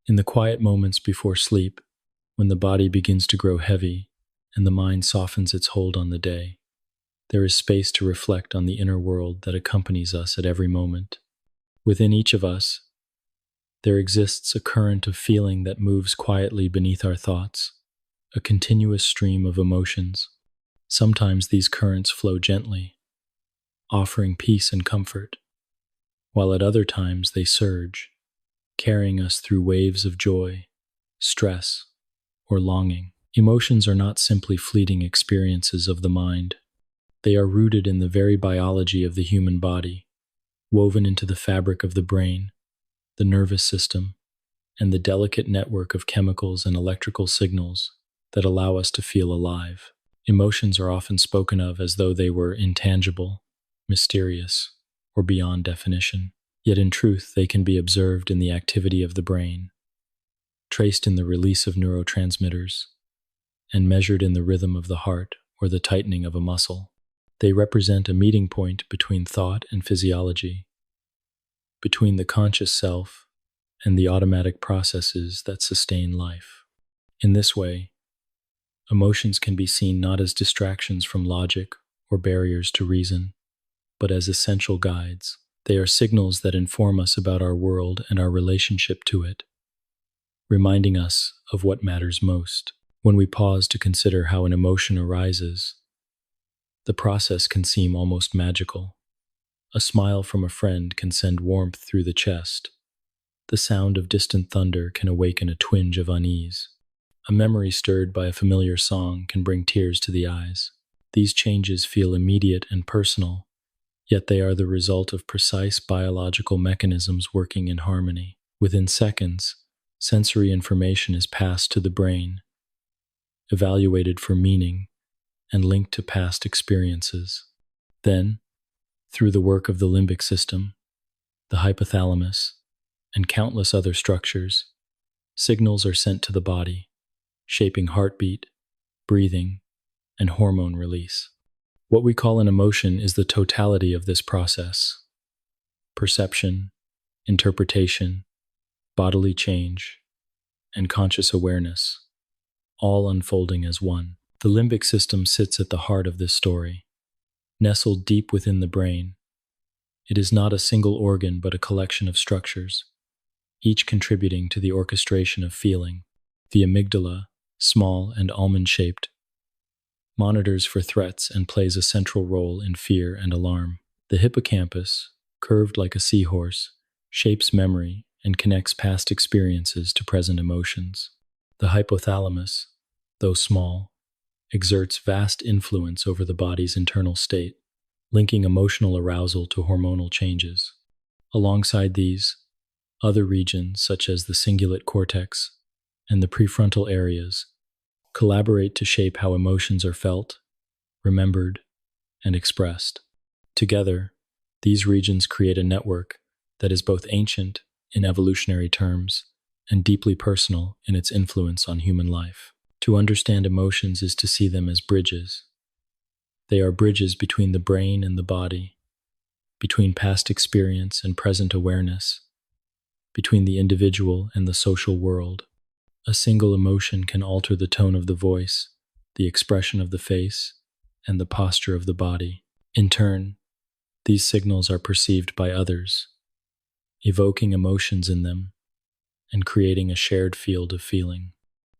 In the quiet moments before sleep, when the body begins to grow heavy and the mind softens its hold on the day, there is space to reflect on the inner world that accompanies us at every moment. Within each of us, there exists a current of feeling that moves quietly beneath our thoughts, a continuous stream of emotions. Sometimes these currents flow gently, offering peace and comfort, while at other times they surge, carrying us through waves of joy, stress, or longing. Emotions are not simply fleeting experiences of the mind. They are rooted in the very biology of the human body, woven into the fabric of the brain, the nervous system, and the delicate network of chemicals and electrical signals that allow us to feel alive. Emotions are often spoken of as though they were intangible, mysterious, or beyond definition. Yet in truth, they can be observed in the activity of the brain, traced in the release of neurotransmitters, and measured in the rhythm of the heart or the tightening of a muscle. They represent a meeting point between thought and physiology, between the conscious self and the automatic processes that sustain life. In this way, emotions can be seen not as distractions from logic or barriers to reason, but as essential guides. They are signals that inform us about our world and our relationship to it, reminding us of what matters most. When we pause to consider how an emotion arises, the process can seem almost magical. A smile from a friend can send warmth through the chest. The sound of distant thunder can awaken a twinge of unease. A memory stirred by a familiar song can bring tears to the eyes. These changes feel immediate and personal, yet they are the result of precise biological mechanisms working in harmony. Within seconds, sensory information is passed to the brain, evaluated for meaning, and linked to past experiences. Then, through the work of the limbic system, the hypothalamus, and countless other structures, signals are sent to the body, shaping heartbeat, breathing, and hormone release. What we call an emotion is the totality of this process: perception, interpretation, bodily change, and conscious awareness, all unfolding as one. The limbic system sits at the heart of this story, nestled deep within the brain. It is not a single organ but a collection of structures, each contributing to the orchestration of feeling. The amygdala, small and almond-shaped, monitors for threats and plays a central role in fear and alarm. The hippocampus, curved like a seahorse, shapes memory and connects past experiences to present emotions. The hypothalamus, though small, exerts vast influence over the body's internal state, linking emotional arousal to hormonal changes. Alongside these, other regions, such as the cingulate cortex and the prefrontal areas, collaborate to shape how emotions are felt, remembered, and expressed. Together, these regions create a network that is both ancient in evolutionary terms and deeply personal in its influence on human life. To understand emotions is to see them as bridges. They are bridges between the brain and the body, between past experience and present awareness, between the individual and the social world. A single emotion can alter the tone of the voice, the expression of the face, and the posture of the body. In turn, these signals are perceived by others, evoking emotions in them and creating a shared field of feeling.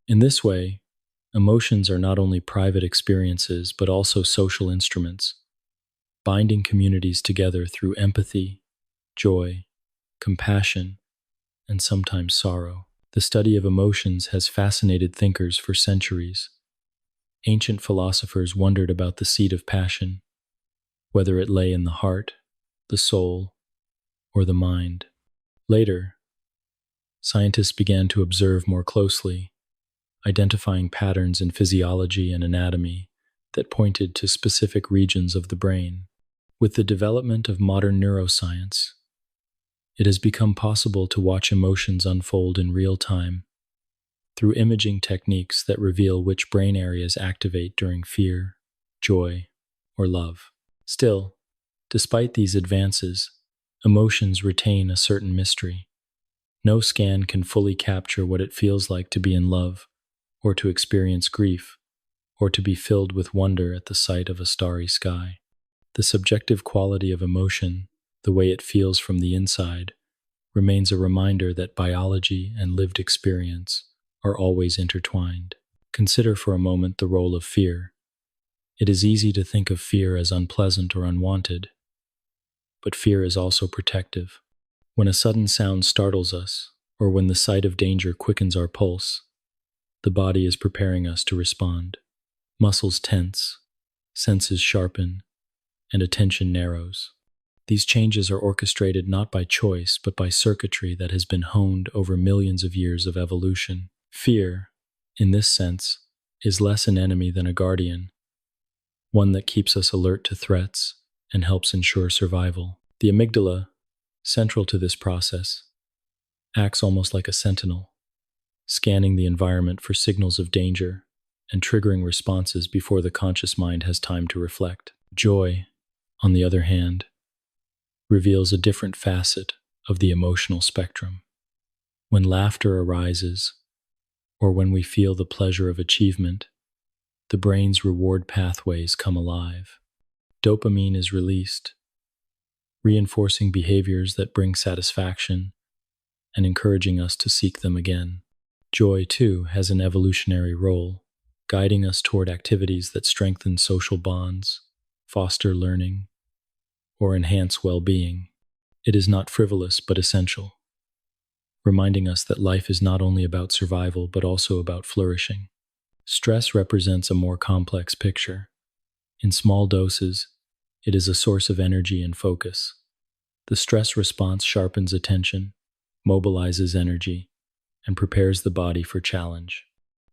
In this way, emotions are not only private experiences but also social instruments, binding communities together through empathy, joy, compassion, and sometimes sorrow. The study of emotions has fascinated thinkers for centuries. Ancient philosophers wondered about the seat of passion, whether it lay in the heart, the soul, or the mind. Later, scientists began to observe more closely, identifying patterns in physiology and anatomy that pointed to specific regions of the brain. With the development of modern neuroscience, it has become possible to watch emotions unfold in real time through imaging techniques that reveal which brain areas activate during fear, joy, or love. Still, despite these advances, emotions retain a certain mystery. No scan can fully capture what it feels like to be in love, or to experience grief, or to be filled with wonder at the sight of a starry sky. The subjective quality of emotion, the way it feels from the inside, remains a reminder that biology and lived experience are always intertwined. Consider for a moment the role of fear. It is easy to think of fear as unpleasant or unwanted, but fear is also protective. When a sudden sound startles us, or when the sight of danger quickens our pulse, the body is preparing us to respond. Muscles tense, senses sharpen, and attention narrows. These changes are orchestrated not by choice, but by circuitry that has been honed over millions of years of evolution. Fear, in this sense, is less an enemy than a guardian, one that keeps us alert to threats and helps ensure survival. The amygdala, central to this process, acts almost like a sentinel, scanning the environment for signals of danger and triggering responses before the conscious mind has time to reflect. Joy, on the other hand, reveals a different facet of the emotional spectrum. When laughter arises, or when we feel the pleasure of achievement, the brain's reward pathways come alive. Dopamine is released, reinforcing behaviors that bring satisfaction and encouraging us to seek them again. Joy, too, has an evolutionary role, guiding us toward activities that strengthen social bonds, foster learning, or enhance well-being. It is not frivolous but essential, reminding us that life is not only about survival but also about flourishing. Stress represents a more complex picture. In small doses, it is a source of energy and focus. The stress response sharpens attention, mobilizes energy, and prepares the body for challenge.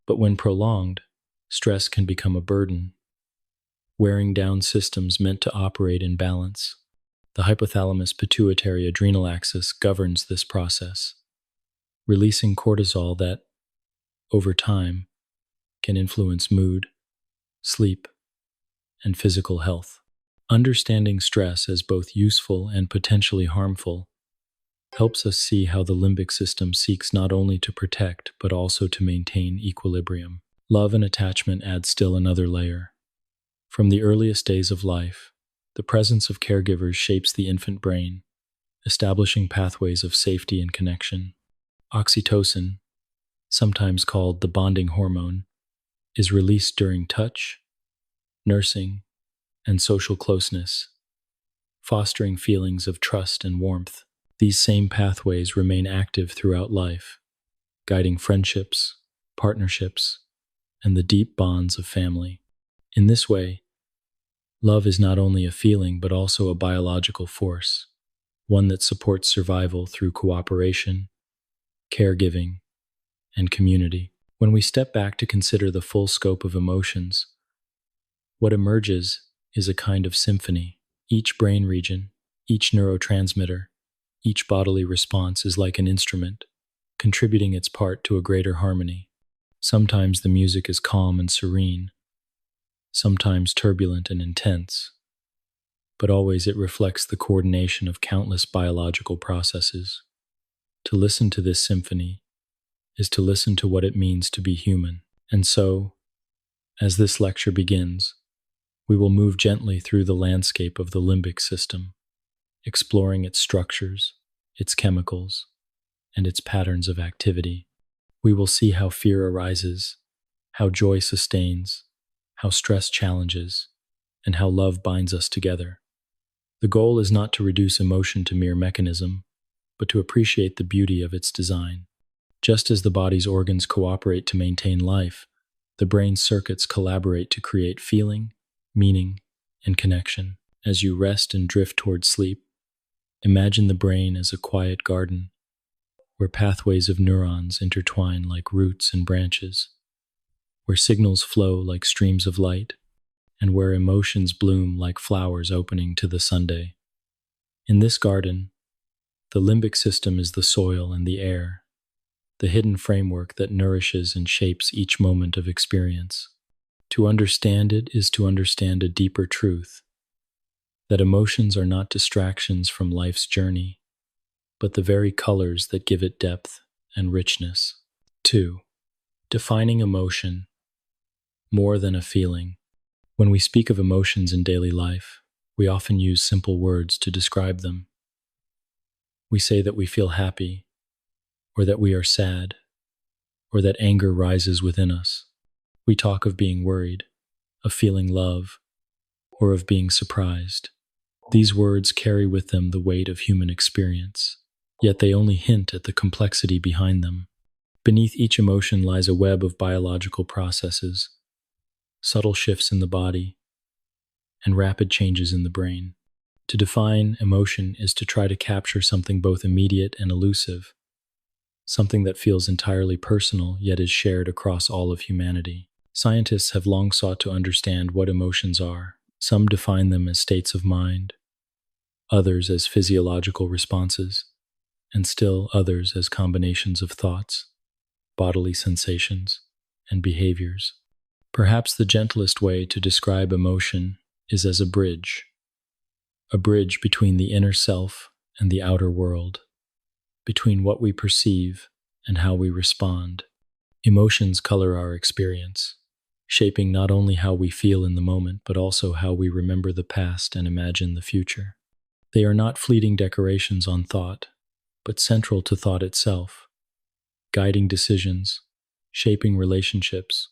But when prolonged, stress can become a burden, wearing down systems meant to operate in balance. The hypothalamus-pituitary-adrenal axis governs this process, releasing cortisol that, over time, can influence mood, sleep, and physical health. Understanding stress as both useful and potentially harmful helps us see how the limbic system seeks not only to protect but also to maintain equilibrium. Love and attachment add still another layer. From the earliest days of life, the presence of caregivers shapes the infant brain, establishing pathways of safety and connection. Oxytocin, sometimes called the bonding hormone, is released during touch, nursing, and social closeness, fostering feelings of trust and warmth. These same pathways remain active throughout life, guiding friendships, partnerships, and the deep bonds of family. In this way, love is not only a feeling but also a biological force, one that supports survival through cooperation, caregiving, and community. When we step back to consider the full scope of emotions, what emerges is a kind of symphony. Each brain region, each neurotransmitter, each bodily response is like an instrument, contributing its part to a greater harmony. Sometimes the music is calm and serene, sometimes turbulent and intense, but always it reflects the coordination of countless biological processes. To listen to this symphony is to listen to what it means to be human. And so, as this lecture begins, we will move gently through the landscape of the limbic system, exploring its structures, its chemicals, and its patterns of activity. We will see how fear arises, how joy sustains, how stress challenges, and how love binds us together. The goal is not to reduce emotion to mere mechanism, but to appreciate the beauty of its design. Just as the body's organs cooperate to maintain life, the brain's circuits collaborate to create feeling, meaning, and connection. As you rest and drift toward sleep, imagine the brain as a quiet garden, where pathways of neurons intertwine like roots and branches, where signals flow like streams of light, and where emotions bloom like flowers opening to the Sunday. In this garden, the limbic system is the soil and the air, the hidden framework that nourishes and shapes each moment of experience. To understand it is to understand a deeper truth, that emotions are not distractions from life's journey, but the very colors that give it depth and richness. 2. Defining emotion more than a feeling. When we speak of emotions in daily life, we often use simple words to describe them. We say that we feel happy, or that we are sad, or that anger rises within us. We talk of being worried, of feeling love, or of being surprised. These words carry with them the weight of human experience, yet they only hint at the complexity behind them. Beneath each emotion lies a web of biological processes, subtle shifts in the body, and rapid changes in the brain. To define emotion is to try to capture something both immediate and elusive, something that feels entirely personal yet is shared across all of humanity. Scientists have long sought to understand what emotions are. Some define them as states of mind, others as physiological responses, and still others as combinations of thoughts, bodily sensations, and behaviors. Perhaps the gentlest way to describe emotion is as a bridge between the inner self and the outer world, between what we perceive and how we respond. Emotions color our experience, shaping not only how we feel in the moment, but also how we remember the past and imagine the future. They are not fleeting decorations on thought, but central to thought itself, guiding decisions, shaping relationships,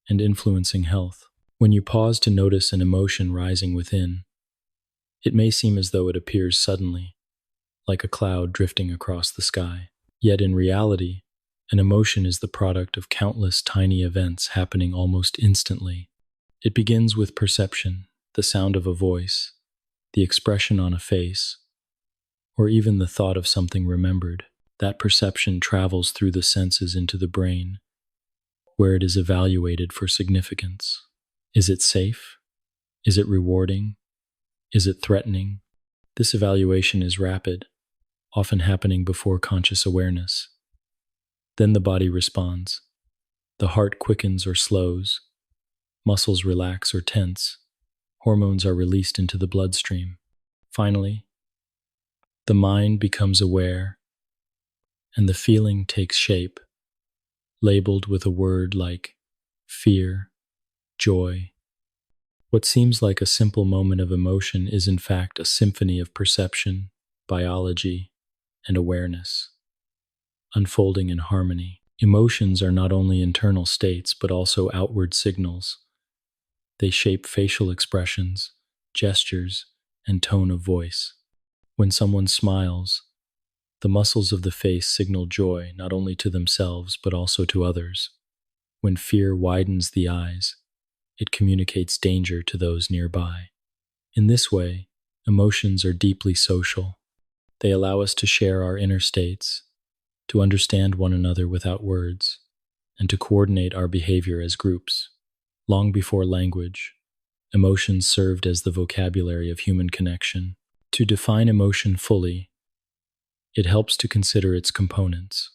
and influencing health. When you pause to notice an emotion rising within, it may seem as though it appears suddenly, like a cloud drifting across the sky. Yet in reality, an emotion is the product of countless tiny events happening almost instantly. It begins with perception, the sound of a voice, the expression on a face, or even the thought of something remembered. That perception travels through the senses into the brain, where it is evaluated for significance. Is it safe? Is it rewarding? Is it threatening? This evaluation is rapid, often happening before conscious awareness. Then the body responds. The heart quickens or slows, muscles relax or tense, hormones are released into the bloodstream. Finally, the mind becomes aware, and the feeling takes shape, labeled with a word like fear, joy. What seems like a simple moment of emotion is in fact a symphony of perception, biology, and awareness, unfolding in harmony. Emotions are not only internal states, but also outward signals. They shape facial expressions, gestures, and tone of voice. When someone smiles, the muscles of the face signal joy not only to themselves, but also to others. When fear widens the eyes, it communicates danger to those nearby. In this way, emotions are deeply social. They allow us to share our inner states, to understand one another without words, and to coordinate our behavior as groups. Long before language, emotions served as the vocabulary of human connection. To define emotion fully, it helps to consider its components.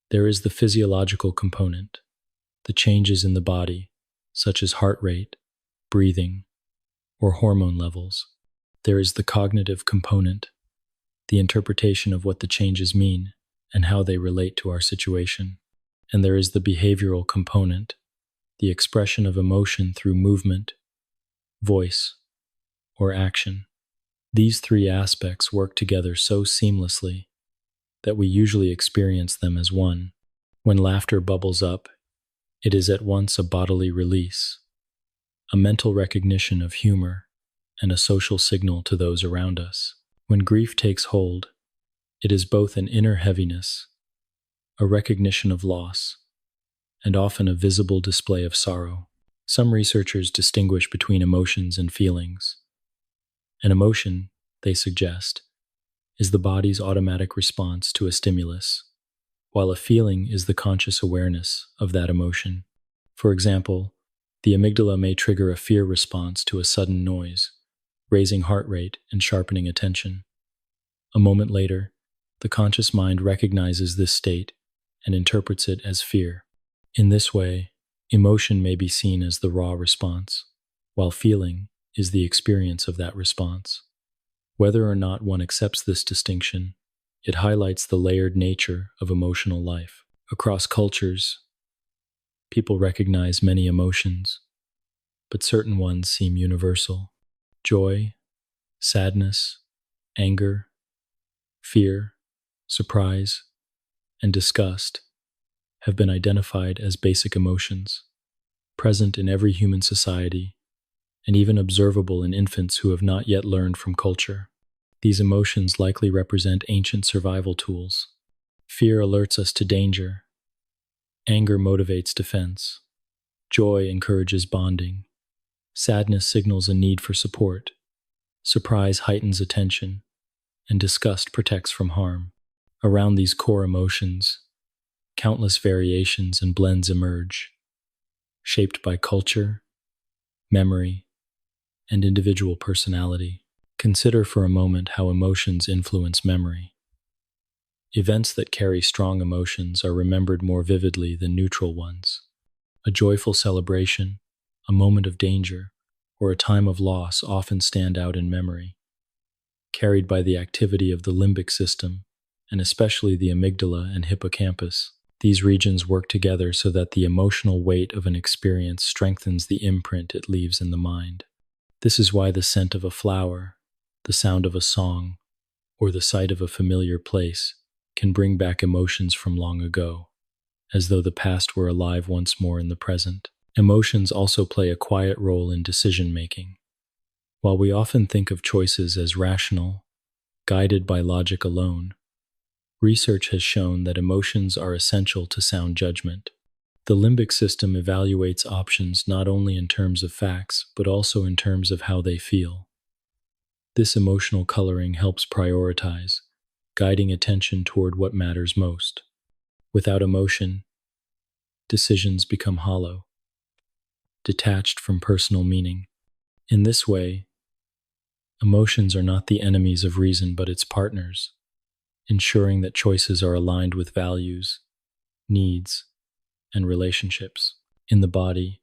There is the physiological component, the changes in the body, such as heart rate, breathing, or hormone levels. There is the cognitive component, the interpretation of what the changes mean and how they relate to our situation. And there is the behavioral component, the expression of emotion through movement, voice, or action. These three aspects work together so seamlessly that we usually experience them as one. When laughter bubbles up, it is at once a bodily release, a mental recognition of humor, and a social signal to those around us. When grief takes hold, it is both an inner heaviness, a recognition of loss, and often a visible display of sorrow. Some researchers distinguish between emotions and feelings. An emotion, they suggest, is the body's automatic response to a stimulus, while a feeling is the conscious awareness of that emotion. For example, the amygdala may trigger a fear response to a sudden noise, raising heart rate and sharpening attention. A moment later, the conscious mind recognizes this state and interprets it as fear. In this way, emotion may be seen as the raw response, while feeling is the experience of that response. Whether or not one accepts this distinction, It highlights the layered nature of emotional life. Across cultures, people recognize many emotions, but certain ones seem universal. Joy, sadness, anger, fear, surprise, and disgust have been identified as basic emotions, present in every human society, and even observable in infants who have not yet learned from culture. These emotions likely represent ancient survival tools. Fear alerts us to danger. Anger motivates defense. Joy encourages bonding. Sadness signals a need for support. Surprise heightens attention, and disgust protects from harm. Around these core emotions, countless variations and blends emerge, shaped by culture, memory, and individual personality. Consider for a moment how emotions influence memory. Events that carry strong emotions are remembered more vividly than neutral ones. A joyful celebration, a moment of danger, or a time of loss often stand out in memory, carried by the activity of the limbic system, and especially the amygdala and hippocampus. These regions work together so that the emotional weight of an experience strengthens the imprint it leaves in the mind. This is why the scent of a flower, the sound of a song, or the sight of a familiar place can bring back emotions from long ago, as though the past were alive once more in the present. Emotions also play a quiet role in decision-making. While we often think of choices as rational, guided by logic alone, research has shown that emotions are essential to sound judgment. The limbic system evaluates options not only in terms of facts, but also in terms of how they feel. This emotional coloring helps prioritize, guiding attention toward what matters most. Without emotion, decisions become hollow, detached from personal meaning. In this way, emotions are not the enemies of reason but its partners, ensuring that choices are aligned with values, needs, and relationships. In the body,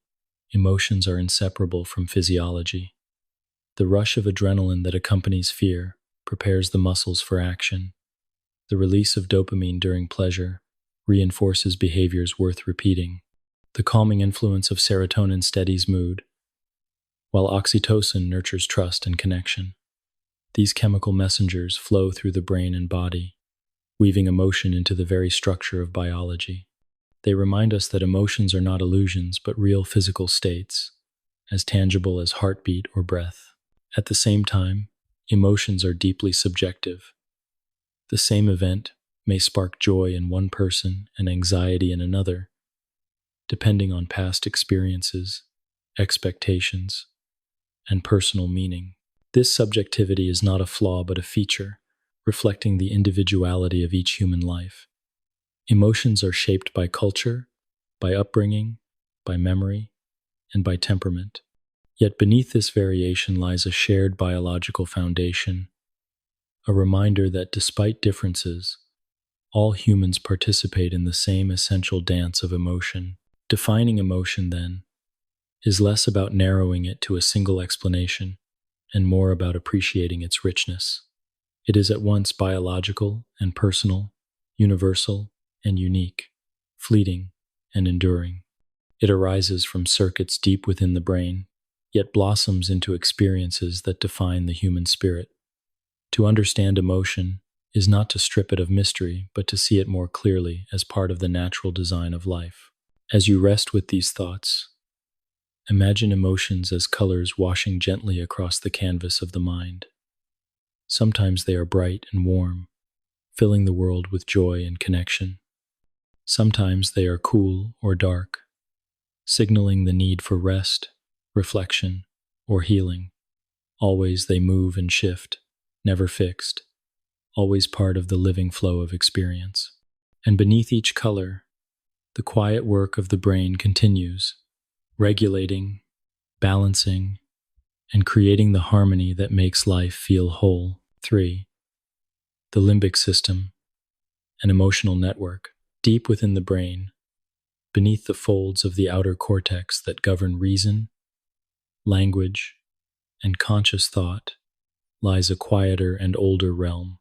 emotions are inseparable from physiology. The rush of adrenaline that accompanies fear prepares the muscles for action. The release of dopamine during pleasure reinforces behaviors worth repeating. The calming influence of serotonin steadies mood, while oxytocin nurtures trust and connection. These chemical messengers flow through the brain and body, weaving emotion into the very structure of biology. They remind us that emotions are not illusions, but real physical states, as tangible as heartbeat or breath. At the same time, emotions are deeply subjective. The same event may spark joy in one person and anxiety in another, depending on past experiences, expectations, and personal meaning. This subjectivity is not a flaw but a feature, reflecting the individuality of each human life. Emotions are shaped by culture, by upbringing, by memory, and by temperament. Yet beneath this variation lies a shared biological foundation, a reminder that despite differences, all humans participate in the same essential dance of emotion. Defining emotion, then, is less about narrowing it to a single explanation and more about appreciating its richness. It is at once biological and personal, universal and unique, fleeting and enduring. It arises from circuits deep within the brain, yet blossoms into experiences that define the human spirit. To understand emotion is not to strip it of mystery, but to see it more clearly as part of the natural design of life. As you rest with these thoughts, imagine emotions as colors washing gently across the canvas of the mind. Sometimes they are bright and warm, filling the world with joy and connection. Sometimes they are cool or dark, signaling the need for rest, reflection, or healing. Always they move and shift, never fixed, always part of the living flow of experience. And beneath each color, the quiet work of the brain continues, regulating, balancing, and creating the harmony that makes life feel whole. 3. The limbic system, an emotional network, deep within the brain, beneath the folds of the outer cortex that govern reason, language, and conscious thought, lies a quieter and older realm,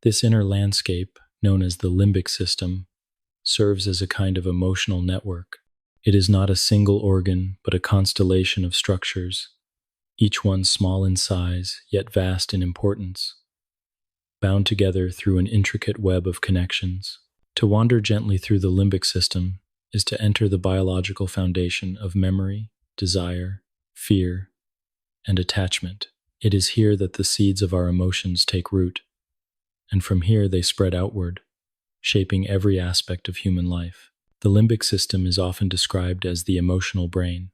This inner landscape, known as the limbic system, serves as a kind of emotional network. It is not a single organ, but a constellation of structures, each one small in size, yet vast in importance, bound together through an intricate web of connections. To wander gently through the limbic system is to enter the biological foundation of memory, desire, fear, and attachment. It is here that the seeds of our emotions take root, and from here they spread outward, shaping every aspect of human life. The limbic system is often described as the emotional brain.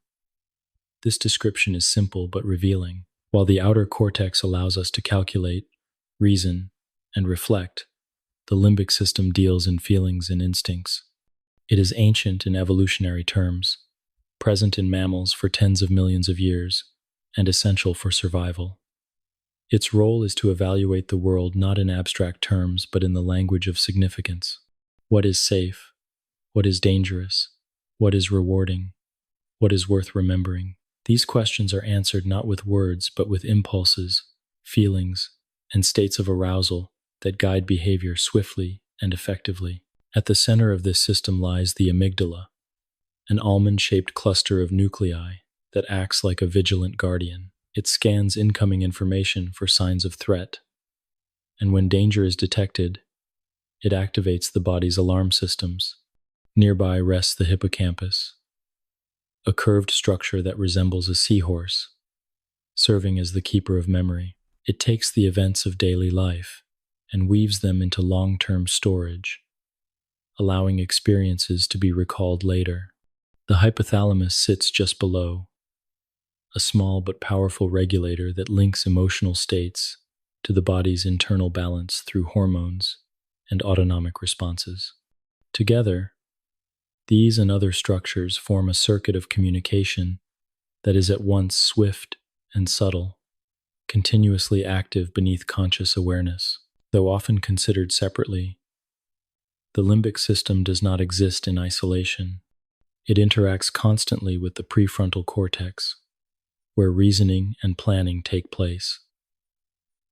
This description is simple but revealing. While the outer cortex allows us to calculate, reason, and reflect, the limbic system deals in feelings and instincts. It is ancient in evolutionary terms, present in mammals for tens of millions of years, and essential for survival. Its role is to evaluate the world not in abstract terms but in the language of significance. What is safe? What is dangerous? What is rewarding? What is worth remembering? These questions are answered not with words but with impulses, feelings, and states of arousal that guide behavior swiftly and effectively. At the center of this system lies the amygdala, an almond-shaped cluster of nuclei that acts like a vigilant guardian. It scans incoming information for signs of threat, and when danger is detected, it activates the body's alarm systems. Nearby rests the hippocampus, a curved structure that resembles a seahorse, serving as the keeper of memory. It takes the events of daily life and weaves them into long-term storage, allowing experiences to be recalled later. The hypothalamus sits just below, a small but powerful regulator that links emotional states to the body's internal balance through hormones and autonomic responses. Together, these and other structures form a circuit of communication that is at once swift and subtle, continuously active beneath conscious awareness. Though often considered separately, the limbic system does not exist in isolation. It interacts constantly with the prefrontal cortex, where reasoning and planning take place,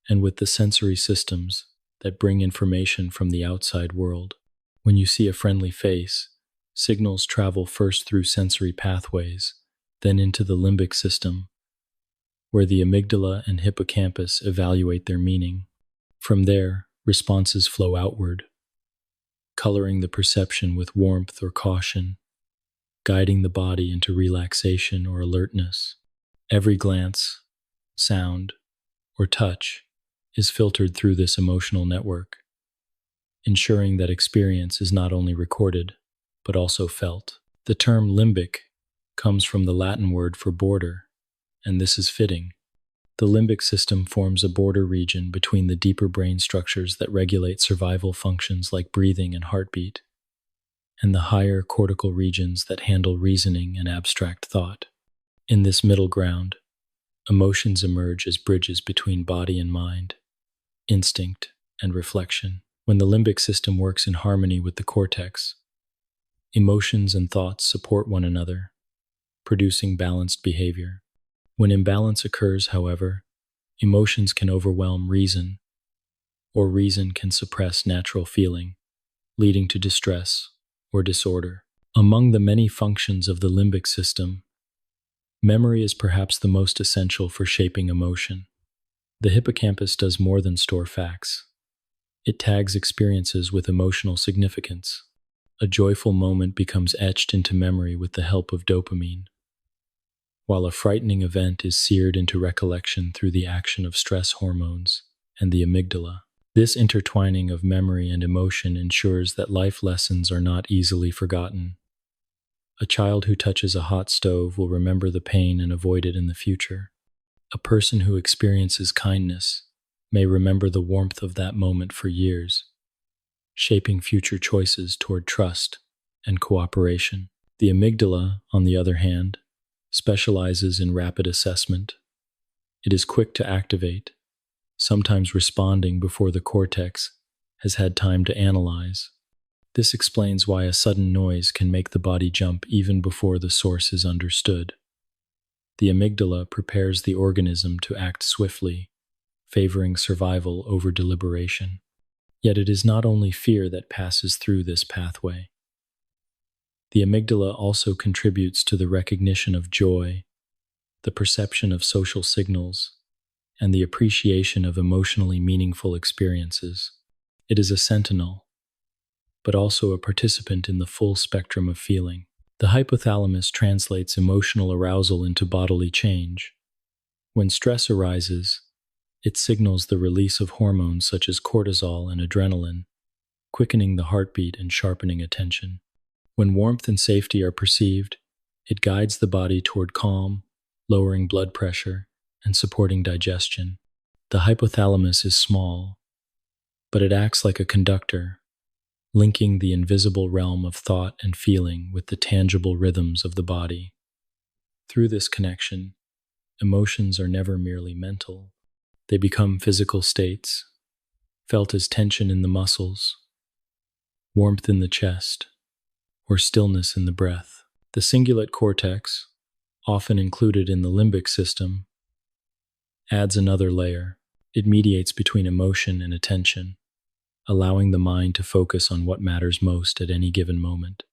and with the sensory systems that bring information from the outside world. When you see a friendly face, signals travel first through sensory pathways, then into the limbic system, where the amygdala and hippocampus evaluate their meaning. From there, responses flow outward, coloring the perception with warmth or caution, guiding the body into relaxation or alertness. Every glance, sound, or touch is filtered through this emotional network, ensuring that experience is not only recorded, but also felt. The term limbic comes from the Latin word for border, and this is fitting. The limbic system forms a border region between the deeper brain structures that regulate survival functions like breathing and heartbeat, and the higher cortical regions that handle reasoning and abstract thought. In this middle ground, emotions emerge as bridges between body and mind, instinct and reflection. When the limbic system works in harmony with the cortex, emotions and thoughts support one another, producing balanced behavior. When imbalance occurs, however, emotions can overwhelm reason, or reason can suppress natural feeling, leading to distress or disorder. Among the many functions of the limbic system, memory is perhaps the most essential for shaping emotion. The hippocampus does more than store facts. It tags experiences with emotional significance. A joyful moment becomes etched into memory with the help of dopamine, while a frightening event is seared into recollection through the action of stress hormones and the amygdala. This intertwining of memory and emotion ensures that life lessons are not easily forgotten. A child who touches a hot stove will remember the pain and avoid it in the future. A person who experiences kindness may remember the warmth of that moment for years, shaping future choices toward trust and cooperation. The amygdala, on the other hand, specializes in rapid assessment. It is quick to activate, sometimes responding before the cortex has had time to analyze. This explains why a sudden noise can make the body jump even before the source is understood. The amygdala prepares the organism to act swiftly, favoring survival over deliberation. Yet it is not only fear that passes through this pathway. The amygdala also contributes to the recognition of joy, the perception of social signals, and the appreciation of emotionally meaningful experiences. It is a sentinel, but also a participant in the full spectrum of feeling. The hypothalamus translates emotional arousal into bodily change. When stress arises, it signals the release of hormones such as cortisol and adrenaline, quickening the heartbeat and sharpening attention. When warmth and safety are perceived, it guides the body toward calm, lowering blood pressure and supporting digestion. The hypothalamus is small, but it acts like a conductor, linking the invisible realm of thought and feeling with the tangible rhythms of the body. Through this connection, emotions are never merely mental. They become physical states, felt as tension in the muscles, warmth in the chest, or stillness in the breath. The cingulate cortex, often included in the limbic system, adds another layer. It mediates between emotion and attention, allowing the mind to focus on what matters most at any given moment.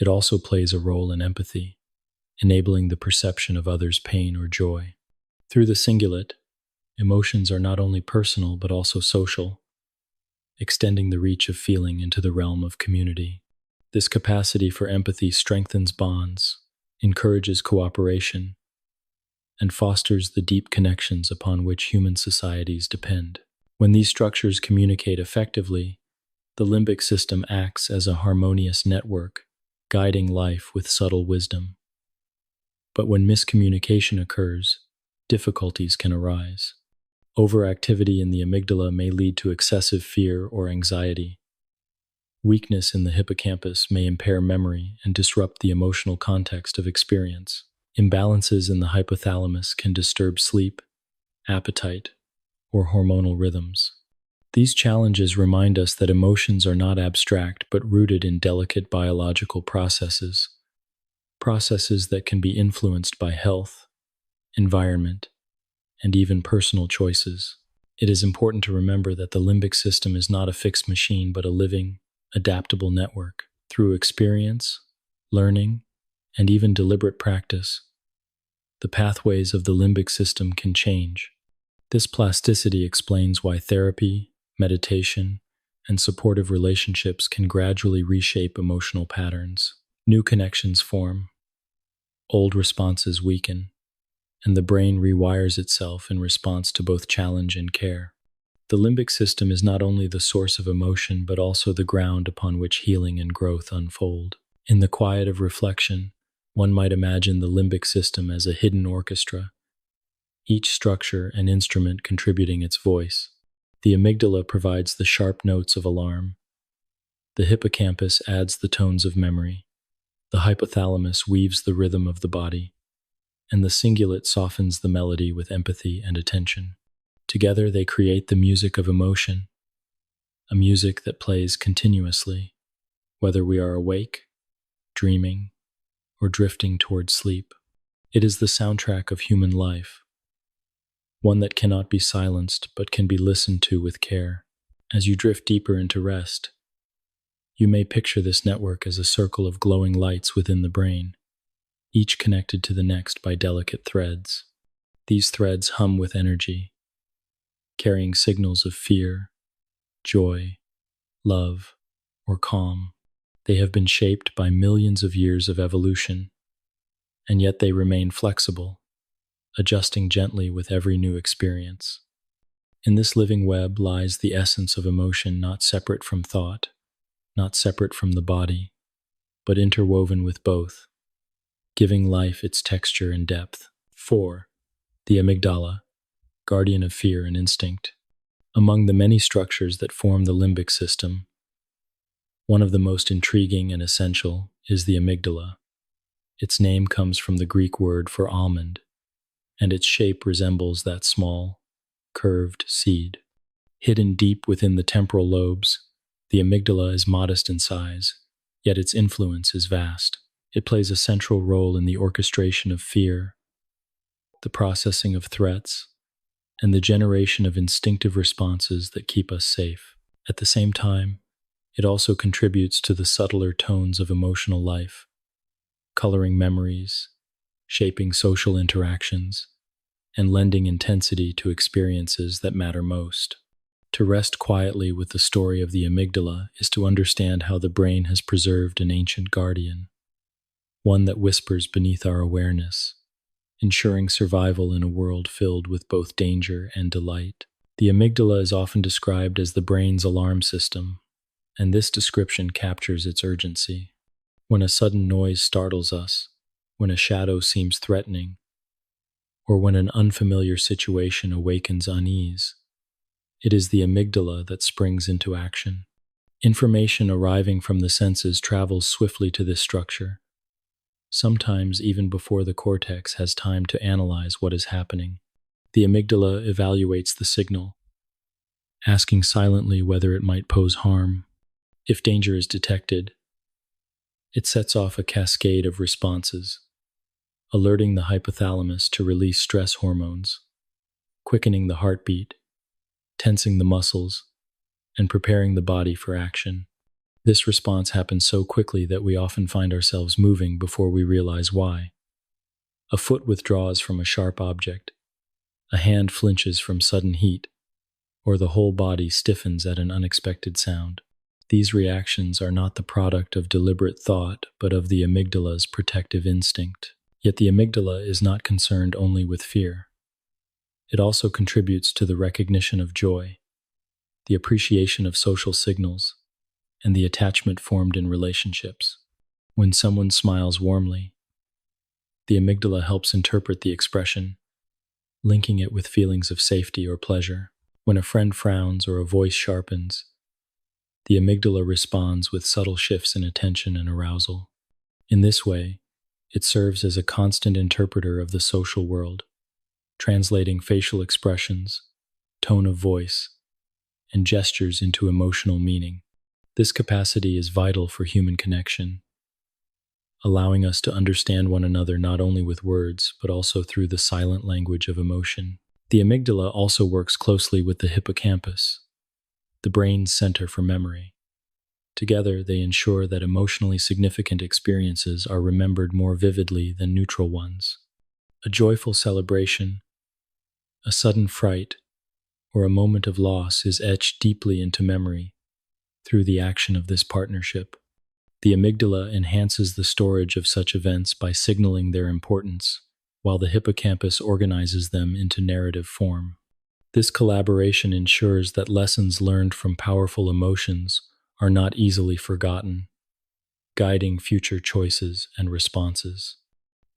It also plays a role in empathy, enabling the perception of others' pain or joy. Through the cingulate, emotions are not only personal but also social, extending the reach of feeling into the realm of community. This capacity for empathy strengthens bonds, encourages cooperation, and fosters the deep connections upon which human societies depend. When these structures communicate effectively, the limbic system acts as a harmonious network, guiding life with subtle wisdom. But when miscommunication occurs, difficulties can arise. Overactivity in the amygdala may lead to excessive fear or anxiety. Weakness in the hippocampus may impair memory and disrupt the emotional context of experience. Imbalances in the hypothalamus can disturb sleep, appetite, or hormonal rhythms. These challenges remind us that emotions are not abstract but rooted in delicate biological processes that can be influenced by health, environment, and even personal choices. It is important to remember that the limbic system is not a fixed machine but a living, adaptable network. Through experience, learning, and even deliberate practice, the pathways of the limbic system can change. This plasticity explains why therapy, meditation, and supportive relationships can gradually reshape emotional patterns. New connections form, old responses weaken, and the brain rewires itself in response to both challenge and care. The limbic system is not only the source of emotion but also the ground upon which healing and growth unfold. In the quiet of reflection, one might imagine the limbic system as a hidden orchestra, each structure and instrument contributing its voice. The amygdala provides the sharp notes of alarm. The hippocampus adds the tones of memory. The hypothalamus weaves the rhythm of the body, and the cingulate softens the melody with empathy and attention. Together they create the music of emotion, a music that plays continuously, whether we are awake, dreaming, or drifting toward sleep. It is the soundtrack of human life, one that cannot be silenced but can be listened to with care. As you drift deeper into rest, you may picture this network as a circle of glowing lights within the brain, each connected to the next by delicate threads. These threads hum with energy, carrying signals of fear, joy, love, or calm. They have been shaped by millions of years of evolution, and yet they remain flexible, adjusting gently with every new experience. In this living web lies the essence of emotion, not separate from thought, not separate from the body, but interwoven with both, giving life its texture and depth. 4. The amygdala, guardian of fear and instinct. Among the many structures that form the limbic system, one of the most intriguing and essential is the amygdala. Its name comes from the Greek word for almond, and its shape resembles that small, curved seed. Hidden deep within the temporal lobes, the amygdala is modest in size, yet its influence is vast. It plays a central role in the orchestration of fear, the processing of threats, and the generation of instinctive responses that keep us safe. At the same time, it also contributes to the subtler tones of emotional life, coloring memories, shaping social interactions, and lending intensity to experiences that matter most. To rest quietly with the story of the amygdala is to understand how the brain has preserved an ancient guardian, one that whispers beneath our awareness, ensuring survival in a world filled with both danger and delight. The amygdala is often described as the brain's alarm system, and this description captures its urgency. When a sudden noise startles us, when a shadow seems threatening, or when an unfamiliar situation awakens unease, it is the amygdala that springs into action. Information arriving from the senses travels swiftly to this structure, sometimes even before the cortex has time to analyze what is happening. The amygdala evaluates the signal, asking silently whether it might pose harm. If danger is detected, it sets off a cascade of responses, alerting the hypothalamus to release stress hormones, quickening the heartbeat, tensing the muscles, and preparing the body for action. This response happens so quickly that we often find ourselves moving before we realize why. A foot withdraws from a sharp object, a hand flinches from sudden heat, or the whole body stiffens at an unexpected sound. These reactions are not the product of deliberate thought, but of the amygdala's protective instinct. Yet the amygdala is not concerned only with fear. It also contributes to the recognition of joy, the appreciation of social signals, and the attachment formed in relationships. When someone smiles warmly, the amygdala helps interpret the expression, linking it with feelings of safety or pleasure. When a friend frowns or a voice sharpens, the amygdala responds with subtle shifts in attention and arousal. In this way, it serves as a constant interpreter of the social world, translating facial expressions, tone of voice, and gestures into emotional meaning. This capacity is vital for human connection, allowing us to understand one another not only with words, but also through the silent language of emotion. The amygdala also works closely with the hippocampus, the brain's center for memory. Together, they ensure that emotionally significant experiences are remembered more vividly than neutral ones. A joyful celebration, a sudden fright, or a moment of loss is etched deeply into memory through the action of this partnership. The amygdala enhances the storage of such events by signaling their importance, while the hippocampus organizes them into narrative form. This collaboration ensures that lessons learned from powerful emotions are not easily forgotten, guiding future choices and responses.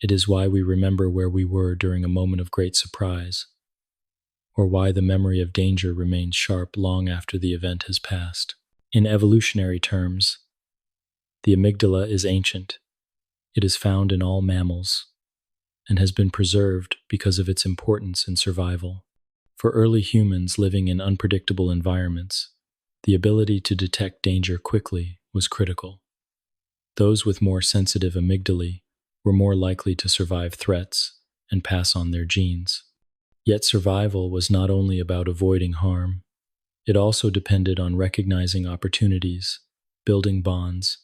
It is why we remember where we were during a moment of great surprise, or why the memory of danger remains sharp long after the event has passed. In evolutionary terms, the amygdala is ancient. It is found in all mammals and has been preserved because of its importance in survival. For early humans living in unpredictable environments, the ability to detect danger quickly was critical. Those with more sensitive amygdalae were more likely to survive threats and pass on their genes. Yet survival was not only about avoiding harm, it also depended on recognizing opportunities, building bonds,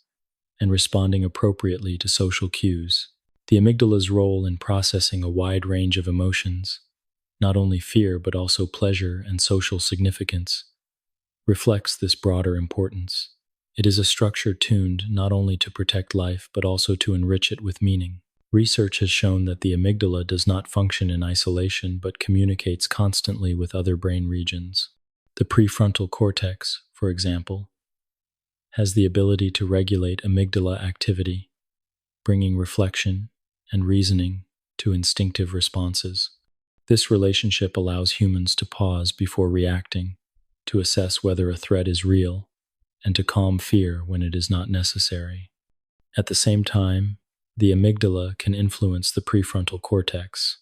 and responding appropriately to social cues. The amygdala's role in processing a wide range of emotions, not only fear but also pleasure and social significance, reflects this broader importance. It is a structure tuned not only to protect life but also to enrich it with meaning. Research has shown that the amygdala does not function in isolation but communicates constantly with other brain regions. The prefrontal cortex, for example, has the ability to regulate amygdala activity, bringing reflection and reasoning to instinctive responses. This relationship allows humans to pause before reacting, to assess whether a threat is real, and to calm fear when it is not necessary. At the same time, the amygdala can influence the prefrontal cortex,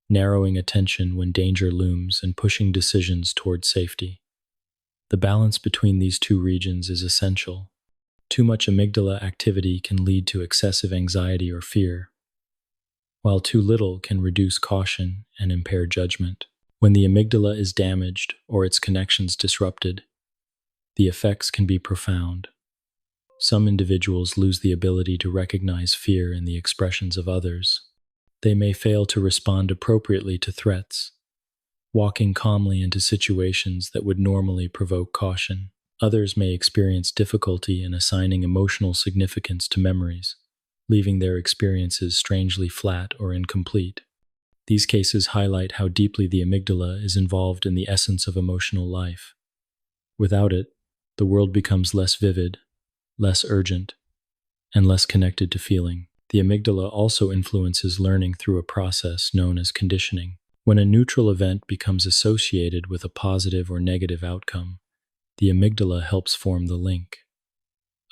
narrowing attention when danger looms and pushing decisions toward safety. The balance between these two regions is essential. Too much amygdala activity can lead to excessive anxiety or fear, while too little can reduce caution and impair judgment. When the amygdala is damaged or its connections disrupted, The effects can be profound. Some individuals lose the ability to recognize fear in the expressions of others. They may fail to respond appropriately to threats, walking calmly into situations that would normally provoke caution. Others may experience difficulty in assigning emotional significance to memories, leaving their experiences strangely flat or incomplete. These cases highlight how deeply the amygdala is involved in the essence of emotional life. Without it, the world becomes less vivid, less urgent, and less connected to feeling. The amygdala also influences learning through a process known as conditioning. When a neutral event becomes associated with a positive or negative outcome, the amygdala helps form the link.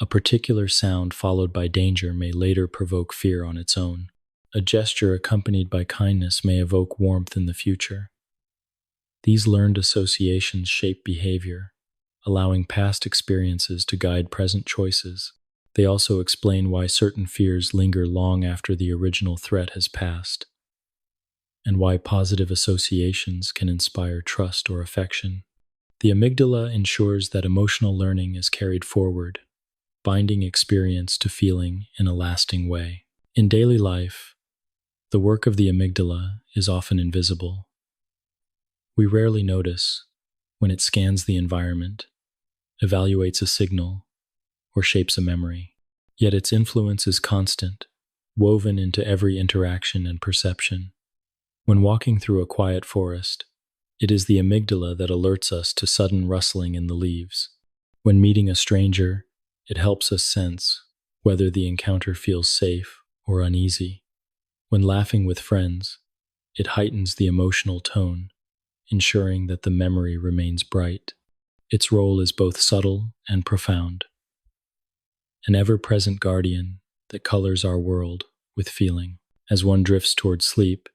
A particular sound followed by danger may later provoke fear on its own. A gesture accompanied by kindness may evoke warmth in the future. These learned associations shape behavior, allowing past experiences to guide present choices. They also explain why certain fears linger long after the original threat has passed, and why positive associations can inspire trust or affection. The amygdala ensures that emotional learning is carried forward, binding experience to feeling in a lasting way. In daily life, the work of the amygdala is often invisible. We rarely notice when it scans the environment, evaluates a signal, or shapes a memory. Yet its influence is constant, woven into every interaction and perception. When walking through a quiet forest, it is the amygdala that alerts us to sudden rustling in the leaves. When meeting a stranger, it helps us sense whether the encounter feels safe or uneasy. When laughing with friends, it heightens the emotional tone, ensuring that the memory remains bright. Its role is both subtle and profound, an ever-present guardian that colors our world with feeling. As one drifts toward sleep,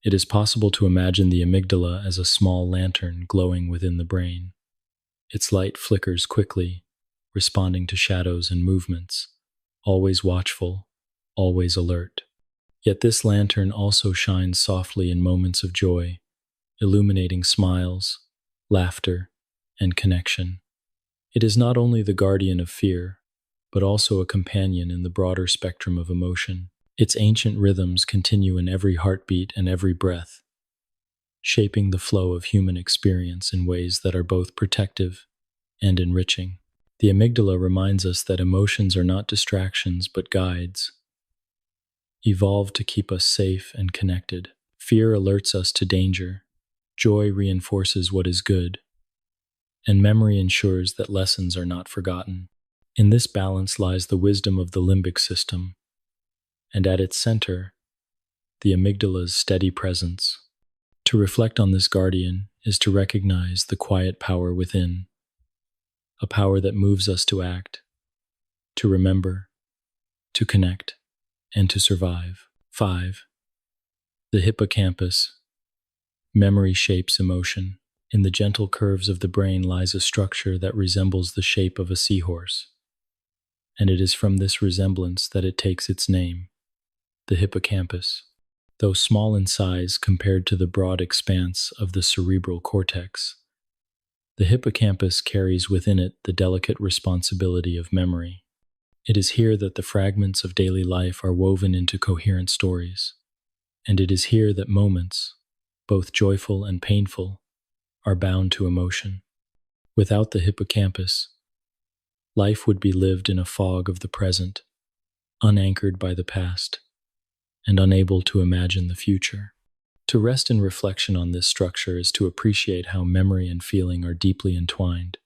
it is possible to imagine the amygdala as a small lantern glowing within the brain. Its light flickers quickly, responding to shadows and movements, always watchful, always alert. Yet this lantern also shines softly in moments of joy, illuminating smiles, laughter, and connection. It is not only the guardian of fear, but also a companion in the broader spectrum of emotion. Its ancient rhythms continue in every heartbeat and every breath, shaping the flow of human experience in ways that are both protective and enriching. The amygdala reminds us that emotions are not distractions but guides, evolved to keep us safe and connected. Fear alerts us to danger, joy reinforces what is good, and memory ensures that lessons are not forgotten. In this balance lies the wisdom of the limbic system, and at its center, the amygdala's steady presence. To reflect on this guardian is to recognize the quiet power within, a power that moves us to act, to remember, to connect, and to survive. 5. The hippocampus. Memory shapes emotion. In the gentle curves of the brain lies a structure that resembles the shape of a seahorse, and it is from this resemblance that it takes its name. The hippocampus, though small in size compared to the broad expanse of the cerebral cortex, the hippocampus carries within it the delicate responsibility of memory. It is here that the fragments of daily life are woven into coherent stories, and it is here that moments, both joyful and painful, are bound to emotion. Without the hippocampus, life would be lived in a fog of the present, unanchored by the past, and unable to imagine the future. To rest in reflection on this structure is to appreciate how memory and feeling are deeply entwined,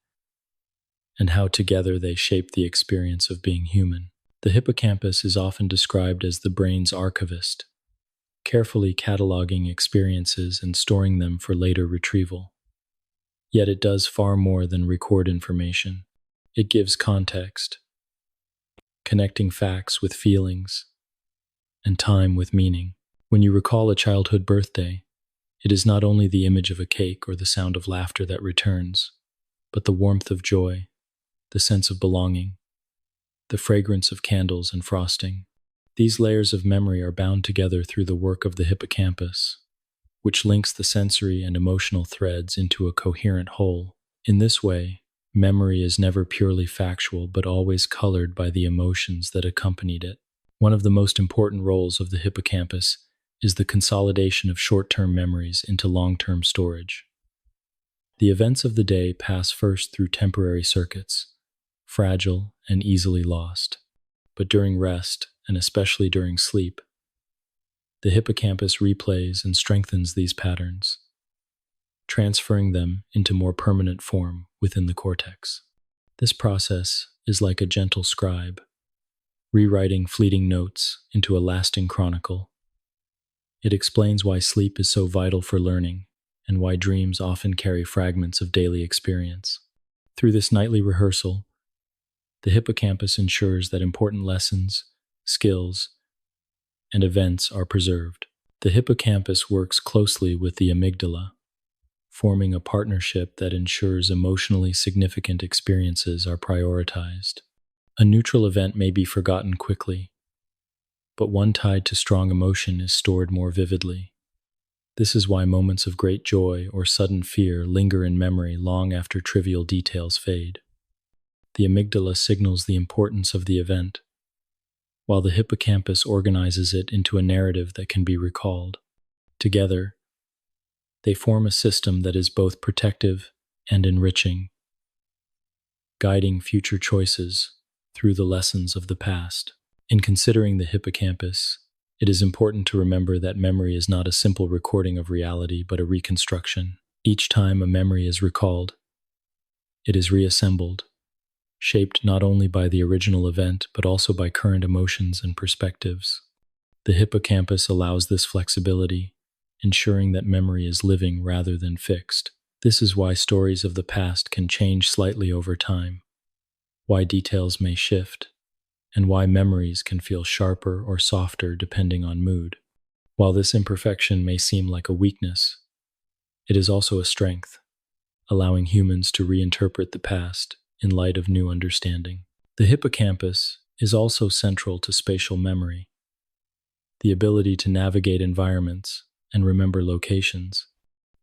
and how together they shape the experience of being human. The hippocampus is often described as the brain's archivist, carefully cataloging experiences and storing them for later retrieval. Yet it does far more than record information. It gives context, connecting facts with feelings, and time with meaning. When you recall a childhood birthday, it is not only the image of a cake or the sound of laughter that returns, but the warmth of joy, the sense of belonging, the fragrance of candles and frosting. These layers of memory are bound together through the work of the hippocampus, which links the sensory and emotional threads into a coherent whole. In this way, Memory is never purely factual, but always colored by the emotions that accompanied it. One of the most important roles of the hippocampus is the consolidation of short-term memories into long-term storage. The events of the day pass first through temporary circuits, fragile and easily lost. But during rest, and especially during sleep, the hippocampus replays and strengthens these patterns, transferring them into more permanent form within the cortex. This process is like a gentle scribe, rewriting fleeting notes into a lasting chronicle. It explains why sleep is so vital for learning and why dreams often carry fragments of daily experience. Through this nightly rehearsal, the hippocampus ensures that important lessons, skills, and events are preserved. The hippocampus works closely with the amygdala, forming a partnership that ensures emotionally significant experiences are prioritized. A neutral event may be forgotten quickly, but one tied to strong emotion is stored more vividly. This is why moments of great joy or sudden fear linger in memory long after trivial details fade. The amygdala signals the importance of the event, while the hippocampus organizes it into a narrative that can be recalled. Together, they form a system that is both protective and enriching, guiding future choices through the lessons of the past. In considering the hippocampus, it is important to remember that memory is not a simple recording of reality, but a reconstruction. Each time a memory is recalled, it is reassembled, shaped not only by the original event, but also by current emotions and perspectives. The hippocampus allows this flexibility, ensuring that memory is living rather than fixed. This is why stories of the past can change slightly over time, why details may shift, and why memories can feel sharper or softer depending on mood. While this imperfection may seem like a weakness, it is also a strength, allowing humans to reinterpret the past in light of new understanding. The hippocampus is also central to spatial memory, the ability to navigate environments and remember locations.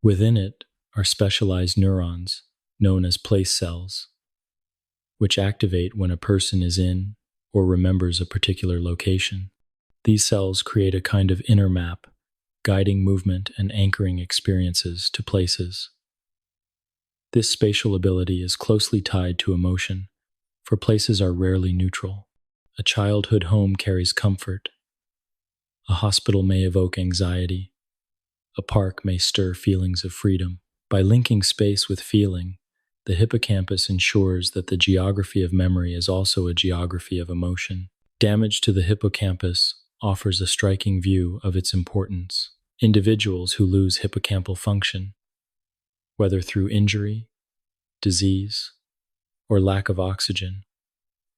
Within it are specialized neurons, known as place cells, which activate when a person is in or remembers a particular location. These cells create a kind of inner map, guiding movement and anchoring experiences to places. This spatial ability is closely tied to emotion, for places are rarely neutral. A childhood home carries comfort. A hospital may evoke anxiety. A park may stir feelings of freedom. By linking space with feeling, the hippocampus ensures that the geography of memory is also a geography of emotion. Damage to the hippocampus offers a striking view of its importance. Individuals who lose hippocampal function, whether through injury, disease, or lack of oxygen,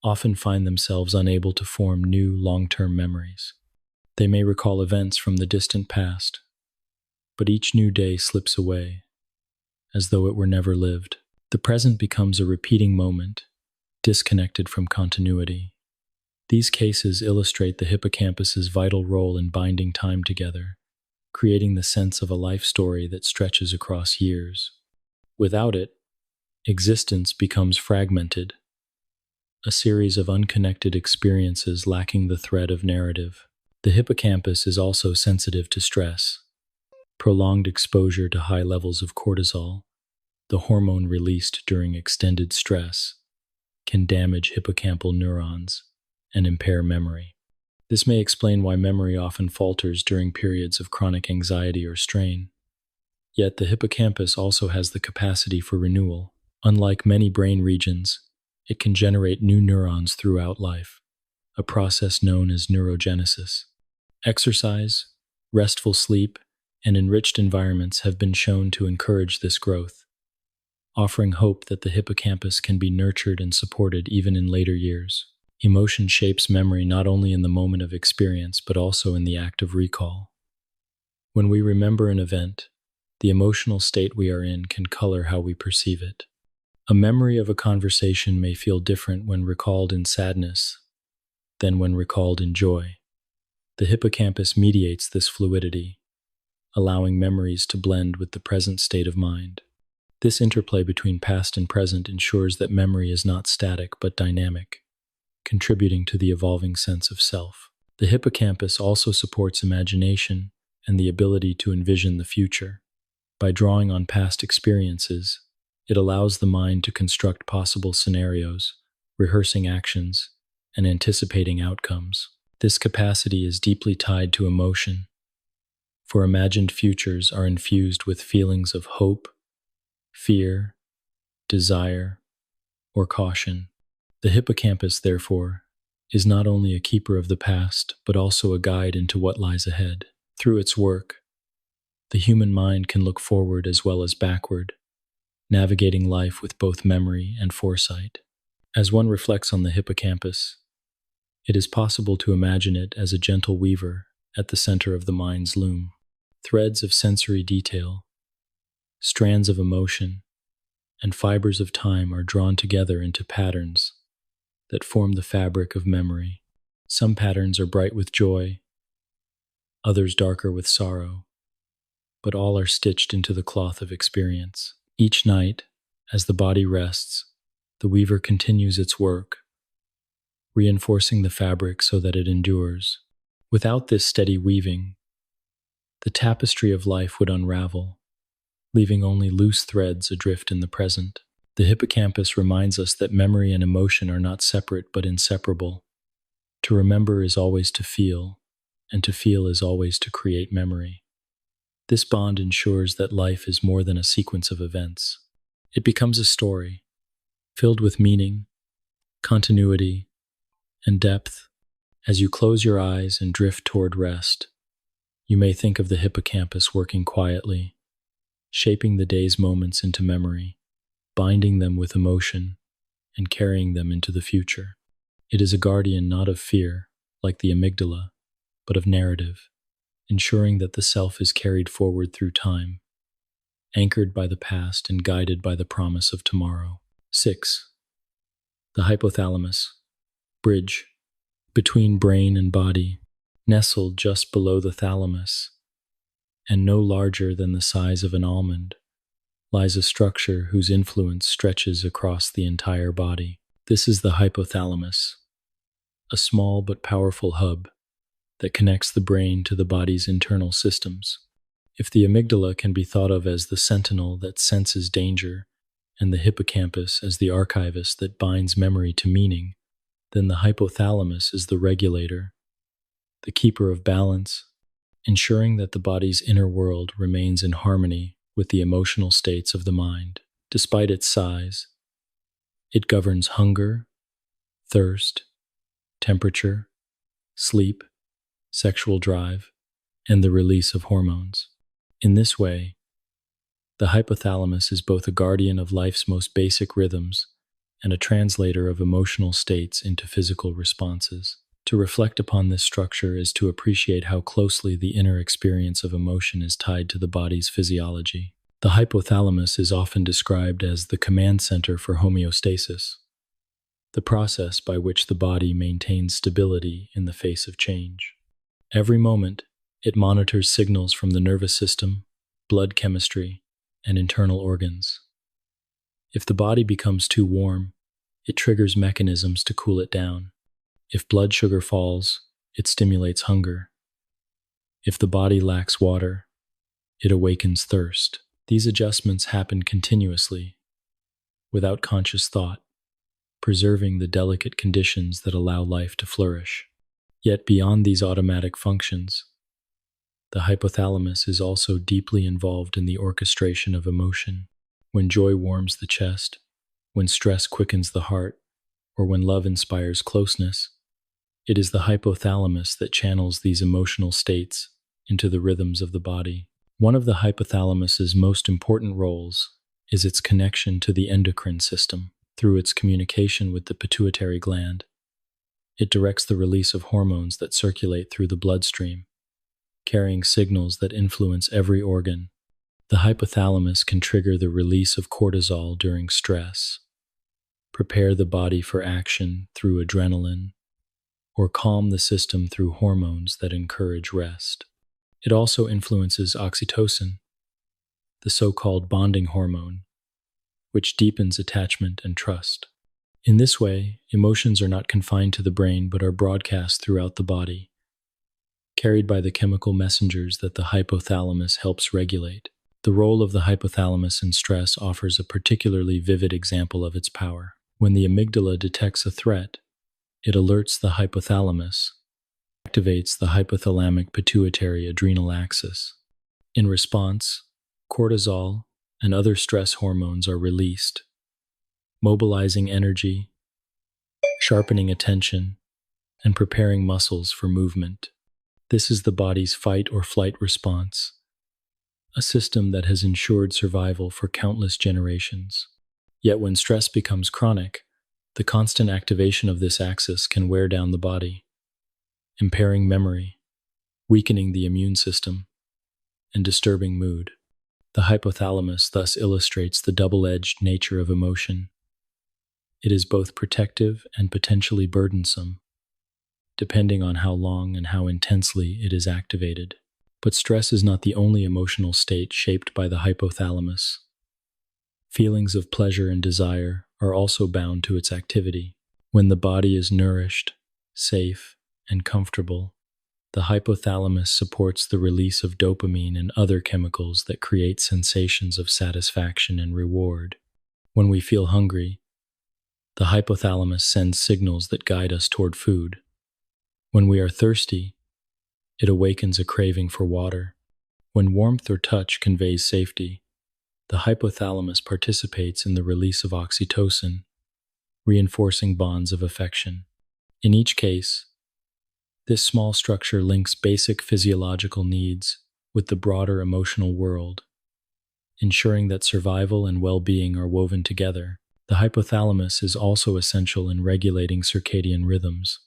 often find themselves unable to form new long-term memories. They may recall events from the distant past, but each new day slips away, as though it were never lived. The present becomes a repeating moment, disconnected from continuity. These cases illustrate the hippocampus's vital role in binding time together, creating the sense of a life story that stretches across years. Without it, existence becomes fragmented, a series of unconnected experiences lacking the thread of narrative. The hippocampus is also sensitive to stress. Prolonged exposure to high levels of cortisol, the hormone released during extended stress, can damage hippocampal neurons and impair memory. This may explain why memory often falters during periods of chronic anxiety or strain. Yet the hippocampus also has the capacity for renewal. Unlike many brain regions, it can generate new neurons throughout life, a process known as neurogenesis. Exercise, restful sleep, and enriched environments have been shown to encourage this growth, offering hope that the hippocampus can be nurtured and supported even in later years. Emotion shapes memory not only in the moment of experience, but also in the act of recall. When we remember an event, the emotional state we are in can color how we perceive it. A memory of a conversation may feel different when recalled in sadness than when recalled in joy. The hippocampus mediates this fluidity, allowing memories to blend with the present state of mind. This interplay between past and present ensures that memory is not static but dynamic, contributing to the evolving sense of self. The hippocampus also supports imagination and the ability to envision the future. By drawing on past experiences, it allows the mind to construct possible scenarios, rehearsing actions, and anticipating outcomes. This capacity is deeply tied to emotion, for imagined futures are infused with feelings of hope, fear, desire, or caution. The hippocampus, therefore, is not only a keeper of the past, but also a guide into what lies ahead. Through its work, the human mind can look forward as well as backward, navigating life with both memory and foresight. As one reflects on the hippocampus, it is possible to imagine it as a gentle weaver at the center of the mind's loom. Threads of sensory detail, strands of emotion, and fibers of time are drawn together into patterns that form the fabric of memory. Some patterns are bright with joy, others darker with sorrow, but all are stitched into the cloth of experience. Each night, as the body rests, the weaver continues its work, reinforcing the fabric so that it endures. Without this steady weaving, the tapestry of life would unravel, leaving only loose threads adrift in the present. The hippocampus reminds us that memory and emotion are not separate but inseparable. To remember is always to feel, and to feel is always to create memory. This bond ensures that life is more than a sequence of events. It becomes a story, filled with meaning, continuity, and depth. As you close your eyes and drift toward rest, you may think of the hippocampus working quietly, shaping the day's moments into memory, binding them with emotion, and carrying them into the future. It is a guardian not of fear, like the amygdala, but of narrative, ensuring that the self is carried forward through time, anchored by the past and guided by the promise of tomorrow. 6. The hypothalamus, bridge between brain and body, nestled just below the thalamus, and no larger than the size of an almond, lies a structure whose influence stretches across the entire body. This is the hypothalamus, a small but powerful hub that connects the brain to the body's internal systems. If the amygdala can be thought of as the sentinel that senses danger, and the hippocampus as the archivist that binds memory to meaning, then the hypothalamus is the regulator, the keeper of balance, ensuring that the body's inner world remains in harmony with the emotional states of the mind. Despite its size, it governs hunger, thirst, temperature, sleep, sexual drive, and the release of hormones. In this way, the hypothalamus is both a guardian of life's most basic rhythms and a translator of emotional states into physical responses. To reflect upon this structure is to appreciate how closely the inner experience of emotion is tied to the body's physiology. The hypothalamus is often described as the command center for homeostasis, the process by which the body maintains stability in the face of change. Every moment, it monitors signals from the nervous system, blood chemistry, and internal organs. If the body becomes too warm, it triggers mechanisms to cool it down. If blood sugar falls, it stimulates hunger. If the body lacks water, it awakens thirst. These adjustments happen continuously, without conscious thought, preserving the delicate conditions that allow life to flourish. Yet beyond these automatic functions, the hypothalamus is also deeply involved in the orchestration of emotion. When joy warms the chest, when stress quickens the heart, or when love inspires closeness, it is the hypothalamus that channels these emotional states into the rhythms of the body. One of the hypothalamus's most important roles is its connection to the endocrine system. Through its communication with the pituitary gland, it directs the release of hormones that circulate through the bloodstream, carrying signals that influence every organ. The hypothalamus can trigger the release of cortisol during stress, prepare the body for action through adrenaline, or calm the system through hormones that encourage rest. It also influences oxytocin, the so-called bonding hormone, which deepens attachment and trust. In this way, emotions are not confined to the brain but are broadcast throughout the body, carried by the chemical messengers that the hypothalamus helps regulate. The role of the hypothalamus in stress offers a particularly vivid example of its power. When the amygdala detects a threat, it alerts the hypothalamus, activates the hypothalamic pituitary adrenal axis. In response, cortisol and other stress hormones are released, mobilizing energy, sharpening attention, and preparing muscles for movement. This is the body's fight or flight response, a system that has ensured survival for countless generations. Yet when stress becomes chronic, the constant activation of this axis can wear down the body, impairing memory, weakening the immune system, and disturbing mood. The hypothalamus thus illustrates the double-edged nature of emotion. It is both protective and potentially burdensome, depending on how long and how intensely it is activated. But stress is not the only emotional state shaped by the hypothalamus. Feelings of pleasure and desire are also bound to its activity. When the body is nourished, safe, and comfortable, the hypothalamus supports the release of dopamine and other chemicals that create sensations of satisfaction and reward. When we feel hungry, the hypothalamus sends signals that guide us toward food. When we are thirsty, it awakens a craving for water. When warmth or touch conveys safety, the hypothalamus participates in the release of oxytocin, reinforcing bonds of affection. In each case, this small structure links basic physiological needs with the broader emotional world, ensuring that survival and well-being are woven together. The hypothalamus is also essential in regulating circadian rhythms,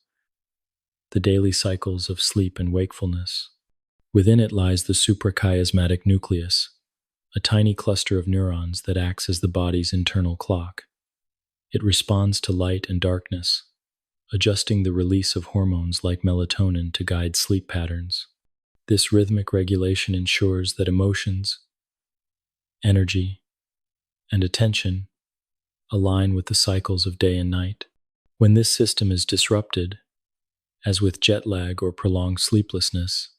the daily cycles of sleep and wakefulness. Within it lies the suprachiasmatic nucleus, a tiny cluster of neurons that acts as the body's internal clock. It responds to light and darkness, adjusting the release of hormones like melatonin to guide sleep patterns. This rhythmic regulation ensures that emotions, energy, and attention align with the cycles of day and night. When this system is disrupted, as with jet lag or prolonged sleeplessness,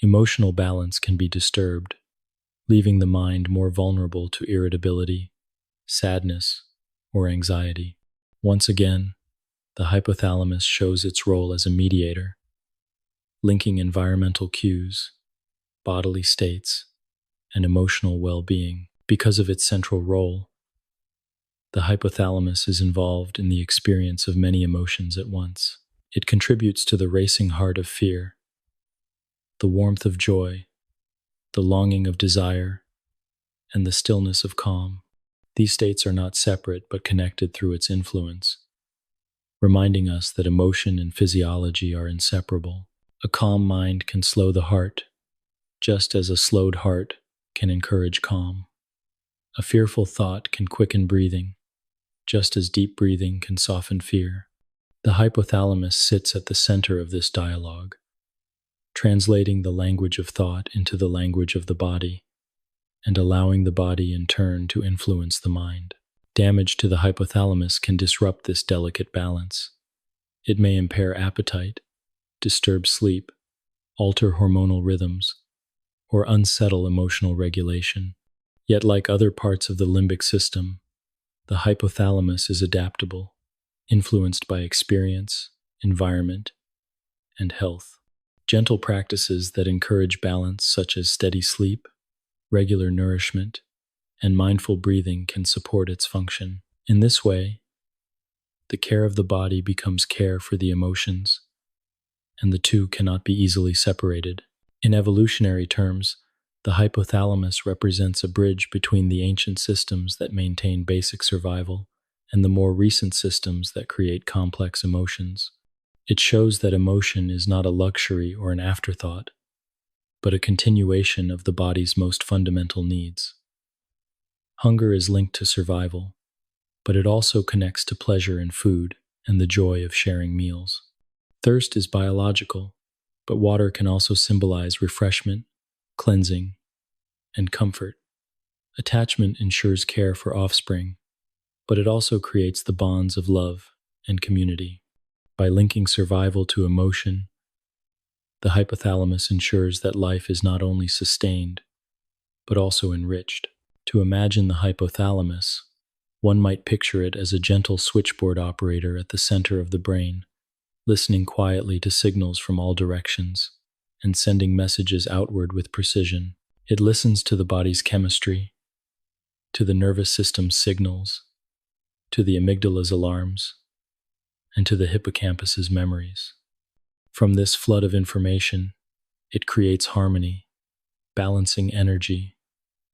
emotional balance can be disturbed, leaving the mind more vulnerable to irritability, sadness, or anxiety. Once again, the hypothalamus shows its role as a mediator, linking environmental cues, bodily states, and emotional well-being. Because of its central role, the hypothalamus is involved in the experience of many emotions at once. It contributes to the racing heart of fear, the warmth of joy, the longing of desire, and the stillness of calm. These states are not separate but connected through its influence, reminding us that emotion and physiology are inseparable. A calm mind can slow the heart, just as a slowed heart can encourage calm. A fearful thought can quicken breathing, just as deep breathing can soften fear. The hypothalamus sits at the center of this dialogue, translating the language of thought into the language of the body, and allowing the body in turn to influence the mind. Damage to the hypothalamus can disrupt this delicate balance. It may impair appetite, disturb sleep, alter hormonal rhythms, or unsettle emotional regulation. Yet, like other parts of the limbic system, the hypothalamus is adaptable, influenced by experience, environment, and health. Gentle practices that encourage balance, such as steady sleep, regular nourishment, and mindful breathing, can support its function. In this way, the care of the body becomes care for the emotions, and the two cannot be easily separated. In evolutionary terms, the hypothalamus represents a bridge between the ancient systems that maintain basic survival and the more recent systems that create complex emotions. It shows that emotion is not a luxury or an afterthought, but a continuation of the body's most fundamental needs. Hunger is linked to survival, but it also connects to pleasure in food and the joy of sharing meals. Thirst is biological, but water can also symbolize refreshment, cleansing, and comfort, Attachment ensures care for offspring, but it also creates the bonds of love and community. By linking survival to emotion, the hypothalamus ensures that life is not only sustained, but also enriched. To imagine the hypothalamus, one might picture it as a gentle switchboard operator at the center of the brain, listening quietly to signals from all directions and sending messages outward with precision. It listens to the body's chemistry, to the nervous system's signals, to the amygdala's alarms, and to the hippocampus's memories. From this flood of information, it creates harmony, balancing energy,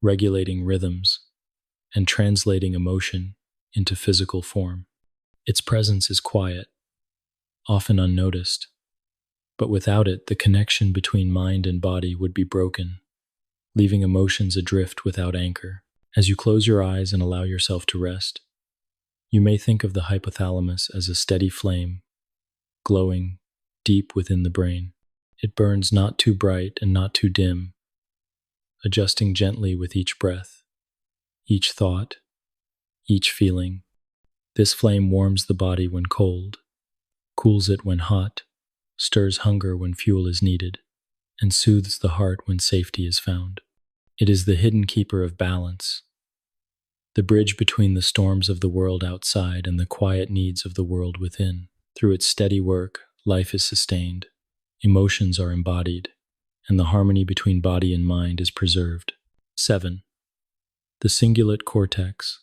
regulating rhythms, and translating emotion into physical form. Its presence is quiet, often unnoticed, but without it, the connection between mind and body would be broken, leaving emotions adrift without anchor. As you close your eyes and allow yourself to rest, you may think of the hypothalamus as a steady flame, glowing deep within the brain. It burns not too bright and not too dim, adjusting gently with each breath, each thought, each feeling. This flame warms the body when cold, cools it when hot, stirs hunger when fuel is needed, and soothes the heart when safety is found. It is the hidden keeper of balance, the bridge between the storms of the world outside and the quiet needs of the world within. Through its steady work, life is sustained, emotions are embodied, and the harmony between body and mind is preserved. 7. The cingulate cortex,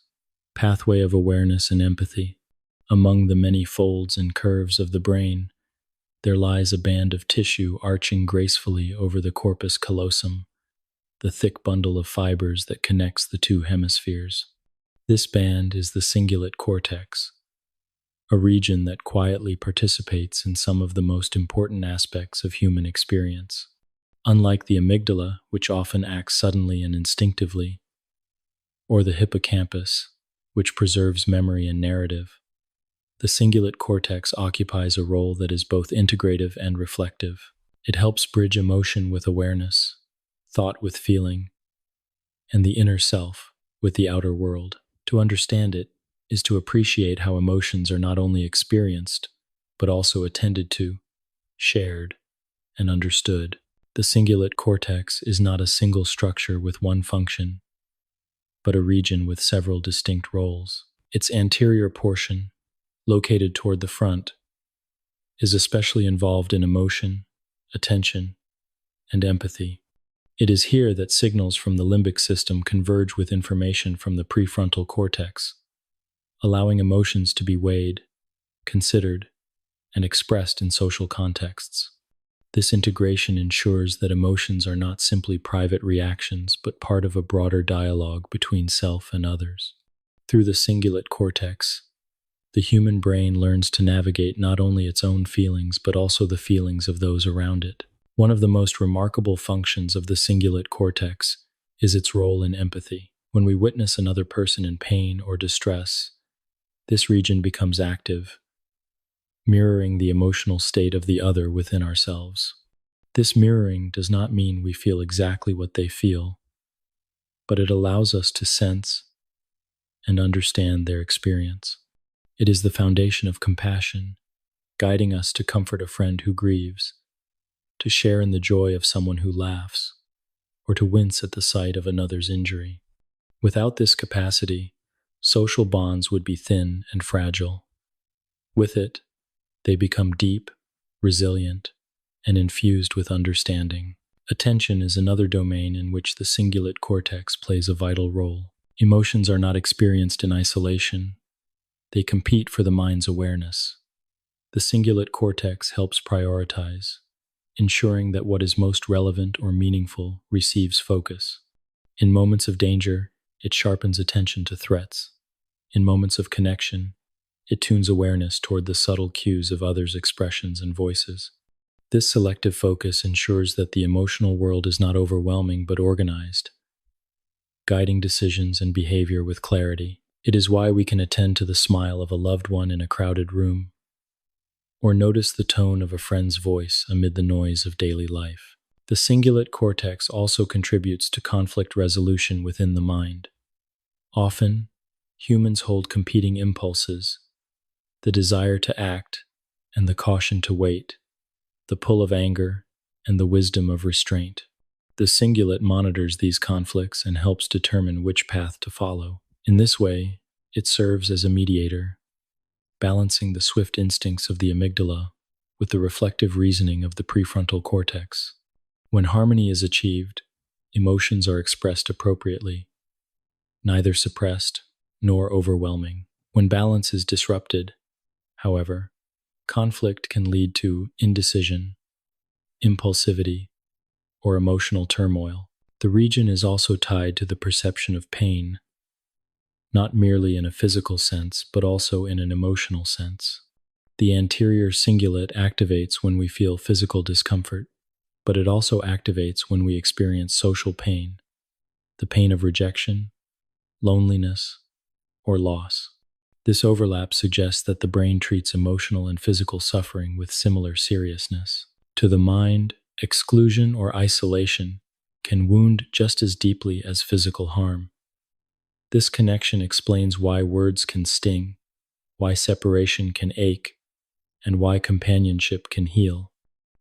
pathway of awareness and empathy. Among the many folds and curves of the brain, there lies a band of tissue arching gracefully over the corpus callosum, the thick bundle of fibers that connects the two hemispheres. This band is the cingulate cortex, a region that quietly participates in some of the most important aspects of human experience. Unlike the amygdala, which often acts suddenly and instinctively, or the hippocampus, which preserves memory and narrative, the cingulate cortex occupies a role that is both integrative and reflective. It helps bridge emotion with awareness, thought with feeling, and the inner self with the outer world. To understand it is to appreciate how emotions are not only experienced, but also attended to, shared, and understood. The cingulate cortex is not a single structure with one function, but a region with several distinct roles. Its anterior portion, located toward the front, is especially involved in emotion, attention, and empathy. It is here that signals from the limbic system converge with information from the prefrontal cortex, allowing emotions to be weighed, considered, and expressed in social contexts. This integration ensures that emotions are not simply private reactions, but part of a broader dialogue between self and others. Through the cingulate cortex, the human brain learns to navigate not only its own feelings, but also the feelings of those around it. One of the most remarkable functions of the cingulate cortex is its role in empathy. When we witness another person in pain or distress, this region becomes active, mirroring the emotional state of the other within ourselves. This mirroring does not mean we feel exactly what they feel, but it allows us to sense and understand their experience. It is the foundation of compassion, guiding us to comfort a friend who grieves, to share in the joy of someone who laughs, or to wince at the sight of another's injury. Without this capacity, social bonds would be thin and fragile. With it, they become deep, resilient, and infused with understanding. Attention is another domain in which the cingulate cortex plays a vital role. Emotions are not experienced in isolation. They compete for the mind's awareness. The cingulate cortex helps prioritize, ensuring that what is most relevant or meaningful receives focus. In moments of danger, it sharpens attention to threats. In moments of connection, it tunes awareness toward the subtle cues of others' expressions and voices. This selective focus ensures that the emotional world is not overwhelming but organized, guiding decisions and behavior with clarity. It is why we can attend to the smile of a loved one in a crowded room, or notice the tone of a friend's voice amid the noise of daily life. The cingulate cortex also contributes to conflict resolution within the mind. Often, humans hold competing impulses: the desire to act and the caution to wait, the pull of anger and the wisdom of restraint. The cingulate monitors these conflicts and helps determine which path to follow. In this way, it serves as a mediator, balancing the swift instincts of the amygdala with the reflective reasoning of the prefrontal cortex. When harmony is achieved, emotions are expressed appropriately, neither suppressed nor overwhelming. When balance is disrupted, however, conflict can lead to indecision, impulsivity, or emotional turmoil. The region is also tied to the perception of pain, not merely in a physical sense, but also in an emotional sense. The anterior cingulate activates when we feel physical discomfort, but it also activates when we experience social pain, the pain of rejection, loneliness, or loss. This overlap suggests that the brain treats emotional and physical suffering with similar seriousness. To the mind, exclusion or isolation can wound just as deeply as physical harm. This connection explains why words can sting, why separation can ache, and why companionship can heal.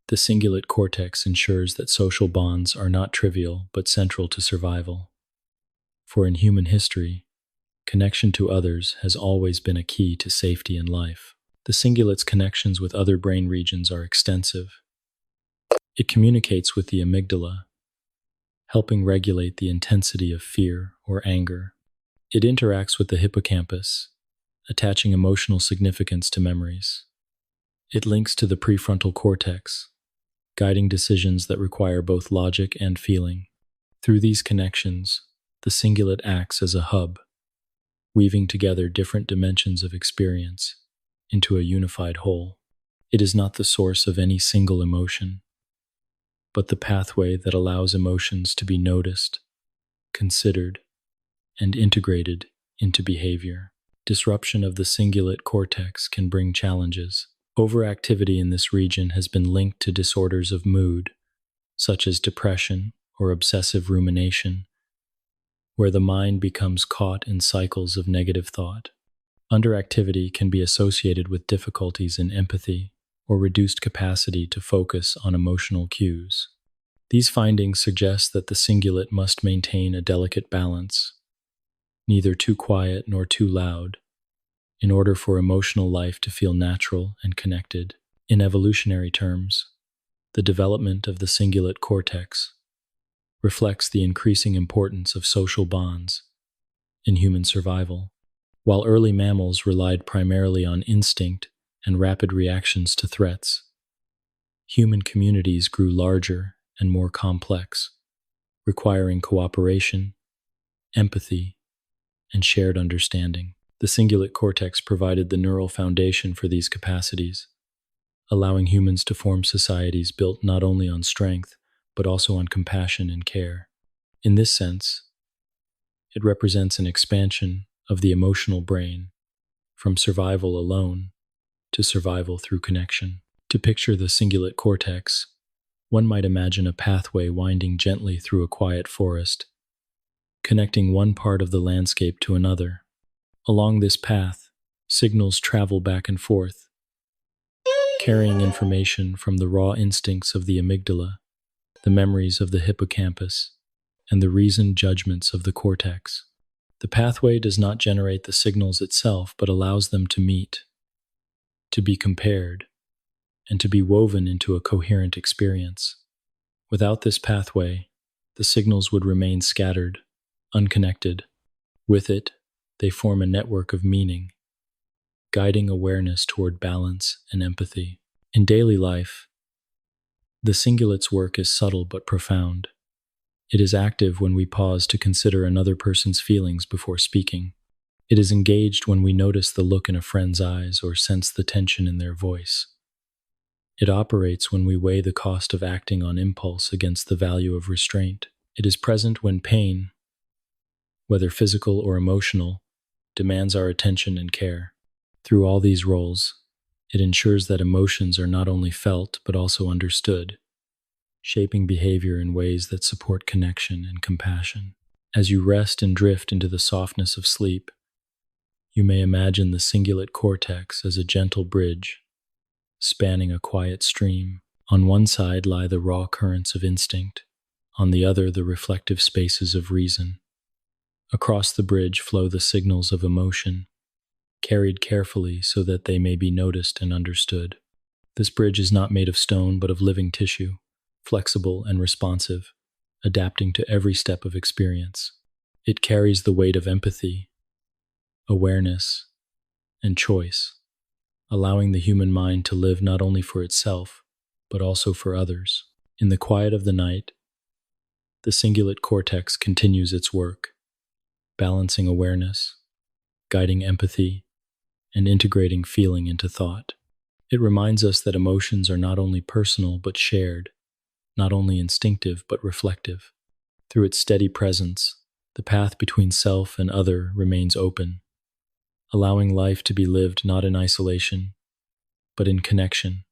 The cingulate cortex ensures that social bonds are not trivial but central to survival. For in human history, connection to others has always been a key to safety and life. The cingulate's connections with other brain regions are extensive. It communicates with the amygdala, helping regulate the intensity of fear or anger. It interacts with the hippocampus, attaching emotional significance to memories. It links to the prefrontal cortex, guiding decisions that require both logic and feeling. Through these connections, the cingulate acts as a hub, weaving together different dimensions of experience into a unified whole. It is not the source of any single emotion, but the pathway that allows emotions to be noticed, considered, and integrated into behavior. Disruption of the cingulate cortex can bring challenges. Overactivity in this region has been linked to disorders of mood, such as depression or obsessive rumination, where the mind becomes caught in cycles of negative thought. Underactivity can be associated with difficulties in empathy or reduced capacity to focus on emotional cues. These findings suggest that the cingulate must maintain a delicate balance, neither too quiet nor too loud, in order for emotional life to feel natural and connected. In evolutionary terms, the development of the cingulate cortex reflects the increasing importance of social bonds in human survival. While early mammals relied primarily on instinct and rapid reactions to threats, human communities grew larger and more complex, requiring cooperation, empathy, and shared understanding. The cingulate cortex provided the neural foundation for these capacities, allowing humans to form societies built not only on strength, but also on compassion and care. In this sense, it represents an expansion of the emotional brain, from survival alone to survival through connection. To picture the cingulate cortex, one might imagine a pathway winding gently through a quiet forest, connecting one part of the landscape to another. Along this path, signals travel back and forth, carrying information from the raw instincts of the amygdala, the memories of the hippocampus, and the reasoned judgments of the cortex. The pathway does not generate the signals itself, but allows them to meet, to be compared, and to be woven into a coherent experience. Without this pathway, the signals would remain scattered, unconnected. With it, they form a network of meaning, guiding awareness toward balance and empathy. In daily life, the cingulate's work is subtle but profound. It is active when we pause to consider another person's feelings before speaking. It is engaged when we notice the look in a friend's eyes or sense the tension in their voice. It operates when we weigh the cost of acting on impulse against the value of restraint. It is present when pain, whether physical or emotional, demands our attention and care. Through all these roles, it ensures that emotions are not only felt but also understood, shaping behavior in ways that support connection and compassion. As you rest and drift into the softness of sleep, you may imagine the cingulate cortex as a gentle bridge, spanning a quiet stream. On one side lie the raw currents of instinct, on the other the reflective spaces of reason. Across the bridge flow the signals of emotion, carried carefully so that they may be noticed and understood. This bridge is not made of stone but of living tissue, flexible and responsive, adapting to every step of experience. It carries the weight of empathy, awareness, and choice, allowing the human mind to live not only for itself, but also for others. In the quiet of the night, the cingulate cortex continues its work, balancing awareness, guiding empathy, and integrating feeling into thought. It reminds us that emotions are not only personal but shared, not only instinctive but reflective. Through its steady presence, the path between self and other remains open, allowing life to be lived not in isolation, but in connection,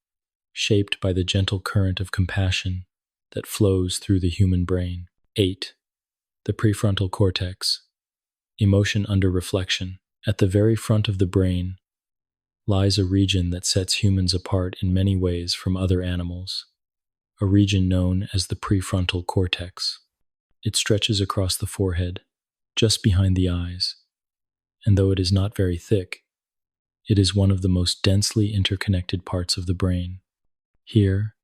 shaped by the gentle current of compassion that flows through the human brain. 8. The prefrontal cortex, emotion under reflection. At the very front of the brain lies a region that sets humans apart in many ways from other animals, a region known as the prefrontal cortex. It stretches across the forehead, just behind the eyes, and though it is not very thick, it is one of the most densely interconnected parts of the brain. Here,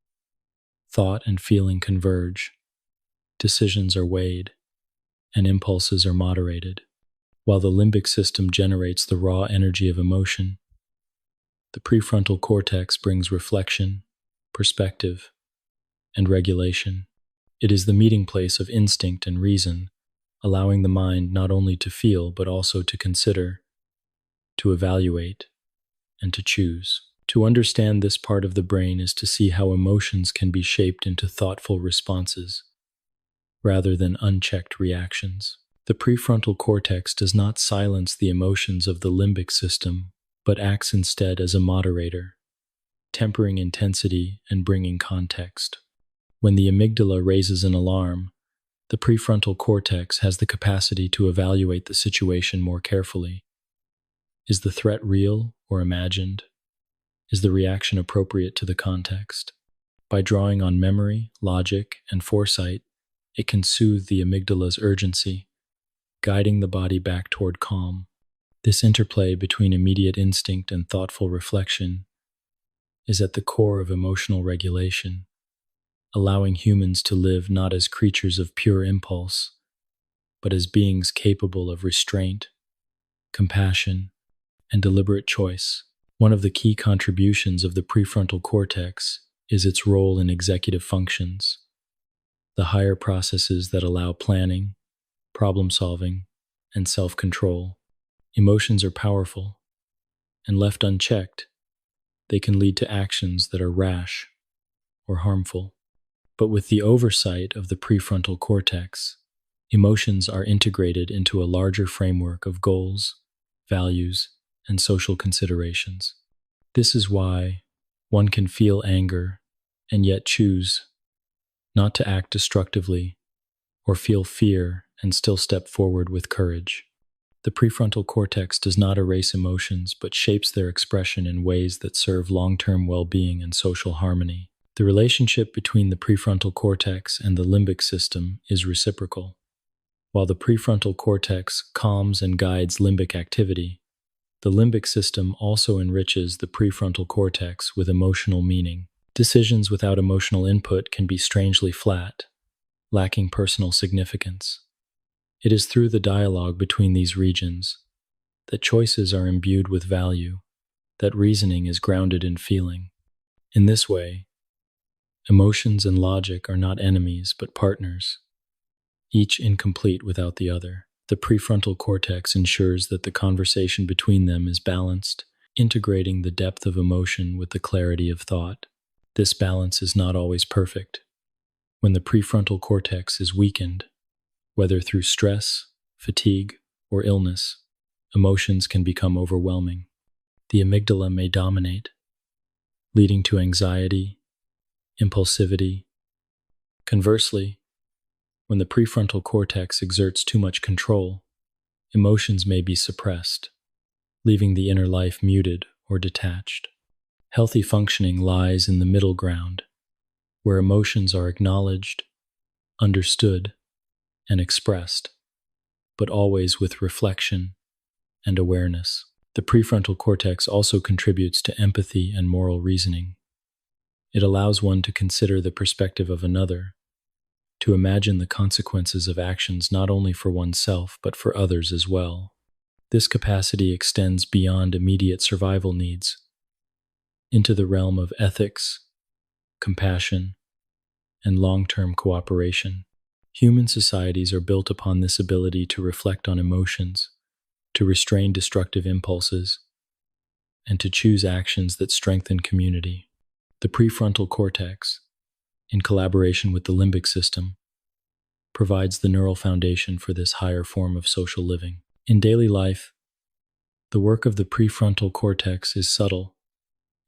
thought and feeling converge, decisions are weighed, and impulses are moderated. While the limbic system generates the raw energy of emotion, the prefrontal cortex brings reflection, perspective, and regulation. It is the meeting place of instinct and reason, allowing the mind not only to feel but also to consider, to evaluate, and to choose. To understand this part of the brain is to see how emotions can be shaped into thoughtful responses, rather than unchecked reactions. The prefrontal cortex does not silence the emotions of the limbic system, but acts instead as a moderator, tempering intensity and bringing context. When the amygdala raises an alarm, the prefrontal cortex has the capacity to evaluate the situation more carefully. Is the threat real or imagined? Is the reaction appropriate to the context? By drawing on memory, logic, and foresight, it can soothe the amygdala's urgency, guiding the body back toward calm. This interplay between immediate instinct and thoughtful reflection is at the core of emotional regulation, allowing humans to live not as creatures of pure impulse, but as beings capable of restraint, compassion, and deliberate choice. One of the key contributions of the prefrontal cortex is its role in executive functions, the higher processes that allow planning, problem solving, and self-control. Emotions are powerful, and left unchecked, they can lead to actions that are rash or harmful. But with the oversight of the prefrontal cortex, emotions are integrated into a larger framework of goals, values, and social considerations. This is why one can feel anger and yet choose not to act destructively, or feel fear and still step forward with courage. The prefrontal cortex does not erase emotions, but shapes their expression in ways that serve long-term well-being and social harmony. The relationship between the prefrontal cortex and the limbic system is reciprocal. While the prefrontal cortex calms and guides limbic activity, the limbic system also enriches the prefrontal cortex with emotional meaning. Decisions without emotional input can be strangely flat, lacking personal significance. It is through the dialogue between these regions that choices are imbued with value, that reasoning is grounded in feeling. In this way, emotions and logic are not enemies but partners, each incomplete without the other. The prefrontal cortex ensures that the conversation between them is balanced, integrating the depth of emotion with the clarity of thought. This balance is not always perfect. When the prefrontal cortex is weakened, whether through stress, fatigue, or illness, emotions can become overwhelming. The amygdala may dominate, leading to anxiety, impulsivity. Conversely, When the prefrontal cortex exerts too much control, emotions may be suppressed, leaving the inner life muted or detached. Healthy functioning lies in the middle ground, where emotions are acknowledged, understood, and expressed, but always with reflection and awareness. The prefrontal cortex also contributes to empathy and moral reasoning. It allows one to consider the perspective of another, to imagine the consequences of actions not only for oneself but for others as well. This capacity extends beyond immediate survival needs into the realm of ethics, compassion, and long-term cooperation. Human societies are built upon this ability to reflect on emotions, to restrain destructive impulses, and to choose actions that strengthen community. The prefrontal cortex, in collaboration with the limbic system, provides the neural foundation for this higher form of social living. In daily life, the work of the prefrontal cortex is subtle,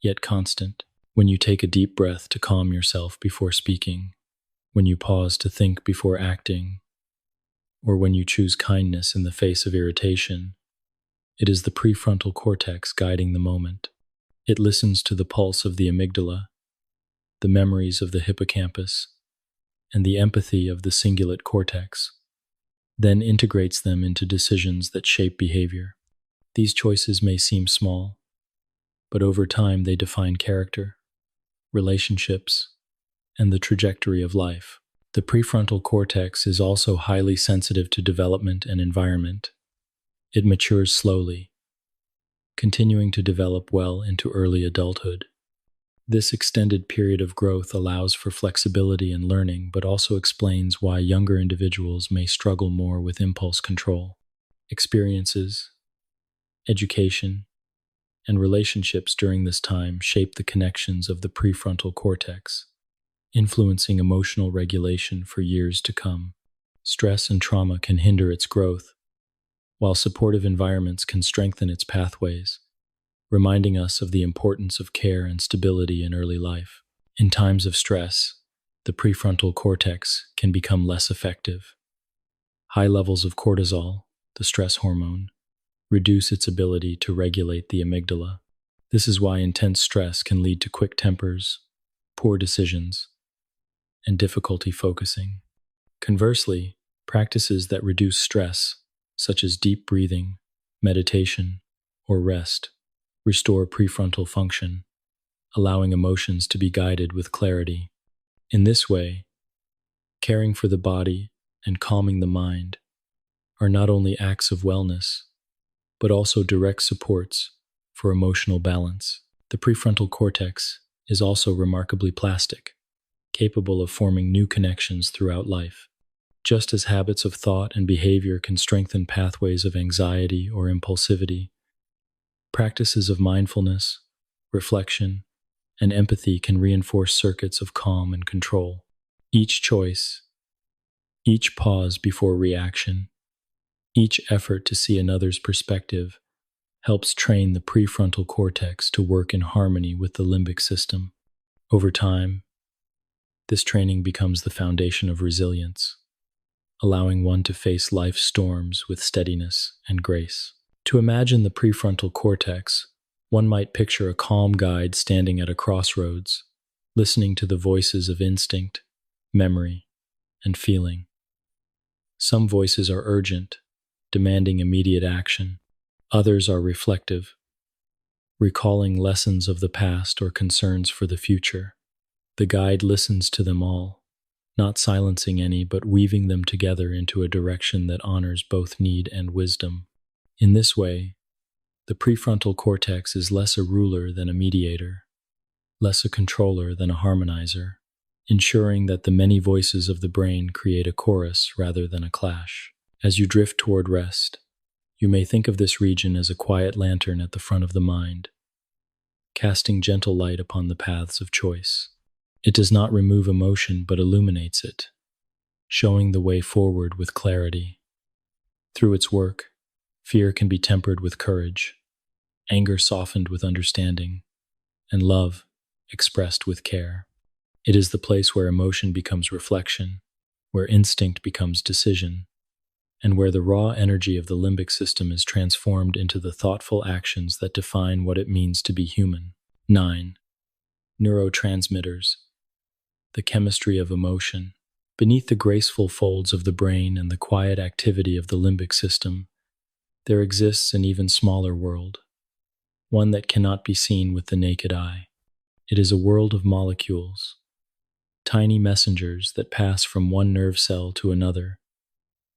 yet constant. When you take a deep breath to calm yourself before speaking, when you pause to think before acting, or when you choose kindness in the face of irritation, it is the prefrontal cortex guiding the moment. It listens to the pulse of the amygdala, the memories of the hippocampus, and the empathy of the cingulate cortex, then integrates them into decisions that shape behavior. These choices may seem small, but over time they define character, relationships, and the trajectory of life. The prefrontal cortex is also highly sensitive to development and environment. It matures slowly, continuing to develop well into early adulthood. This extended period of growth allows for flexibility and learning, but also explains why younger individuals may struggle more with impulse control. Experiences, education, and relationships during this time shape the connections of the prefrontal cortex, influencing emotional regulation for years to come. Stress and trauma can hinder its growth, while supportive environments can strengthen its pathways, reminding us of the importance of care and stability in early life. In times of stress, the prefrontal cortex can become less effective. High levels of cortisol, the stress hormone, reduce its ability to regulate the amygdala. This is why intense stress can lead to quick tempers, poor decisions, and difficulty focusing. Conversely, practices that reduce stress, such as deep breathing, meditation, or rest, restore prefrontal function, allowing emotions to be guided with clarity. In this way, caring for the body and calming the mind are not only acts of wellness, but also direct supports for emotional balance. The prefrontal cortex is also remarkably plastic, capable of forming new connections throughout life. Just as habits of thought and behavior can strengthen pathways of anxiety or impulsivity, practices of mindfulness, reflection, and empathy can reinforce circuits of calm and control. Each choice, each pause before reaction, each effort to see another's perspective helps train the prefrontal cortex to work in harmony with the limbic system. Over time, this training becomes the foundation of resilience, allowing one to face life's storms with steadiness and grace. To imagine the prefrontal cortex, one might picture a calm guide standing at a crossroads, listening to the voices of instinct, memory, and feeling. Some voices are urgent, demanding immediate action. Others are reflective, recalling lessons of the past or concerns for the future. The guide listens to them all, not silencing any but weaving them together into a direction that honors both need and wisdom. In this way, the prefrontal cortex is less a ruler than a mediator, less a controller than a harmonizer, ensuring that the many voices of the brain create a chorus rather than a clash. As you drift toward rest, you may think of this region as a quiet lantern at the front of the mind, casting gentle light upon the paths of choice. It does not remove emotion but illuminates it, showing the way forward with clarity. Through its work, fear can be tempered with courage, anger softened with understanding, and love expressed with care. It is the place where emotion becomes reflection, where instinct becomes decision, and where the raw energy of the limbic system is transformed into the thoughtful actions that define what it means to be human. 9. Neurotransmitters, the chemistry of emotion. Beneath the graceful folds of the brain and the quiet activity of the limbic system, there exists an even smaller world, one that cannot be seen with the naked eye. It is a world of molecules, tiny messengers that pass from one nerve cell to another,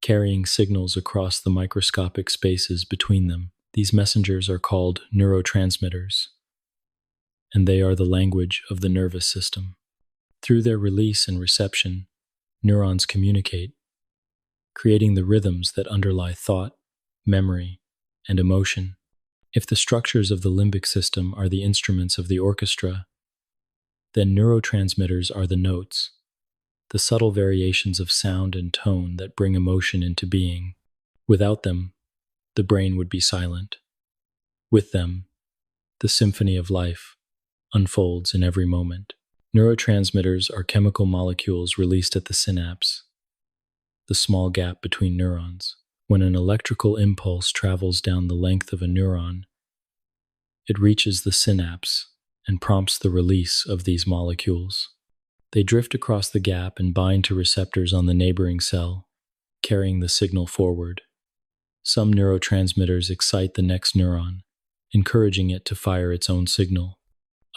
carrying signals across the microscopic spaces between them. These messengers are called neurotransmitters, and they are the language of the nervous system. Through their release and reception, neurons communicate, creating the rhythms that underlie thought, memory, and emotion. If the structures of the limbic system are the instruments of the orchestra, then neurotransmitters are the notes, the subtle variations of sound and tone that bring emotion into being. Without them, the brain would be silent. With them, the symphony of life unfolds in every moment. Neurotransmitters are chemical molecules released at the synapse, the small gap between neurons. When an electrical impulse travels down the length of a neuron, it reaches the synapse and prompts the release of these molecules. They drift across the gap and bind to receptors on the neighboring cell, carrying the signal forward. Some neurotransmitters excite the next neuron, encouraging it to fire its own signal.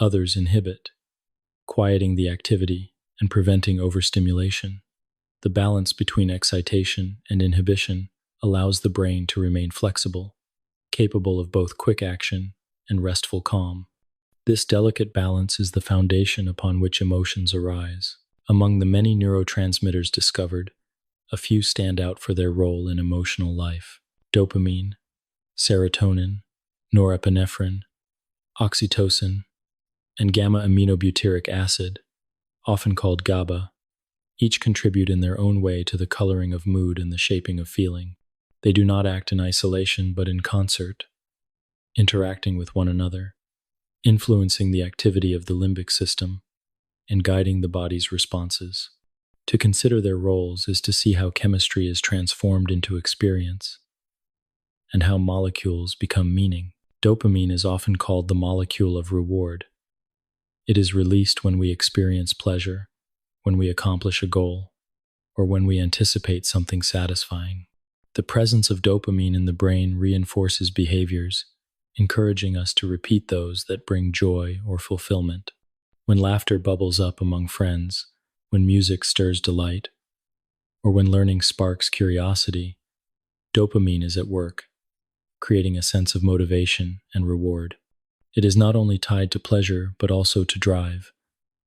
Others inhibit, quieting the activity and preventing overstimulation. The balance between excitation and inhibition allows the brain to remain flexible, capable of both quick action and restful calm. This delicate balance is the foundation upon which emotions arise. Among the many neurotransmitters discovered, a few stand out for their role in emotional life. Dopamine, serotonin, norepinephrine, oxytocin, and gamma-aminobutyric acid, often called GABA, each contribute in their own way to the coloring of mood and the shaping of feeling. They do not act in isolation but in concert, interacting with one another, influencing the activity of the limbic system, and guiding the body's responses. To consider their roles is to see how chemistry is transformed into experience, and how molecules become meaning. Dopamine is often called the molecule of reward. It is released when we experience pleasure, when we accomplish a goal, or when we anticipate something satisfying. The presence of dopamine in the brain reinforces behaviors, encouraging us to repeat those that bring joy or fulfillment. When laughter bubbles up among friends, when music stirs delight, or when learning sparks curiosity, dopamine is at work, creating a sense of motivation and reward. It is not only tied to pleasure, but also to drive,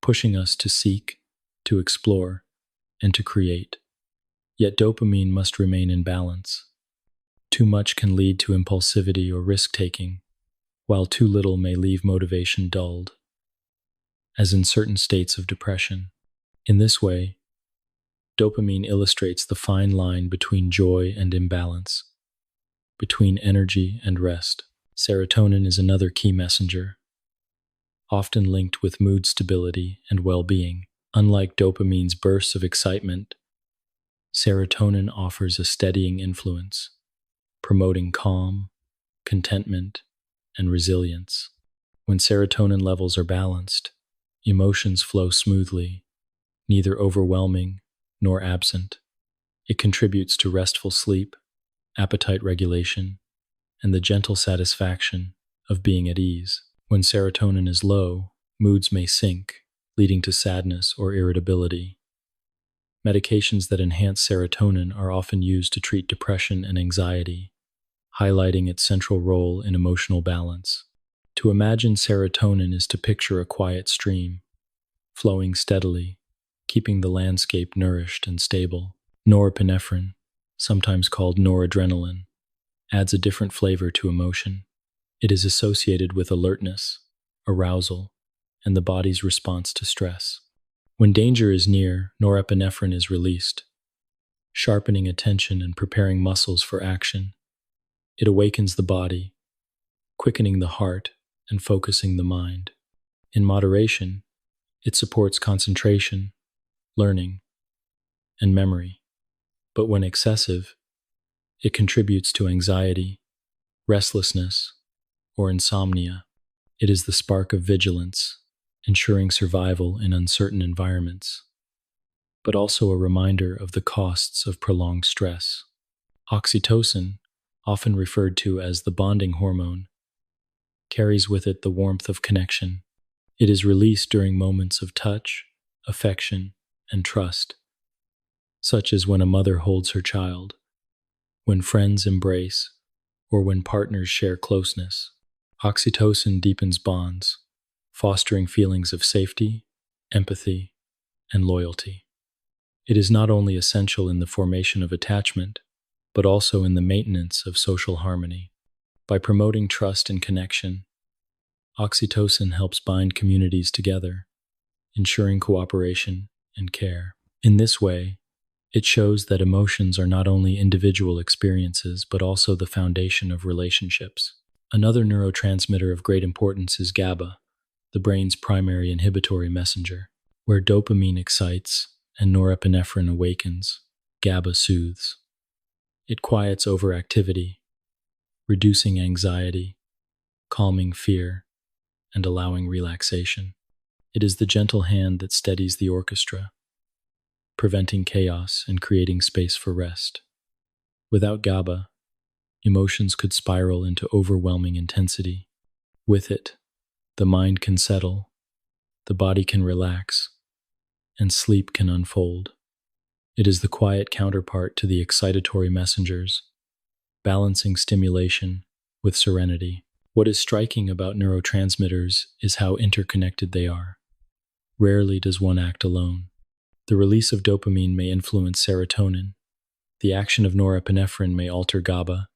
pushing us to seek, to explore, and to create. Yet dopamine must remain in balance. Too much can lead to impulsivity or risk-taking, while too little may leave motivation dulled, as in certain states of depression. In this way, dopamine illustrates the fine line between joy and imbalance, between energy and rest. Serotonin is another key messenger, often linked with mood stability and well-being. Unlike dopamine's bursts of excitement, serotonin offers a steadying influence, promoting calm, contentment, and resilience. When serotonin levels are balanced, emotions flow smoothly, neither overwhelming nor absent. It contributes to restful sleep, appetite regulation, and the gentle satisfaction of being at ease. When serotonin is low, moods may sink, leading to sadness or irritability. Medications that enhance serotonin are often used to treat depression and anxiety, highlighting its central role in emotional balance. To imagine serotonin is to picture a quiet stream, flowing steadily, keeping the landscape nourished and stable. Norepinephrine, sometimes called noradrenaline, adds a different flavor to emotion. It is associated with alertness, arousal, and the body's response to stress. When danger is near, norepinephrine is released, sharpening attention and preparing muscles for action. It awakens the body, quickening the heart and focusing the mind. In moderation, it supports concentration, learning, and memory. But when excessive, it contributes to anxiety, restlessness, or insomnia. It is the spark of vigilance, ensuring survival in uncertain environments, but also a reminder of the costs of prolonged stress. Oxytocin, often referred to as the bonding hormone, carries with it the warmth of connection. It is released during moments of touch, affection, and trust, such as when a mother holds her child, when friends embrace, or when partners share closeness. Oxytocin deepens bonds, fostering feelings of safety, empathy, and loyalty. It is not only essential in the formation of attachment, but also in the maintenance of social harmony. By promoting trust and connection, oxytocin helps bind communities together, ensuring cooperation and care. In this way, it shows that emotions are not only individual experiences, but also the foundation of relationships. Another neurotransmitter of great importance is GABA, the brain's primary inhibitory messenger. Where dopamine excites and norepinephrine awakens, GABA soothes. It quiets overactivity, reducing anxiety, calming fear, and allowing relaxation. It is the gentle hand that steadies the orchestra, preventing chaos and creating space for rest. Without GABA, emotions could spiral into overwhelming intensity. With it, the mind can settle, the body can relax, and sleep can unfold. It is the quiet counterpart to the excitatory messengers, balancing stimulation with serenity. What is striking about neurotransmitters is how interconnected they are. Rarely does one act alone. The release of dopamine may influence serotonin, the action of norepinephrine may alter GABA,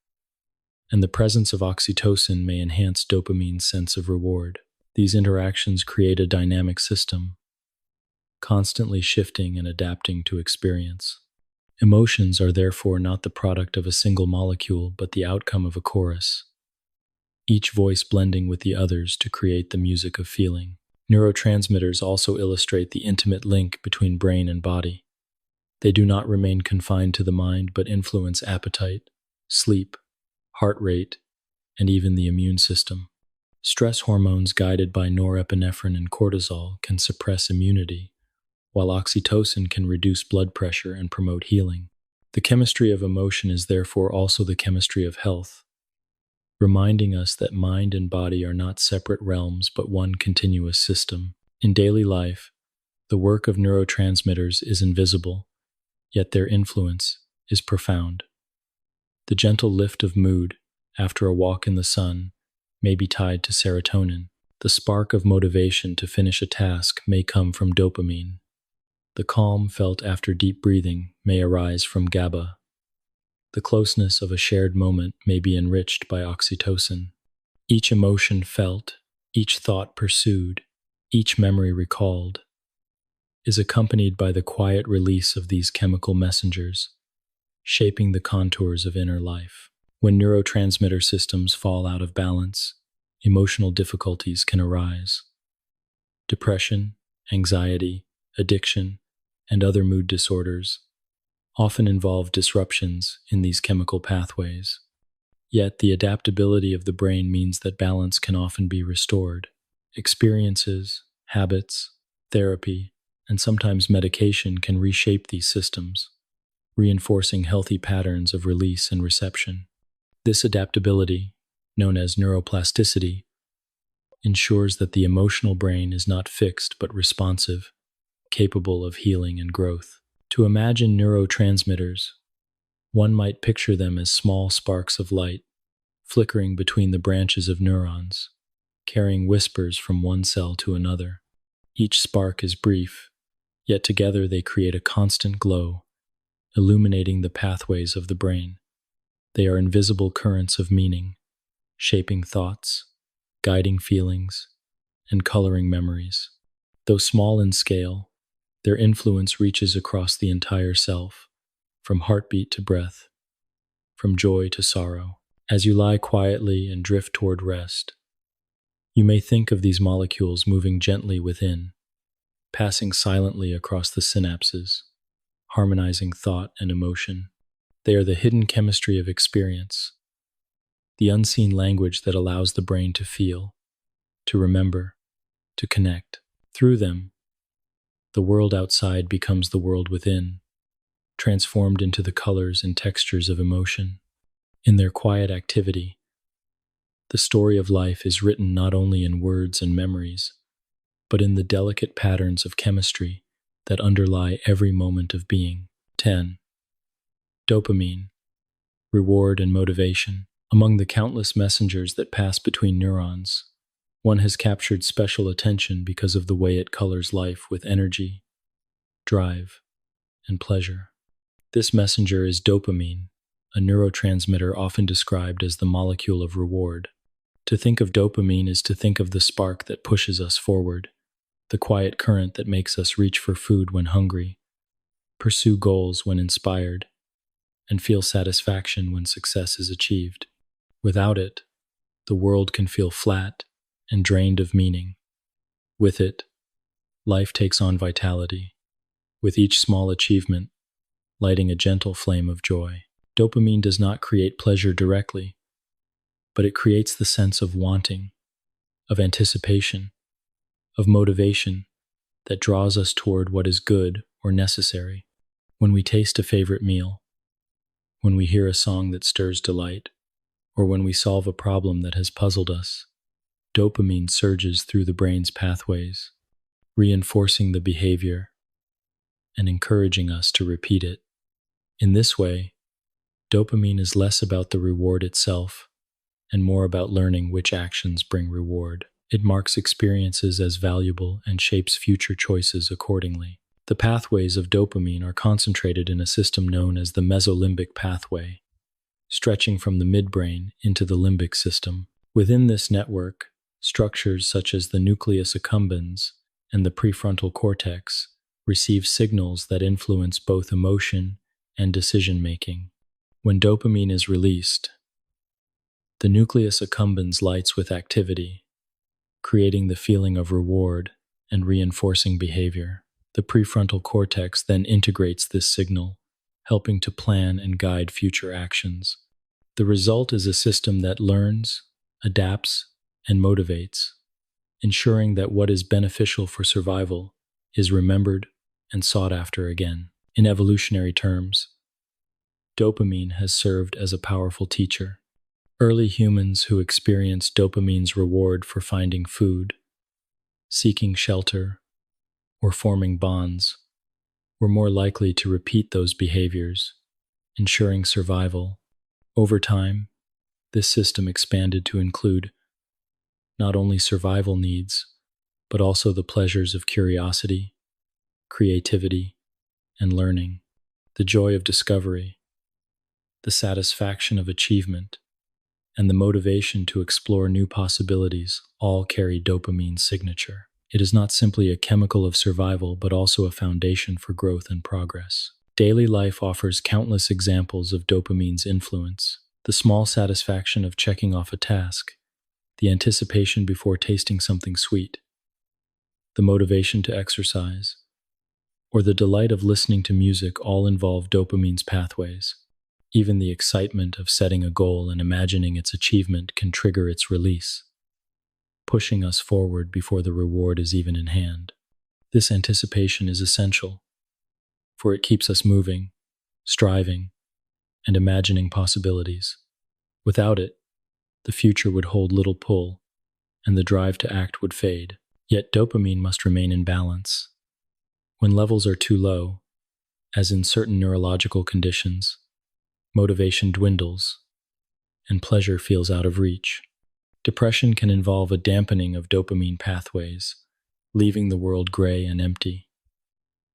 and the presence of oxytocin may enhance dopamine's sense of reward. These interactions create a dynamic system, constantly shifting and adapting to experience. Emotions are therefore not the product of a single molecule, but the outcome of a chorus, each voice blending with the others to create the music of feeling. Neurotransmitters also illustrate the intimate link between brain and body. They do not remain confined to the mind, but influence appetite, sleep, heart rate, and even the immune system. Stress hormones guided by norepinephrine and cortisol can suppress immunity, while oxytocin can reduce blood pressure and promote healing. The chemistry of emotion is therefore also the chemistry of health, reminding us that mind and body are not separate realms but one continuous system. In daily life, the work of neurotransmitters is invisible, yet their influence is profound. The gentle lift of mood after a walk in the sun may be tied to serotonin. The spark of motivation to finish a task may come from dopamine. The calm felt after deep breathing may arise from GABA. The closeness of a shared moment may be enriched by oxytocin. Each emotion felt, each thought pursued, each memory recalled, is accompanied by the quiet release of these chemical messengers, shaping the contours of inner life. When neurotransmitter systems fall out of balance, emotional difficulties can arise. Depression, anxiety, addiction, and other mood disorders often involve disruptions in these chemical pathways. Yet the adaptability of the brain means that balance can often be restored. Experiences, habits, therapy, and sometimes medication can reshape these systems, reinforcing healthy patterns of release and reception. This adaptability, known as neuroplasticity, ensures that the emotional brain is not fixed but responsive, capable of healing and growth. To imagine neurotransmitters, one might picture them as small sparks of light, flickering between the branches of neurons, carrying whispers from one cell to another. Each spark is brief, yet together they create a constant glow, illuminating the pathways of the brain. They are invisible currents of meaning, shaping thoughts, guiding feelings, and coloring memories. Though small in scale, their influence reaches across the entire self, from heartbeat to breath, from joy to sorrow. As you lie quietly and drift toward rest, you may think of these molecules moving gently within, passing silently across the synapses, harmonizing thought and emotion. They are the hidden chemistry of experience, the unseen language that allows the brain to feel, to remember, to connect. Through them, the world outside becomes the world within, transformed into the colors and textures of emotion. In their quiet activity, the story of life is written not only in words and memories, but in the delicate patterns of chemistry that underlie every moment of being. 10. Dopamine, reward and motivation. Among the countless messengers that pass between neurons, one has captured special attention because of the way it colors life with energy, drive, and pleasure. This messenger is dopamine, a neurotransmitter often described as the molecule of reward. To think of dopamine is to think of the spark that pushes us forward, the quiet current that makes us reach for food when hungry, pursue goals when inspired, and feel satisfaction when success is achieved. Without it, the world can feel flat and drained of meaning. With it, life takes on vitality, with each small achievement lighting a gentle flame of joy. Dopamine does not create pleasure directly, but it creates the sense of wanting, of anticipation, of motivation that draws us toward what is good or necessary. When we taste a favorite meal, when we hear a song that stirs delight, or when we solve a problem that has puzzled us, dopamine surges through the brain's pathways, reinforcing the behavior and encouraging us to repeat it. In this way, dopamine is less about the reward itself and more about learning which actions bring reward. It marks experiences as valuable and shapes future choices accordingly. The pathways of dopamine are concentrated in a system known as the mesolimbic pathway, stretching from the midbrain into the limbic system. Within this network, structures such as the nucleus accumbens and the prefrontal cortex receive signals that influence both emotion and decision-making. When dopamine is released, the nucleus accumbens lights with activity, creating the feeling of reward and reinforcing behavior. The prefrontal cortex then integrates this signal, helping to plan and guide future actions. The result is a system that learns, adapts, and motivates, ensuring that what is beneficial for survival is remembered and sought after again. In evolutionary terms, dopamine has served as a powerful teacher. Early humans who experienced dopamine's reward for finding food, seeking shelter, or forming bonds were more likely to repeat those behaviors, ensuring survival. Over time, this system expanded to include not only survival needs, but also the pleasures of curiosity, creativity, and learning, the joy of discovery, the satisfaction of achievement, and the motivation to explore new possibilities all carry dopamine's signature. It is not simply a chemical of survival, but also a foundation for growth and progress. Daily life offers countless examples of dopamine's influence. The small satisfaction of checking off a task, the anticipation before tasting something sweet, the motivation to exercise, or the delight of listening to music all involve dopamine's pathways. Even the excitement of setting a goal and imagining its achievement can trigger its release, pushing us forward before the reward is even in hand. This anticipation is essential, for it keeps us moving, striving, and imagining possibilities. Without it, the future would hold little pull, and the drive to act would fade. Yet dopamine must remain in balance. When levels are too low, as in certain neurological conditions, motivation dwindles, and pleasure feels out of reach. Depression can involve a dampening of dopamine pathways, leaving the world gray and empty.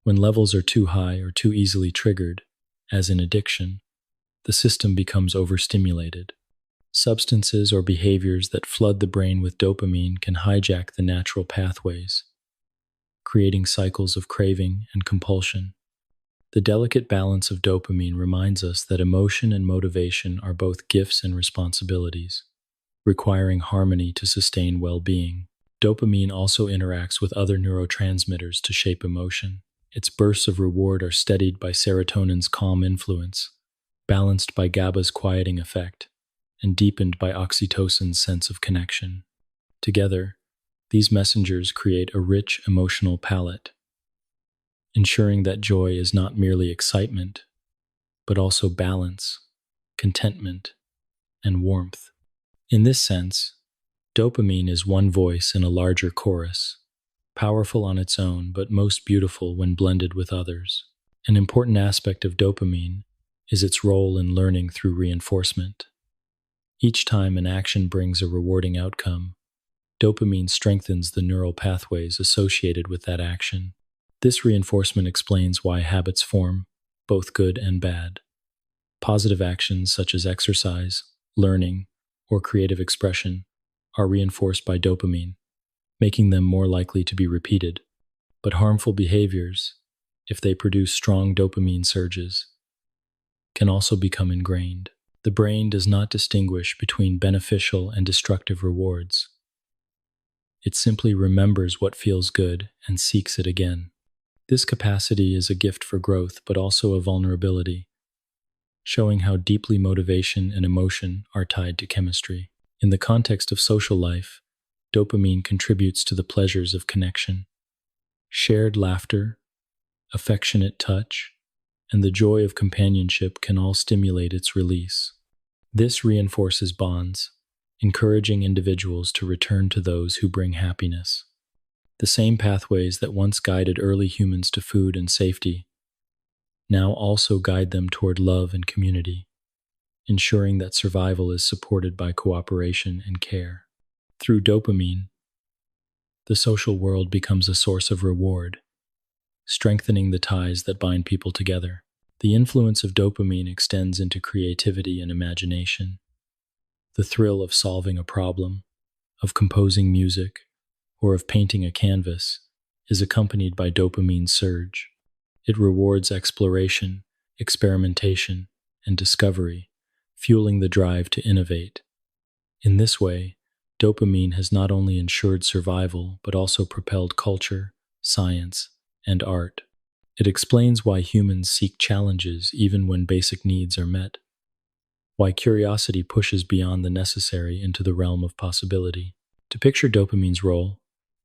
When levels are too high or too easily triggered, as in addiction, the system becomes overstimulated. Substances or behaviors that flood the brain with dopamine can hijack the natural pathways, creating cycles of craving and compulsion. The delicate balance of dopamine reminds us that emotion and motivation are both gifts and responsibilities, requiring harmony to sustain well-being. Dopamine also interacts with other neurotransmitters to shape emotion. Its bursts of reward are steadied by serotonin's calm influence, balanced by GABA's quieting effect, and deepened by oxytocin's sense of connection. Together, these messengers create a rich emotional palette, ensuring that joy is not merely excitement, but also balance, contentment, and warmth. In this sense, dopamine is one voice in a larger chorus, powerful on its own but most beautiful when blended with others. An important aspect of dopamine is its role in learning through reinforcement. Each time an action brings a rewarding outcome, dopamine strengthens the neural pathways associated with that action. This reinforcement explains why habits form, both good and bad. Positive actions such as exercise, learning, or creative expression are reinforced by dopamine, making them more likely to be repeated. But harmful behaviors, if they produce strong dopamine surges, can also become ingrained. The brain does not distinguish between beneficial and destructive rewards. It simply remembers what feels good and seeks it again. This capacity is a gift for growth, but also a vulnerability, showing how deeply motivation and emotion are tied to chemistry. In the context of social life, dopamine contributes to the pleasures of connection. Shared laughter, affectionate touch, and the joy of companionship can all stimulate its release. This reinforces bonds, encouraging individuals to return to those who bring happiness. The same pathways that once guided early humans to food and safety now also guide them toward love and community, ensuring that survival is supported by cooperation and care. Through dopamine, the social world becomes a source of reward, strengthening the ties that bind people together. The influence of dopamine extends into creativity and imagination. The thrill of solving a problem, of composing music, or of painting a canvas is accompanied by dopamine's surge. It rewards exploration, experimentation, and discovery, fueling the drive to innovate. In this way, dopamine has not only ensured survival, but also propelled culture, science, and art. It explains why humans seek challenges even when basic needs are met, why curiosity pushes beyond the necessary into the realm of possibility. To picture dopamine's role,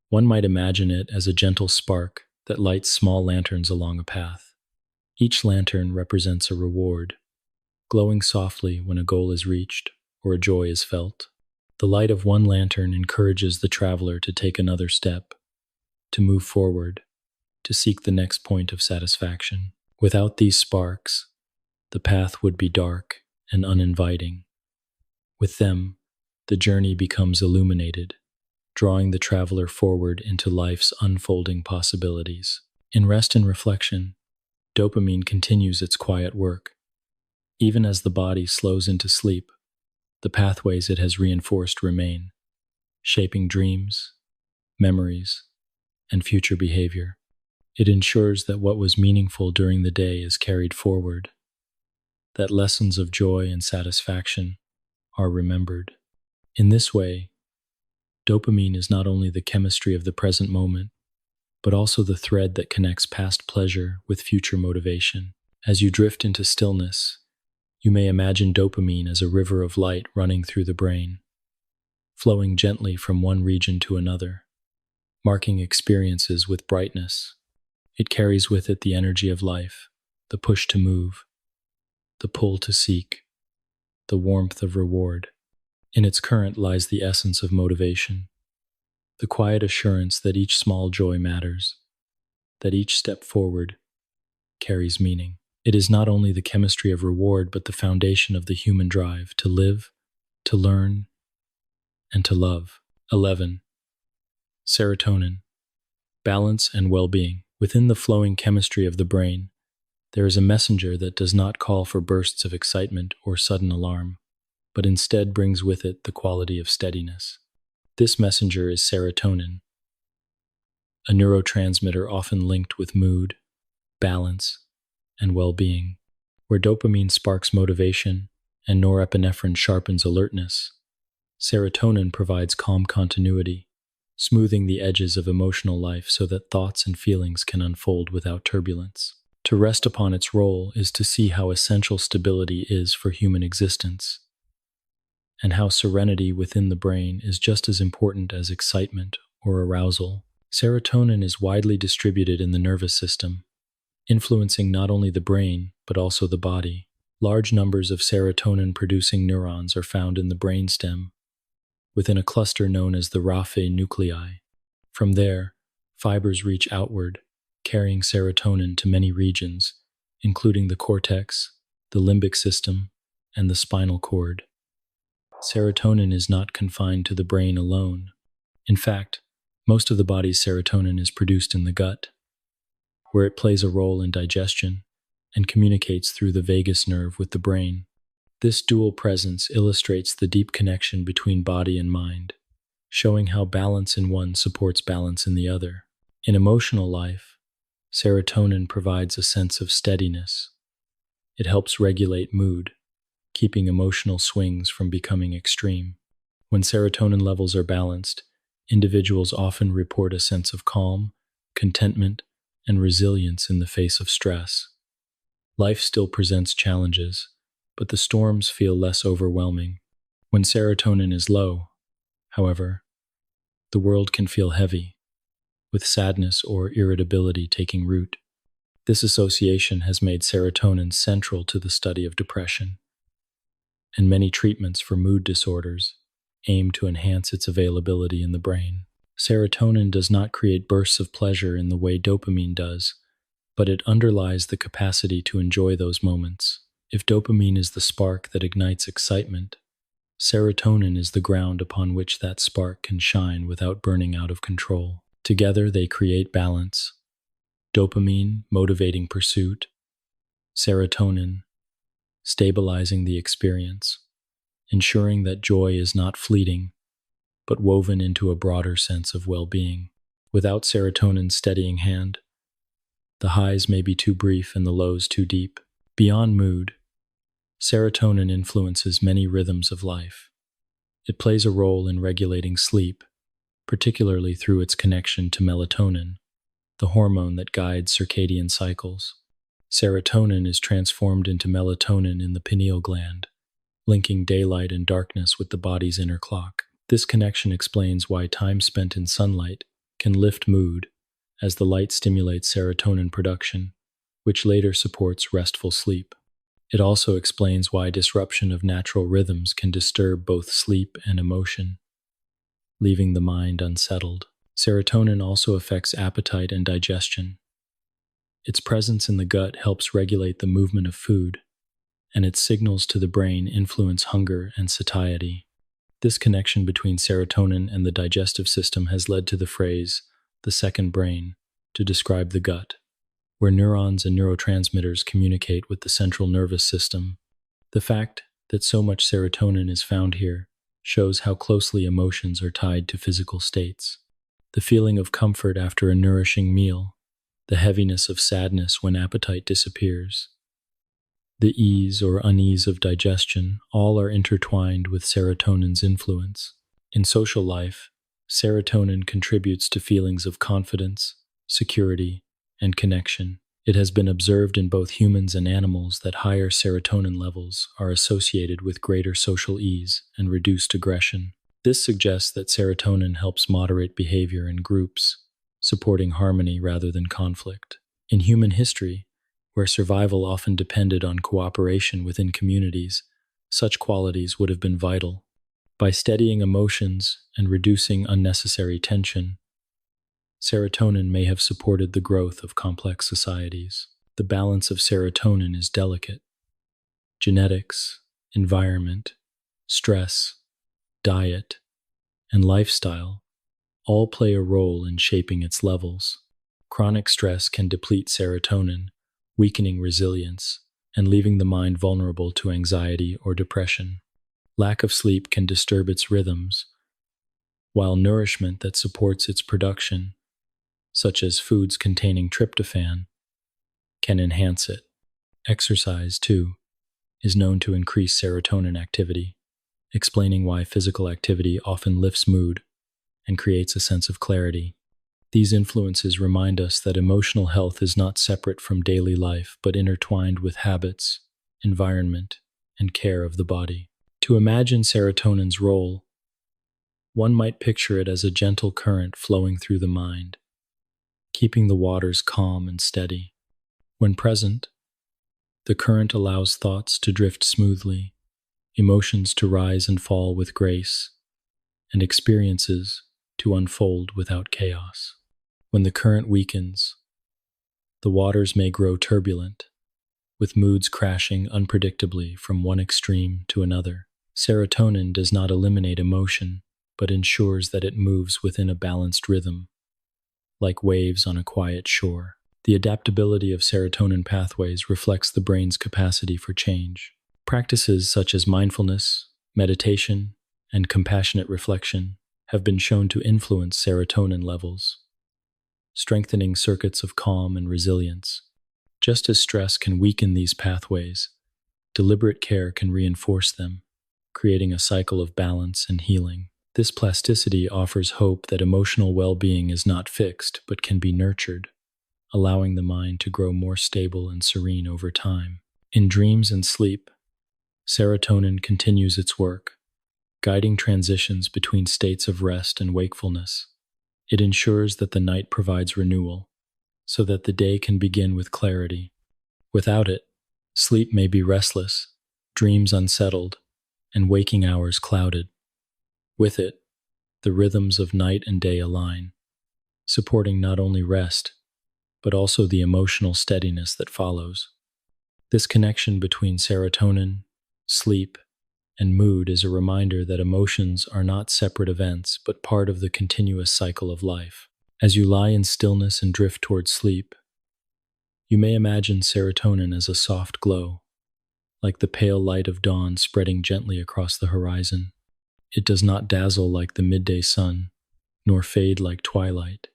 one might imagine it as a gentle spark that lights small lanterns along a path. Each lantern represents a reward, glowing softly when a goal is reached or a joy is felt. The light of one lantern encourages the traveler to take another step, to move forward, to seek the next point of satisfaction. Without these sparks, the path would be dark and uninviting. With them, the journey becomes illuminated, drawing the traveler forward into life's unfolding possibilities. In rest and reflection, dopamine continues its quiet work. Even as the body slows into sleep, the pathways it has reinforced remain, shaping dreams, memories, and future behavior. It ensures that what was meaningful during the day is carried forward, that lessons of joy and satisfaction are remembered. In this way, dopamine is not only the chemistry of the present moment, but also the thread that connects past pleasure with future motivation. As you drift into stillness, you may imagine dopamine as a river of light running through the brain, flowing gently from one region to another, marking experiences with brightness. It carries with it the energy of life, the push to move, the pull to seek, the warmth of reward. In its current lies the essence of motivation, the quiet assurance that each small joy matters, that each step forward carries meaning. It is not only the chemistry of reward, but the foundation of the human drive to live, to learn, and to love. 11. Serotonin, balance and well-being. Within the flowing chemistry of the brain, there is a messenger that does not call for bursts of excitement or sudden alarm, but instead brings with it the quality of steadiness. This messenger is serotonin, a neurotransmitter often linked with mood, balance, and well-being. Where dopamine sparks motivation and norepinephrine sharpens alertness, serotonin provides calm continuity, smoothing the edges of emotional life so that thoughts and feelings can unfold without turbulence. To rest upon its role is to see how essential stability is for human existence, and how serenity within the brain is just as important as excitement or arousal. Serotonin is widely distributed in the nervous system, influencing not only the brain but also the body. Large numbers of serotonin-producing neurons are found in the brainstem, within a cluster known as the raphe nuclei. From there, fibers reach outward, carrying serotonin to many regions, including the cortex, the limbic system, and the spinal cord. Serotonin is not confined to the brain alone. In fact, most of the body's serotonin is produced in the gut, where it plays a role in digestion and communicates through the vagus nerve with the brain. This dual presence illustrates the deep connection between body and mind, showing how balance in one supports balance in the other. In emotional life, serotonin provides a sense of steadiness. It helps regulate mood, keeping emotional swings from becoming extreme. When serotonin levels are balanced, individuals often report a sense of calm, contentment, and resilience in the face of stress. Life still presents challenges, but the storms feel less overwhelming. When serotonin is low, however, the world can feel heavy, with sadness or irritability taking root. This association has made serotonin central to the study of depression, and many treatments for mood disorders aim to enhance its availability in the brain. Serotonin does not create bursts of pleasure in the way dopamine does, but it underlies the capacity to enjoy those moments. If dopamine is the spark that ignites excitement, serotonin is the ground upon which that spark can shine without burning out of control. Together they create balance. Dopamine, motivating pursuit; serotonin, stabilizing the experience, ensuring that joy is not fleeting, but woven into a broader sense of well-being. Without serotonin's steadying hand, the highs may be too brief and the lows too deep. Beyond mood, serotonin influences many rhythms of life. It plays a role in regulating sleep, particularly through its connection to melatonin, the hormone that guides circadian cycles. Serotonin is transformed into melatonin in the pineal gland, linking daylight and darkness with the body's inner clock. This connection explains why time spent in sunlight can lift mood, as the light stimulates serotonin production, which later supports restful sleep. It also explains why disruption of natural rhythms can disturb both sleep and emotion, leaving the mind unsettled. Serotonin also affects appetite and digestion. Its presence in the gut helps regulate the movement of food, and its signals to the brain influence hunger and satiety. This connection between serotonin and the digestive system has led to the phrase, the second brain, to describe the gut, where neurons and neurotransmitters communicate with the central nervous system. The fact that so much serotonin is found here shows how closely emotions are tied to physical states. The feeling of comfort after a nourishing meal, the heaviness of sadness when appetite disappears, the ease or unease of digestion, all are intertwined with serotonin's influence. In social life, serotonin contributes to feelings of confidence, security, and connection. It has been observed in both humans and animals that higher serotonin levels are associated with greater social ease and reduced aggression. This suggests that serotonin helps moderate behavior in groups, supporting harmony rather than conflict. In human history, where survival often depended on cooperation within communities, such qualities would have been vital. By steadying emotions and reducing unnecessary tension, serotonin may have supported the growth of complex societies. The balance of serotonin is delicate. Genetics, environment, stress, diet, and lifestyle all play a role in shaping its levels. Chronic stress can deplete serotonin, weakening resilience, and leaving the mind vulnerable to anxiety or depression. Lack of sleep can disturb its rhythms, while nourishment that supports its production, such as foods containing tryptophan, can enhance it. Exercise, too, is known to increase serotonin activity, explaining why physical activity often lifts mood and creates a sense of clarity. These influences remind us that emotional health is not separate from daily life, but intertwined with habits, environment, and care of the body. To imagine serotonin's role, one might picture it as a gentle current flowing through the mind, keeping the waters calm and steady. When present, the current allows thoughts to drift smoothly, emotions to rise and fall with grace, and experiences to unfold without chaos. When the current weakens, the waters may grow turbulent, with moods crashing unpredictably from one extreme to another. Serotonin does not eliminate emotion, but ensures that it moves within a balanced rhythm, like waves on a quiet shore. The adaptability of serotonin pathways reflects the brain's capacity for change. Practices such as mindfulness, meditation, and compassionate reflection have been shown to influence serotonin levels, strengthening circuits of calm and resilience. Just as stress can weaken these pathways, deliberate care can reinforce them, creating a cycle of balance and healing. This plasticity offers hope that emotional well-being is not fixed but can be nurtured, allowing the mind to grow more stable and serene over time. In dreams and sleep, serotonin continues its work, guiding transitions between states of rest and wakefulness. It ensures that the night provides renewal, so that the day can begin with clarity. Without it, sleep may be restless, dreams unsettled, and waking hours clouded. With it, the rhythms of night and day align, supporting not only rest, but also the emotional steadiness that follows. This connection between serotonin, sleep, and mood is a reminder that emotions are not separate events, but part of the continuous cycle of life. As you lie in stillness and drift towards sleep, you may imagine serotonin as a soft glow, like the pale light of dawn spreading gently across the horizon. It does not dazzle like the midday sun, nor fade like twilight,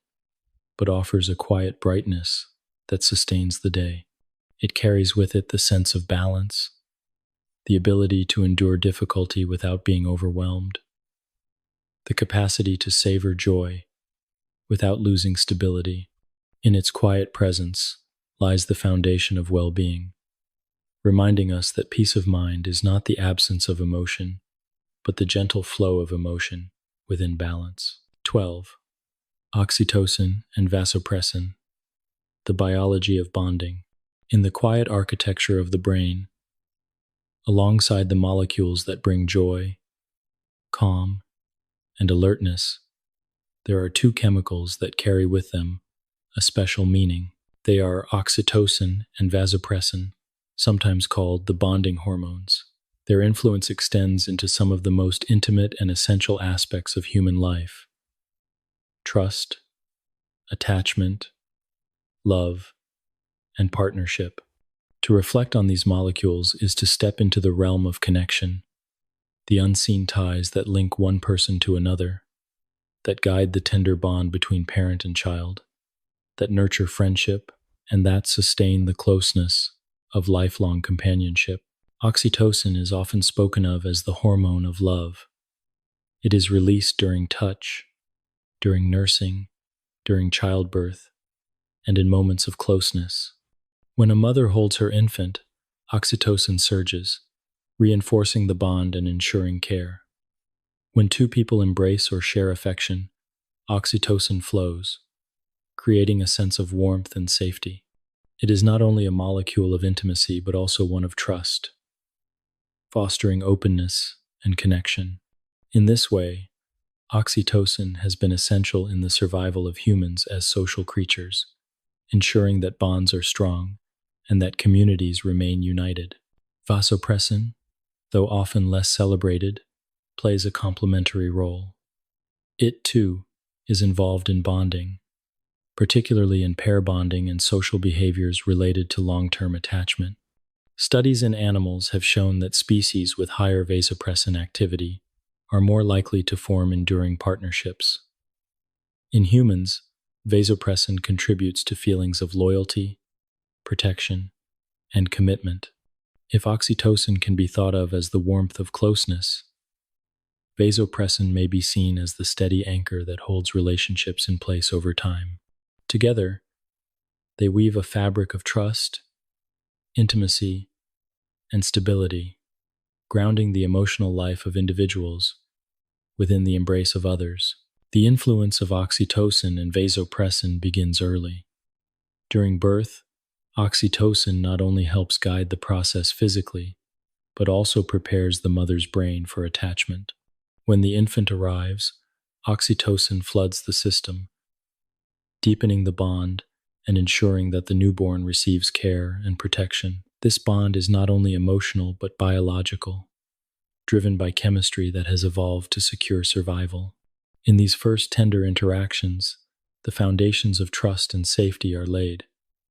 but offers a quiet brightness that sustains the day. It carries with it the sense of balance, the ability to endure difficulty without being overwhelmed, the capacity to savor joy without losing stability. In its quiet presence lies the foundation of well-being, reminding us that peace of mind is not the absence of emotion, but the gentle flow of emotion within balance. 12. Oxytocin and vasopressin, the biology of bonding. In the quiet architecture of the brain, alongside the molecules that bring joy, calm, and alertness, there are two chemicals that carry with them a special meaning. They are oxytocin and vasopressin, sometimes called the bonding hormones. Their influence extends into some of the most intimate and essential aspects of human life: trust, attachment, love, and partnership. To reflect on these molecules is to step into the realm of connection, the unseen ties that link one person to another, that guide the tender bond between parent and child, that nurture friendship, and that sustain the closeness of lifelong companionship. Oxytocin is often spoken of as the hormone of love. It is released during touch, during nursing, during childbirth, and in moments of closeness. When a mother holds her infant, oxytocin surges, reinforcing the bond and ensuring care. When two people embrace or share affection, oxytocin flows, creating a sense of warmth and safety. It is not only a molecule of intimacy, but also one of trust, fostering openness and connection. In this way, oxytocin has been essential in the survival of humans as social creatures, ensuring that bonds are strong and that communities remain united. Vasopressin, though often less celebrated, plays a complementary role. It, too, is involved in bonding, particularly in pair bonding and social behaviors related to long-term attachment. Studies in animals have shown that species with higher vasopressin activity are more likely to form enduring partnerships. In humans, vasopressin contributes to feelings of loyalty, protection, and commitment. If oxytocin can be thought of as the warmth of closeness, Vasopressin may be seen as the steady anchor that holds relationships in place over time. Together, they weave a fabric of trust, intimacy, and stability, grounding the emotional life of individuals within the embrace of others. The influence of oxytocin and vasopressin begins early. During birth, oxytocin not only helps guide the process physically, but also prepares the mother's brain for attachment. When the infant arrives, oxytocin floods the system, deepening the bond and ensuring that the newborn receives care and protection. This bond is not only emotional but biological, driven by chemistry that has evolved to secure survival. In these first tender interactions, the foundations of trust and safety are laid,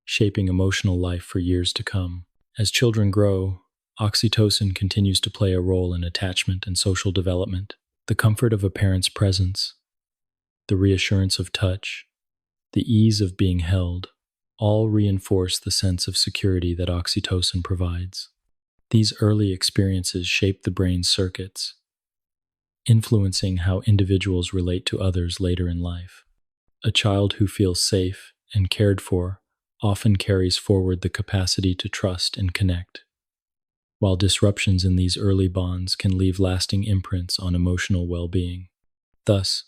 shaping emotional life for years to come. As children grow, oxytocin continues to play a role in attachment and social development. The comfort of a parent's presence, the reassurance of touch, the ease of being held, all reinforce the sense of security that oxytocin provides. These early experiences shape the brain's circuits, influencing how individuals relate to others later in life. A child who feels safe and cared for often carries forward the capacity to trust and connect, while disruptions in these early bonds can leave lasting imprints on emotional well-being. Thus,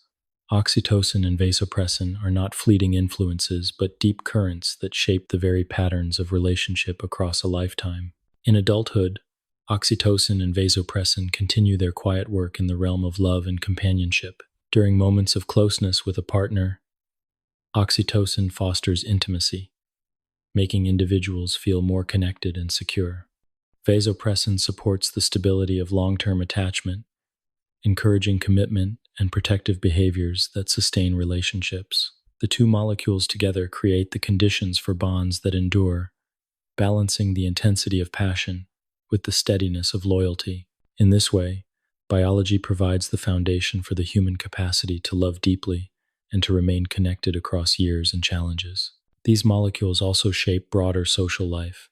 oxytocin and vasopressin are not fleeting influences but deep currents that shape the very patterns of relationship across a lifetime. In adulthood, oxytocin and vasopressin continue their quiet work in the realm of love and companionship. During moments of closeness with a partner, oxytocin fosters intimacy, making individuals feel more connected and secure. Vasopressin supports the stability of long-term attachment, encouraging commitment and protective behaviors that sustain relationships. The two molecules together create the conditions for bonds that endure, balancing the intensity of passion with the steadiness of loyalty. In this way, biology provides the foundation for the human capacity to love deeply and to remain connected across years and challenges. These molecules also shape broader social life.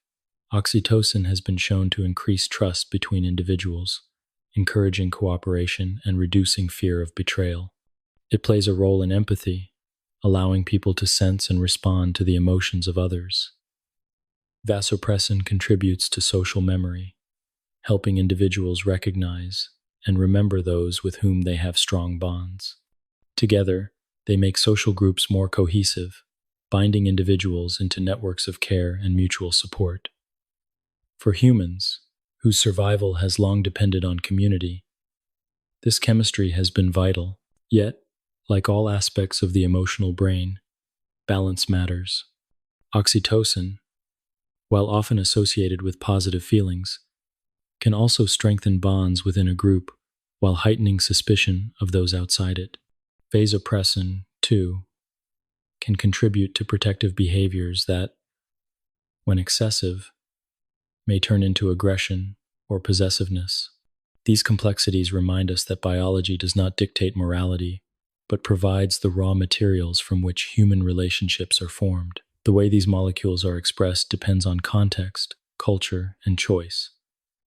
Oxytocin has been shown to increase trust between individuals, encouraging cooperation and reducing fear of betrayal. It plays a role in empathy, allowing people to sense and respond to the emotions of others. Vasopressin contributes to social memory, helping individuals recognize and remember those with whom they have strong bonds. Together, they make social groups more cohesive, binding individuals into networks of care and mutual support. For humans, whose survival has long depended on community, this chemistry has been vital. Yet, like all aspects of the emotional brain, balance matters. Oxytocin, while often associated with positive feelings, can also strengthen bonds within a group while heightening suspicion of those outside it. Vasopressin, too, can contribute to protective behaviors that, when excessive, may turn into aggression or possessiveness. These complexities remind us that biology does not dictate morality, but provides the raw materials from which human relationships are formed. The way these molecules are expressed depends on context, culture, and choice,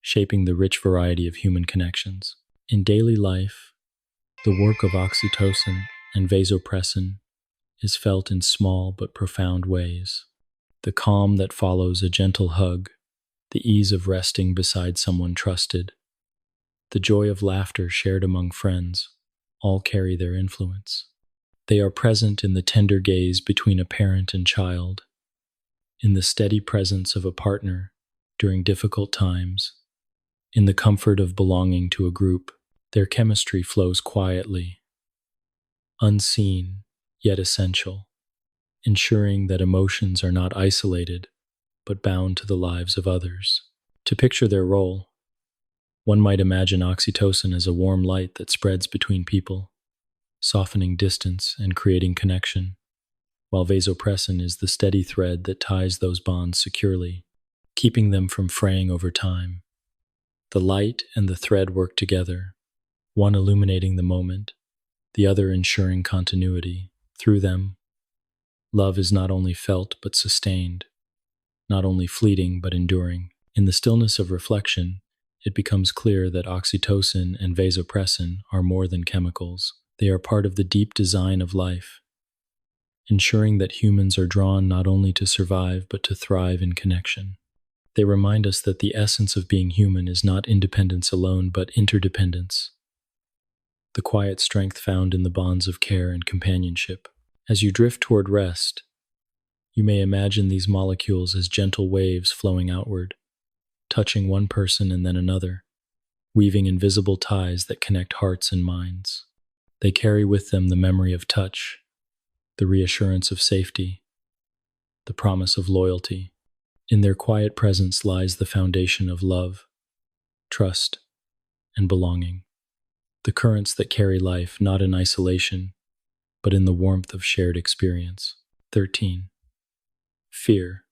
shaping the rich variety of human connections. In daily life, the work of oxytocin and vasopressin is felt in small but profound ways. The calm that follows a gentle hug, the ease of resting beside someone trusted, the joy of laughter shared among friends, all carry their influence. They are present in the tender gaze between a parent and child, in the steady presence of a partner during difficult times, in the comfort of belonging to a group. Their chemistry flows quietly, unseen yet essential, ensuring that emotions are not isolated but bound to the lives of others. To picture their role, one might imagine oxytocin as a warm light that spreads between people, softening distance and creating connection, while vasopressin is the steady thread that ties those bonds securely, keeping them from fraying over time. The light and the thread work together, one illuminating the moment, the other ensuring continuity. Through them, love is not only felt but sustained, not only fleeting but enduring. In the stillness of reflection, it becomes clear that oxytocin and vasopressin are more than chemicals. They are part of the deep design of life, ensuring that humans are drawn not only to survive but to thrive in connection. They remind us that the essence of being human is not independence alone but interdependence, the quiet strength found in the bonds of care and companionship. As you drift toward rest, you may imagine these molecules as gentle waves flowing outward, touching one person and then another, weaving invisible ties that connect hearts and minds. They carry with them the memory of touch, the reassurance of safety, the promise of loyalty. In their quiet presence lies the foundation of love, trust, and belonging. The currents that carry life not in isolation, but in the warmth of shared experience. 13. Fear,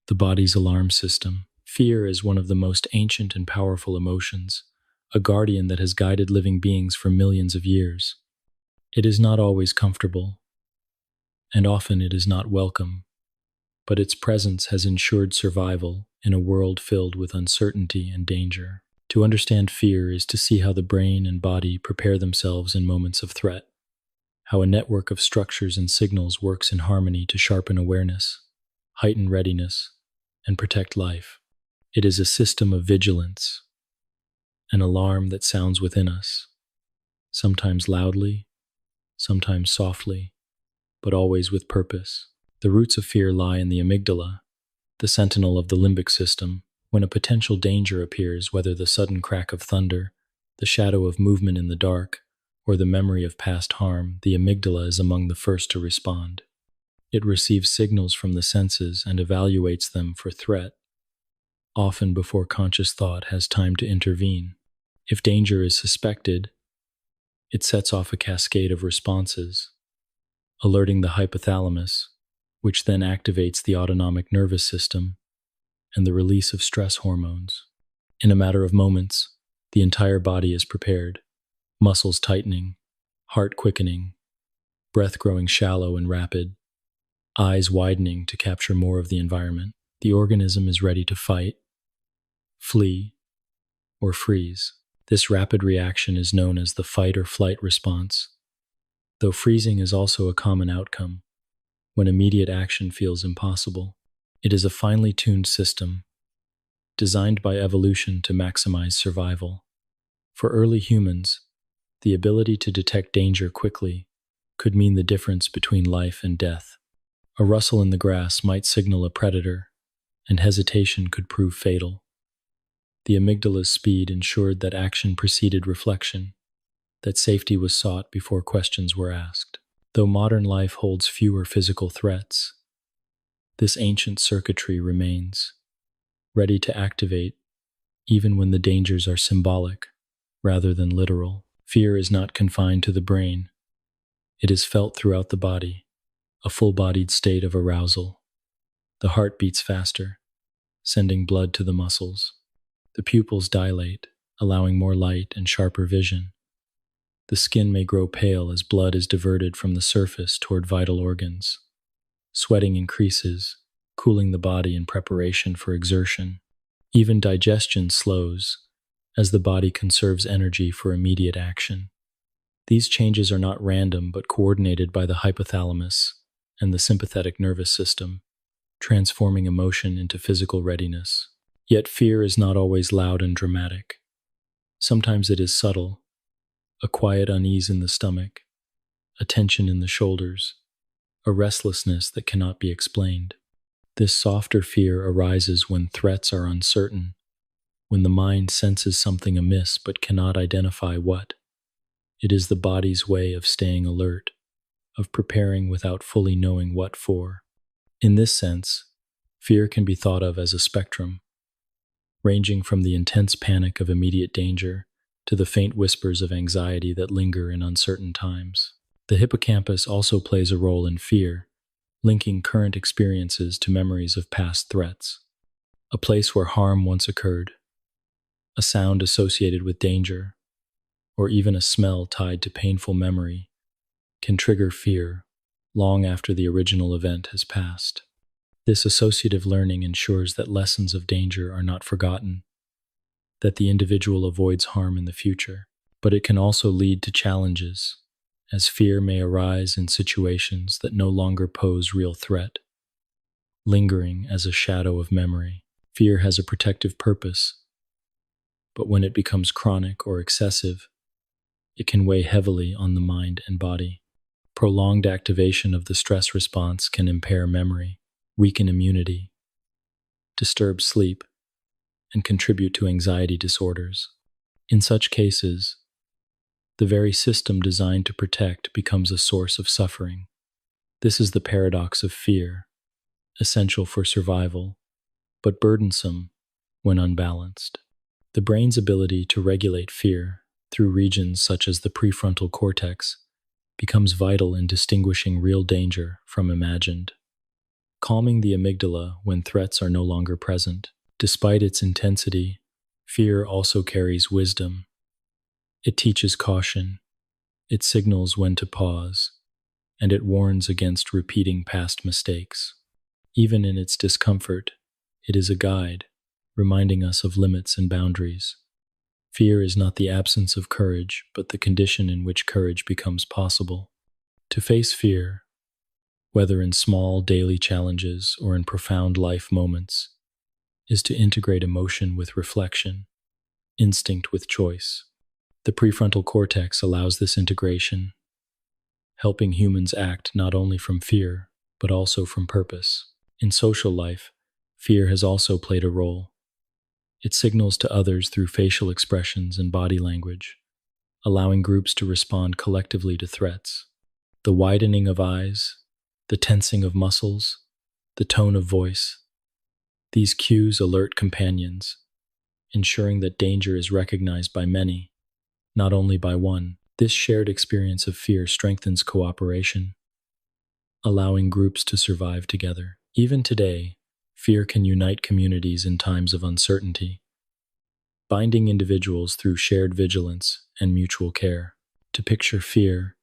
the body's alarm system. Fear is one of the most ancient and powerful emotions, a guardian that has guided living beings for millions of years. It is not always comfortable, and often it is not welcome, but its presence has ensured survival in a world filled with uncertainty and danger. To understand fear is to see how the brain and body prepare themselves in moments of threat, how a network of structures and signals works in harmony to sharpen awareness, heighten readiness, and protect life. It is a system of vigilance, an alarm that sounds within us, sometimes loudly, sometimes softly, but always with purpose. The roots of fear lie in the amygdala, the sentinel of the limbic system. When a potential danger appears, whether the sudden crack of thunder, the shadow of movement in the dark, or the memory of past harm, the amygdala is among the first to respond. It receives signals from the senses and evaluates them for threat, often before conscious thought has time to intervene. If danger is suspected, it sets off a cascade of responses, alerting the hypothalamus, which then activates the autonomic nervous system and the release of stress hormones. In a matter of moments, the entire body is prepared, muscles tightening, heart quickening, breath growing shallow and rapid, eyes widening to capture more of the environment. The organism is ready to fight, flee, or freeze. This rapid reaction is known as the fight or flight response, though freezing is also a common outcome when immediate action feels impossible. It is a finely tuned system, designed by evolution to maximize survival. For early humans, the ability to detect danger quickly could mean the difference between life and death. A rustle in the grass might signal a predator, and hesitation could prove fatal. The amygdala's speed ensured that action preceded reflection, that safety was sought before questions were asked. Though modern life holds fewer physical threats, this ancient circuitry remains, ready to activate even when the dangers are symbolic rather than literal. Fear is not confined to the brain. It is felt throughout the body, a full-bodied state of arousal. The heart beats faster, sending blood to the muscles. The pupils dilate, allowing more light and sharper vision. The skin may grow pale as blood is diverted from the surface toward vital organs. Sweating increases, cooling the body in preparation for exertion. Even digestion slows, as the body conserves energy for immediate action. These changes are not random but coordinated by the hypothalamus and the sympathetic nervous system, transforming emotion into physical readiness. Yet fear is not always loud and dramatic. Sometimes it is subtle, a quiet unease in the stomach, a tension in the shoulders, a restlessness that cannot be explained. This softer fear arises when threats are uncertain, when the mind senses something amiss but cannot identify what. It is the body's way of staying alert, of preparing without fully knowing what for. In this sense, fear can be thought of as a spectrum, ranging from the intense panic of immediate danger to the faint whispers of anxiety that linger in uncertain times. The hippocampus also plays a role in fear, linking current experiences to memories of past threats. A place where harm once occurred, a sound associated with danger, or even a smell tied to painful memory can trigger fear long after the original event has passed. This associative learning ensures that lessons of danger are not forgotten, that the individual avoids harm in the future. But it can also lead to challenges, as fear may arise in situations that no longer pose real threat, lingering as a shadow of memory. Fear has a protective purpose, but when it becomes chronic or excessive, it can weigh heavily on the mind and body. Prolonged activation of the stress response can impair memory, weaken immunity, disturb sleep, and contribute to anxiety disorders. In such cases, the very system designed to protect becomes a source of suffering. This is the paradox of fear, essential for survival, but burdensome when unbalanced. The brain's ability to regulate fear through regions such as the prefrontal cortex becomes vital in distinguishing real danger from imagined, calming the amygdala when threats are no longer present. Despite its intensity, fear also carries wisdom. It teaches caution, it signals when to pause, and it warns against repeating past mistakes. Even in its discomfort, it is a guide, reminding us of limits and boundaries. Fear is not the absence of courage, but the condition in which courage becomes possible. To face fear, whether in small daily challenges or in profound life moments, is to integrate emotion with reflection, instinct with choice. The prefrontal cortex allows this integration, helping humans act not only from fear, but also from purpose. In social life, fear has also played a role. It signals to others through facial expressions and body language, allowing groups to respond collectively to threats. The widening of eyes, the tensing of muscles, the tone of voice, these cues alert companions, ensuring that danger is recognized by many, not only by one. This shared experience of fear strengthens cooperation, allowing groups to survive together. Even today, fear can unite communities in times of uncertainty, binding individuals through shared vigilance and mutual care. To picture fear,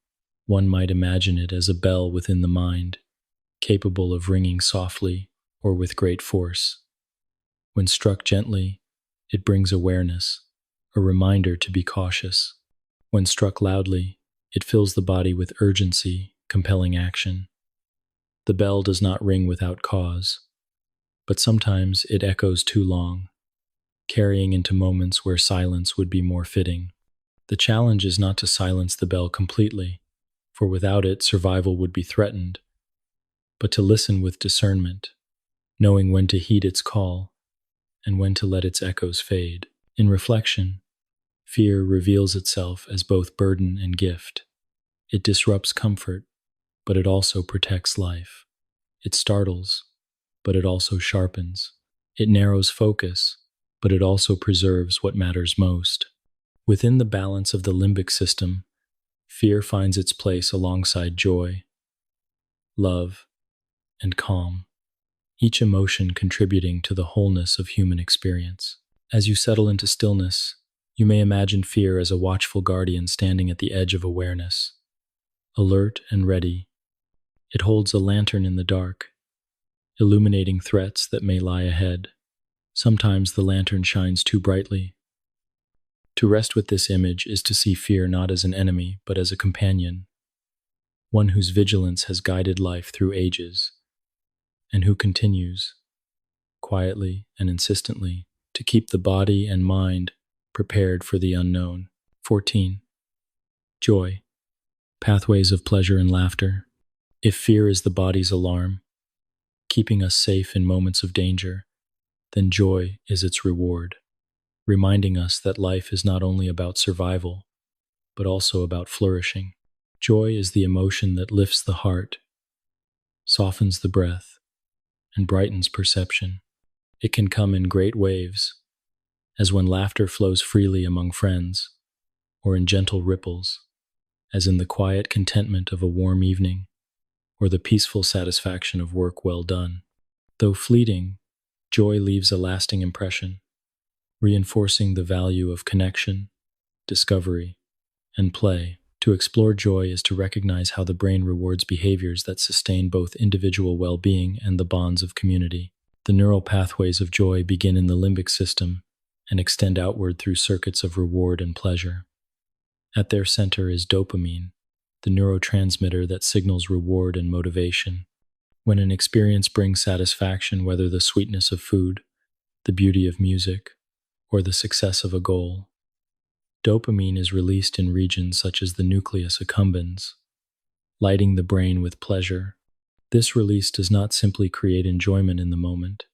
one might imagine it as a bell within the mind, capable of ringing softly or with great force. When struck gently, it brings awareness, a reminder to be cautious. When struck loudly, it fills the body with urgency, compelling action. The bell does not ring without cause, but sometimes it echoes too long, carrying into moments where silence would be more fitting. The challenge is not to silence the bell completely, for without it, survival would be threatened, but to listen with discernment, knowing when to heed its call and when to let its echoes fade. In reflection, fear reveals itself as both burden and gift. It disrupts comfort, but it also protects life. It startles, but it also sharpens. It narrows focus, but it also preserves what matters most. Within the balance of the limbic system, fear finds its place alongside joy, love, and calm, each emotion contributing to the wholeness of human experience. As you settle into stillness, you may imagine fear as a watchful guardian standing at the edge of awareness. Alert and ready, it holds a lantern in the dark, illuminating threats that may lie ahead. Sometimes the lantern shines too brightly. To rest with this image is to see fear not as an enemy, but as a companion, one whose vigilance has guided life through ages, and who continues, quietly and insistently, to keep the body and mind prepared for the unknown. 14. Joy. Pathways of pleasure and laughter. If fear is the body's alarm, keeping us safe in moments of danger, then joy is its reward, reminding us that life is not only about survival, but also about flourishing. Joy is the emotion that lifts the heart, softens the breath, and brightens perception. It can come in great waves, as when laughter flows freely among friends, or in gentle ripples, as in the quiet contentment of a warm evening, or the peaceful satisfaction of work well done. Though fleeting, joy leaves a lasting impression, reinforcing the value of connection, discovery, and play. To explore joy is to recognize how the brain rewards behaviors that sustain both individual well-being and the bonds of community. The neural pathways of joy begin in the limbic system and extend outward through circuits of reward and pleasure. At their center is dopamine, the neurotransmitter that signals reward and motivation. When an experience brings satisfaction, whether the sweetness of food, the beauty of music, or the success of a goal, dopamine is released in regions such as the nucleus accumbens, lighting the brain with pleasure. This release does not simply create enjoyment in the moment.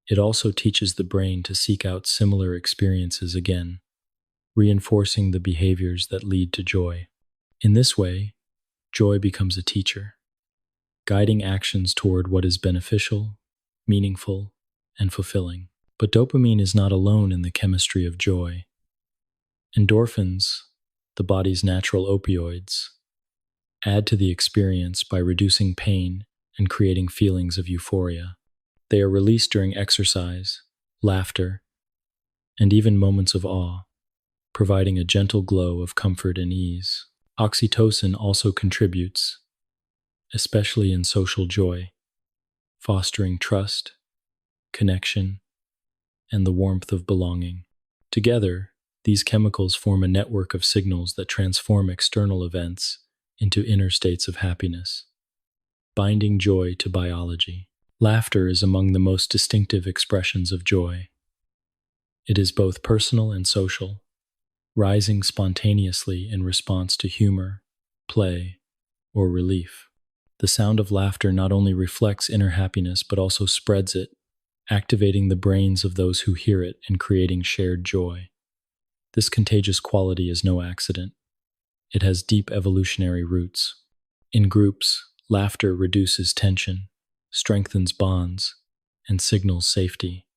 It also teaches the brain to seek out similar experiences again, reinforcing the behaviors that lead to joy. In this way, joy becomes a teacher, guiding actions toward what is beneficial, meaningful, and fulfilling. But dopamine is not alone in the chemistry of joy. Endorphins, the body's natural opioids, add to the experience by reducing pain and creating feelings of euphoria. They are released during exercise, laughter, and even moments of awe, providing a gentle glow of comfort and ease. Oxytocin also contributes, especially in social joy, fostering trust, connection, and the warmth of belonging. Together, these chemicals form a network of signals that transform external events into inner states of happiness, binding joy to biology. Laughter is among the most distinctive expressions of joy. It is both personal and social, rising spontaneously in response to humor, play, or relief. The sound of laughter not only reflects inner happiness but also spreads it, activating the brains of those who hear it and creating shared joy. This contagious quality is no accident. It has deep evolutionary roots. In groups, laughter reduces tension, strengthens bonds, and signals safety.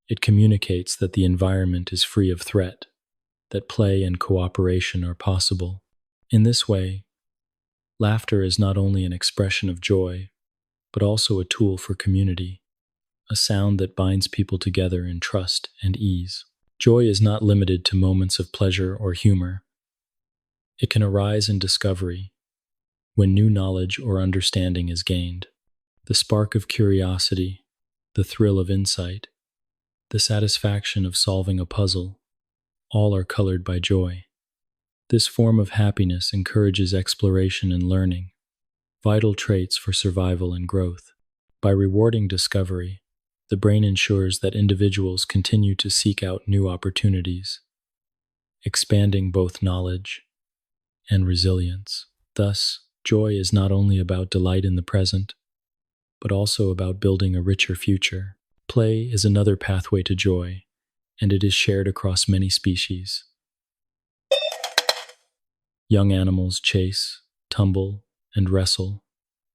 It communicates that the environment is free of threat, that play and cooperation are possible. In this way, laughter is not only an expression of joy, but also a tool for community, a sound that binds people together in trust and ease. Joy is not limited to moments of pleasure or humor. It can arise in discovery, when new knowledge or understanding is gained. The spark of curiosity, the thrill of insight, the satisfaction of solving a puzzle, all are colored by joy. This form of happiness encourages exploration and learning, vital traits for survival and growth. By rewarding discovery, the brain ensures that individuals continue to seek out new opportunities, expanding both knowledge and resilience. Thus, joy is not only about delight in the present, but also about building a richer future. Play is another pathway to joy, and it is shared across many species. Young animals chase, tumble, and wrestle,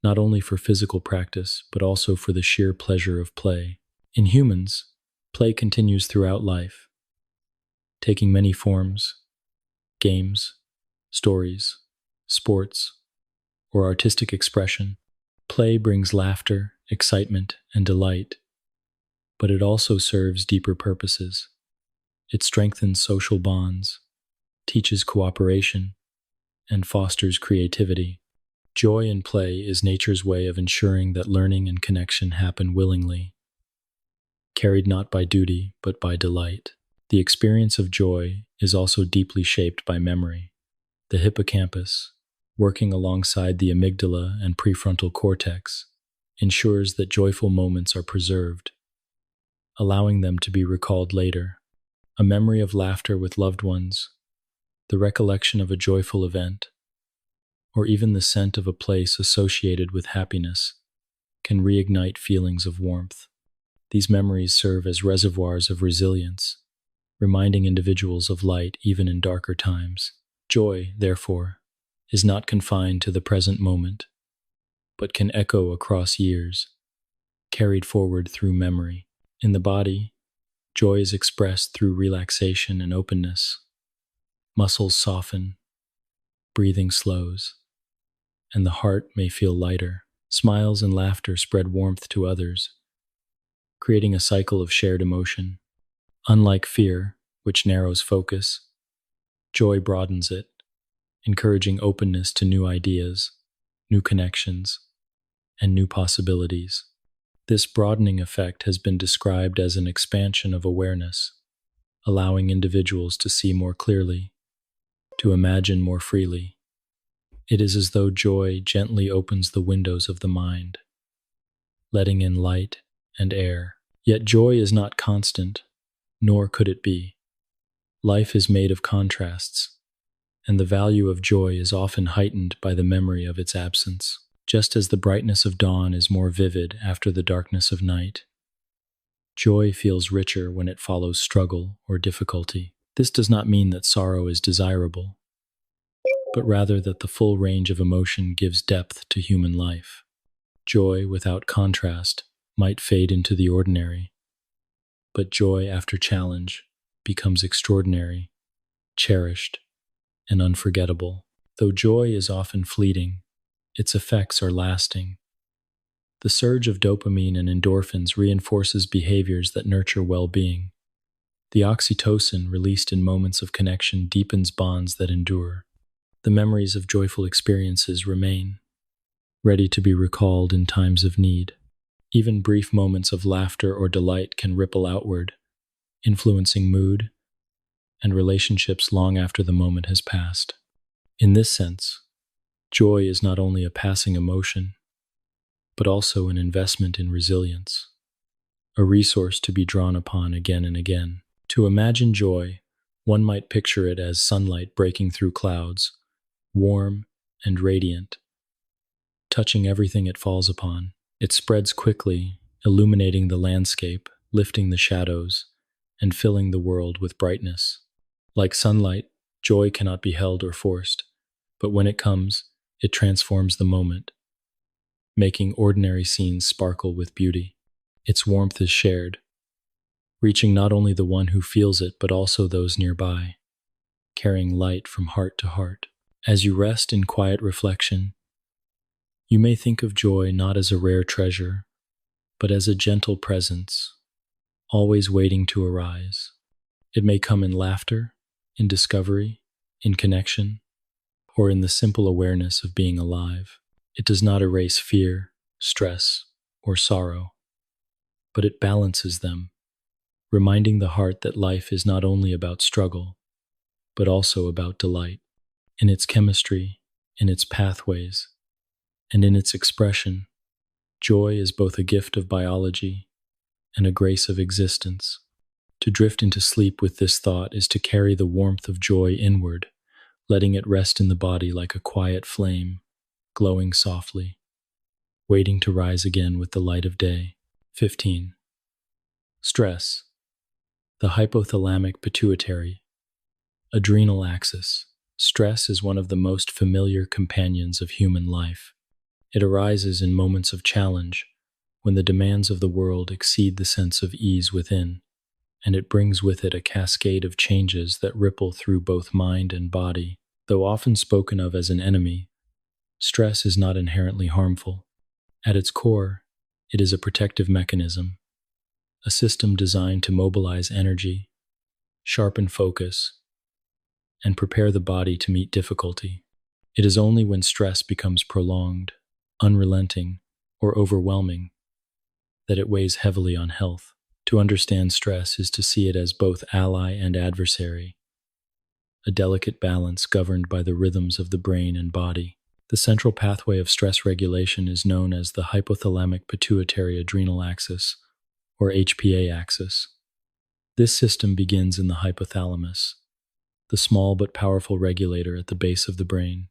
not only for physical practice, but also for the sheer pleasure of play. In humans, play continues throughout life, taking many forms: games, stories, sports, or artistic expression. Play brings laughter, excitement, and delight, but it also serves deeper purposes. It strengthens social bonds, teaches cooperation, and fosters creativity. Joy in play is nature's way of ensuring that learning and connection happen willingly, carried not by duty, but by delight. The experience of joy is also deeply shaped by memory. The hippocampus, working alongside the amygdala and prefrontal cortex, ensures that joyful moments are preserved, allowing them to be recalled later. A memory of laughter with loved ones, the recollection of a joyful event, or even the scent of a place associated with happiness can reignite feelings of warmth. These memories serve as reservoirs of resilience, reminding individuals of light even in darker times. Joy, therefore, is not confined to the present moment, but can echo across years, carried forward through memory. In the body, joy is expressed through relaxation and openness. Muscles soften, breathing slows, and the heart may feel lighter. Smiles and laughter spread warmth to others, creating a cycle of shared emotion. Unlike fear, which narrows focus, joy broadens it, encouraging openness to new ideas, new connections, and new possibilities. This broadening effect has been described as an expansion of awareness, allowing individuals to see more clearly, to imagine more freely. It is as though joy gently opens the windows of the mind, letting in light and air. Yet joy is not constant, nor could it be. Life is made of contrasts, and the value of joy is often heightened by the memory of its absence. Just as the brightness of dawn is more vivid after the darkness of night, joy feels richer when it follows struggle or difficulty. This does not mean that sorrow is desirable, but rather that the full range of emotion gives depth to human life. Joy without contrast might fade into the ordinary, but joy after challenge becomes extraordinary, cherished, and unforgettable. Though joy is often fleeting, its effects are lasting. The surge of dopamine and endorphins reinforces behaviors that nurture well-being. The oxytocin released in moments of connection deepens bonds that endure. The memories of joyful experiences remain, ready to be recalled in times of need. Even brief moments of laughter or delight can ripple outward, influencing mood and relationships long after the moment has passed. In this sense, joy is not only a passing emotion, but also an investment in resilience, a resource to be drawn upon again and again. To imagine joy, one might picture it as sunlight breaking through clouds, warm and radiant, touching everything it falls upon. It spreads quickly, illuminating the landscape, lifting the shadows, and filling the world with brightness. Like sunlight, joy cannot be held or forced, but when it comes, it transforms the moment, making ordinary scenes sparkle with beauty. Its warmth is shared, reaching not only the one who feels it, but also those nearby, carrying light from heart to heart. As you rest in quiet reflection, you may think of joy not as a rare treasure, but as a gentle presence, always waiting to arise. It may come in laughter, in discovery, in connection, or in the simple awareness of being alive. It does not erase fear, stress, or sorrow, but it balances them, reminding the heart that life is not only about struggle, but also about delight. In its chemistry, in its pathways, and in its expression, joy is both a gift of biology and a grace of existence. To drift into sleep with this thought is to carry the warmth of joy inward, letting it rest in the body like a quiet flame, glowing softly, waiting to rise again with the light of day. 15. Stress. The hypothalamic pituitary, adrenal axis. Stress is one of the most familiar companions of human life. It arises in moments of challenge, when the demands of the world exceed the sense of ease within, and it brings with it a cascade of changes that ripple through both mind and body. Though often spoken of as an enemy, stress is not inherently harmful. At its core, it is a protective mechanism, a system designed to mobilize energy, sharpen focus, and prepare the body to meet difficulty. It is only when stress becomes prolonged, unrelenting, or overwhelming that it weighs heavily on health. To understand stress is to see it as both ally and adversary, a delicate balance governed by the rhythms of the brain and body. The central pathway of stress regulation is known as the hypothalamic pituitary adrenal axis, or HPA axis. This system begins in the hypothalamus, the small but powerful regulator at the base of the brain.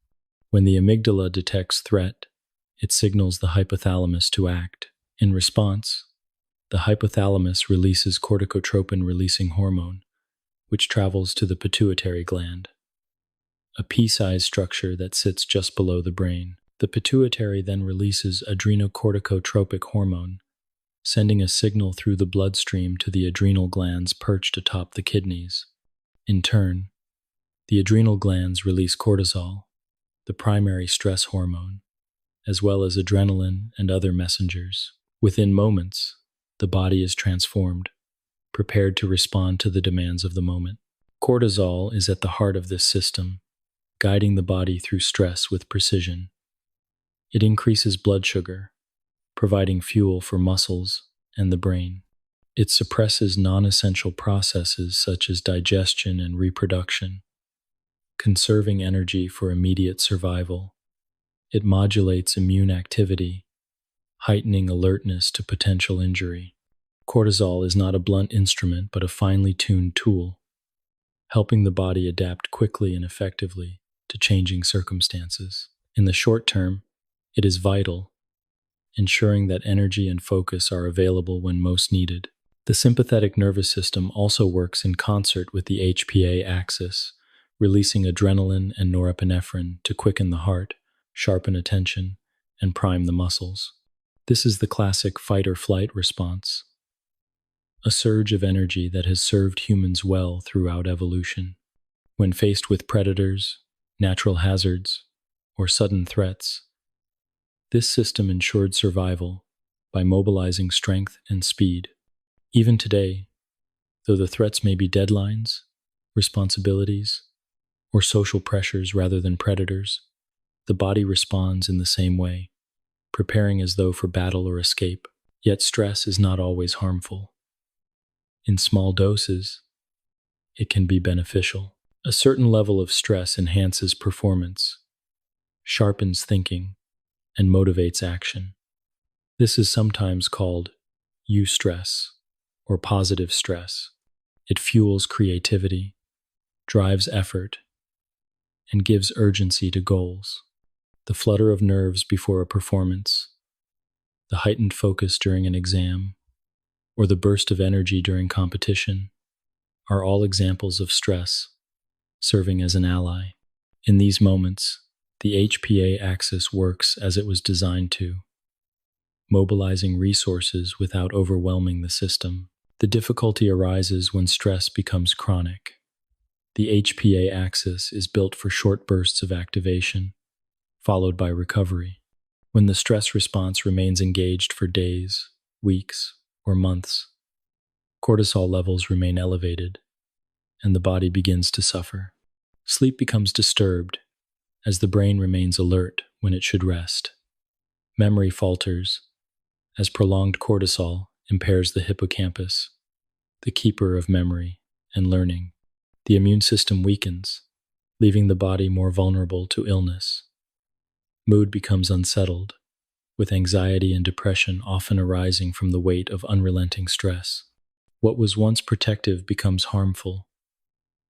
When the amygdala detects threat, it signals the hypothalamus to act. In response, the hypothalamus releases corticotropin-releasing hormone, which travels to the pituitary gland, a pea-sized structure that sits just below the brain. The pituitary then releases adrenocorticotropic hormone, sending a signal through the bloodstream to the adrenal glands perched atop the kidneys. In turn, the adrenal glands release cortisol, the primary stress hormone, as well as adrenaline and other messengers. Within moments, the body is transformed, prepared to respond to the demands of the moment. Cortisol is at the heart of this system, guiding the body through stress with precision. It increases blood sugar, providing fuel for muscles and the brain. It suppresses non-essential processes such as digestion and reproduction, conserving energy for immediate survival. It modulates immune activity, heightening alertness to potential injury. Cortisol is not a blunt instrument but a finely tuned tool, helping the body adapt quickly and effectively to changing circumstances. In the short term, it is vital, ensuring that energy and focus are available when most needed. The sympathetic nervous system also works in concert with the HPA axis, releasing adrenaline and norepinephrine to quicken the heart, sharpen attention, and prime the muscles. This is the classic fight-or-flight response, a surge of energy that has served humans well throughout evolution. When faced with predators, natural hazards, or sudden threats, this system ensured survival by mobilizing strength and speed. Even today, though the threats may be deadlines, responsibilities, or social pressures rather than predators, the body responds in the same way, preparing as though for battle or escape. Yet stress is not always harmful. In small doses, it can be beneficial. A certain level of stress enhances performance, sharpens thinking, and motivates action. This is sometimes called eustress or positive stress. It fuels creativity, drives effort, and gives urgency to goals. The flutter of nerves before a performance, the heightened focus during an exam, or the burst of energy during competition are all examples of stress, serving as an ally. In these moments, the HPA axis works as it was designed to, mobilizing resources without overwhelming the system. The difficulty arises when stress becomes chronic. The HPA axis is built for short bursts of activation, followed by recovery. When the stress response remains engaged for days, weeks, or months, cortisol levels remain elevated, and the body begins to suffer. Sleep becomes disturbed, as the brain remains alert when it should rest. Memory falters, as prolonged cortisol impairs the hippocampus, the keeper of memory and learning. The immune system weakens, leaving the body more vulnerable to illness. Mood becomes unsettled, with anxiety and depression often arising from the weight of unrelenting stress. What was once protective becomes harmful,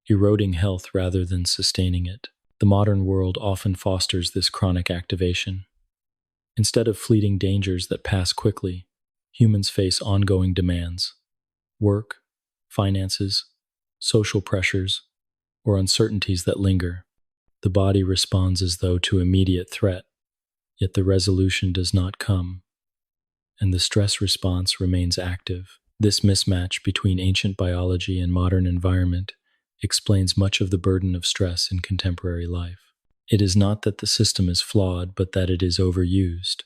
eroding health rather than sustaining it. The modern world often fosters this chronic activation. Instead of fleeting dangers that pass quickly, humans face ongoing demands: work, finances, social pressures, or uncertainties that linger. The body responds as though to immediate threat, yet the resolution does not come, and the stress response remains active. This mismatch between ancient biology and modern environment explains much of the burden of stress in contemporary life. It is not that the system is flawed, but that it is overused,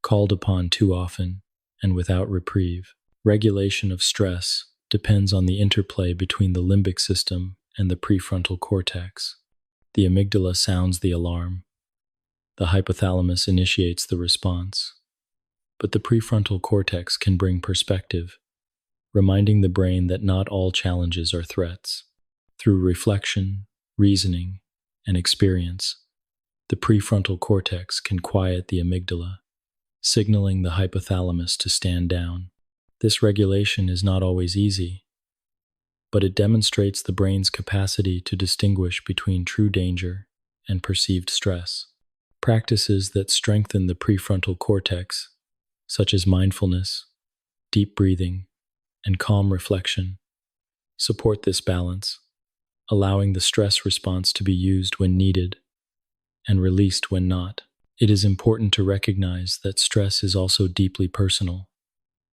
called upon too often, and without reprieve. Regulation of stress depends on the interplay between the limbic system and the prefrontal cortex. The amygdala sounds the alarm. The hypothalamus initiates the response. But the prefrontal cortex can bring perspective, reminding the brain that not all challenges are threats. Through reflection, reasoning, and experience, the prefrontal cortex can quiet the amygdala, signaling the hypothalamus to stand down. This regulation is not always easy, but it demonstrates the brain's capacity to distinguish between true danger and perceived stress. Practices that strengthen the prefrontal cortex, such as mindfulness, deep breathing, and calm reflection, support this balance, allowing the stress response to be used when needed and released when not. It is important to recognize that stress is also deeply personal.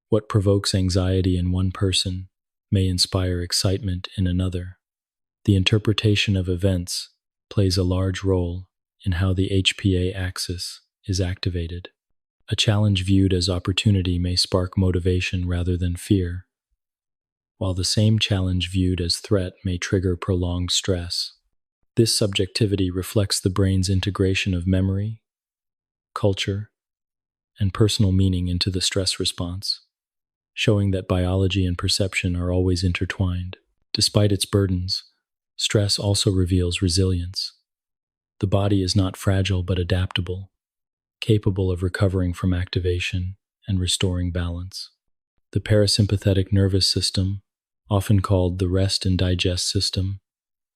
What provokes anxiety in one person may inspire excitement in another. The interpretation of events plays a large role in how the HPA axis is activated. A challenge viewed as opportunity may spark motivation rather than fear, while the same challenge viewed as threat may trigger prolonged stress. This subjectivity reflects the brain's integration of memory, culture, and personal meaning into the stress response. showing that biology and perception are always intertwined. Despite its burdens, stress also reveals resilience. The body is not fragile but adaptable, capable of recovering from activation and restoring balance. The parasympathetic nervous system, often called the rest and digest system,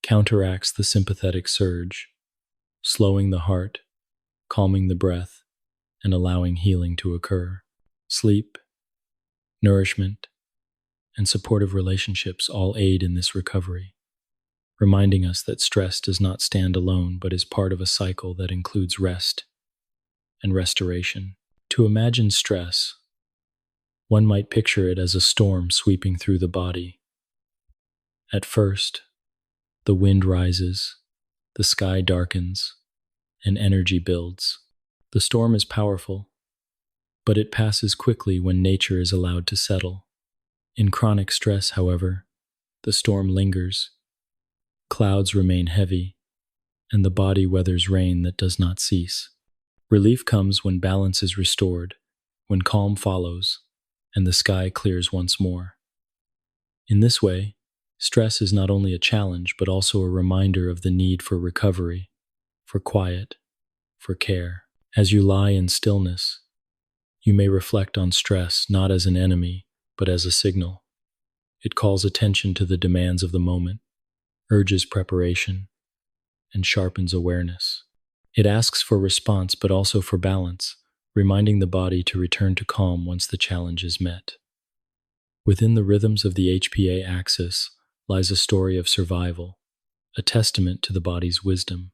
counteracts the sympathetic surge, slowing the heart, calming the breath, and allowing healing to occur. Sleep, nourishment, and supportive relationships all aid in this recovery, reminding us that stress does not stand alone but is part of a cycle that includes rest and restoration. To imagine stress, one might picture it as a storm sweeping through the body. At first, the wind rises, the sky darkens, and energy builds. The storm is powerful, but it passes quickly when nature is allowed to settle. In chronic stress, however, the storm lingers. Clouds remain heavy, and the body weathers rain that does not cease. Relief comes when balance is restored, when calm follows, and the sky clears once more. In this way, stress is not only a challenge but also a reminder of the need for recovery, for quiet, for care. As you lie in stillness, you may reflect on stress not as an enemy, but as a signal. It calls attention to the demands of the moment, urges preparation, and sharpens awareness. It asks for response but also for balance, reminding the body to return to calm once the challenge is met. Within the rhythms of the HPA axis lies a story of survival, a testament to the body's wisdom.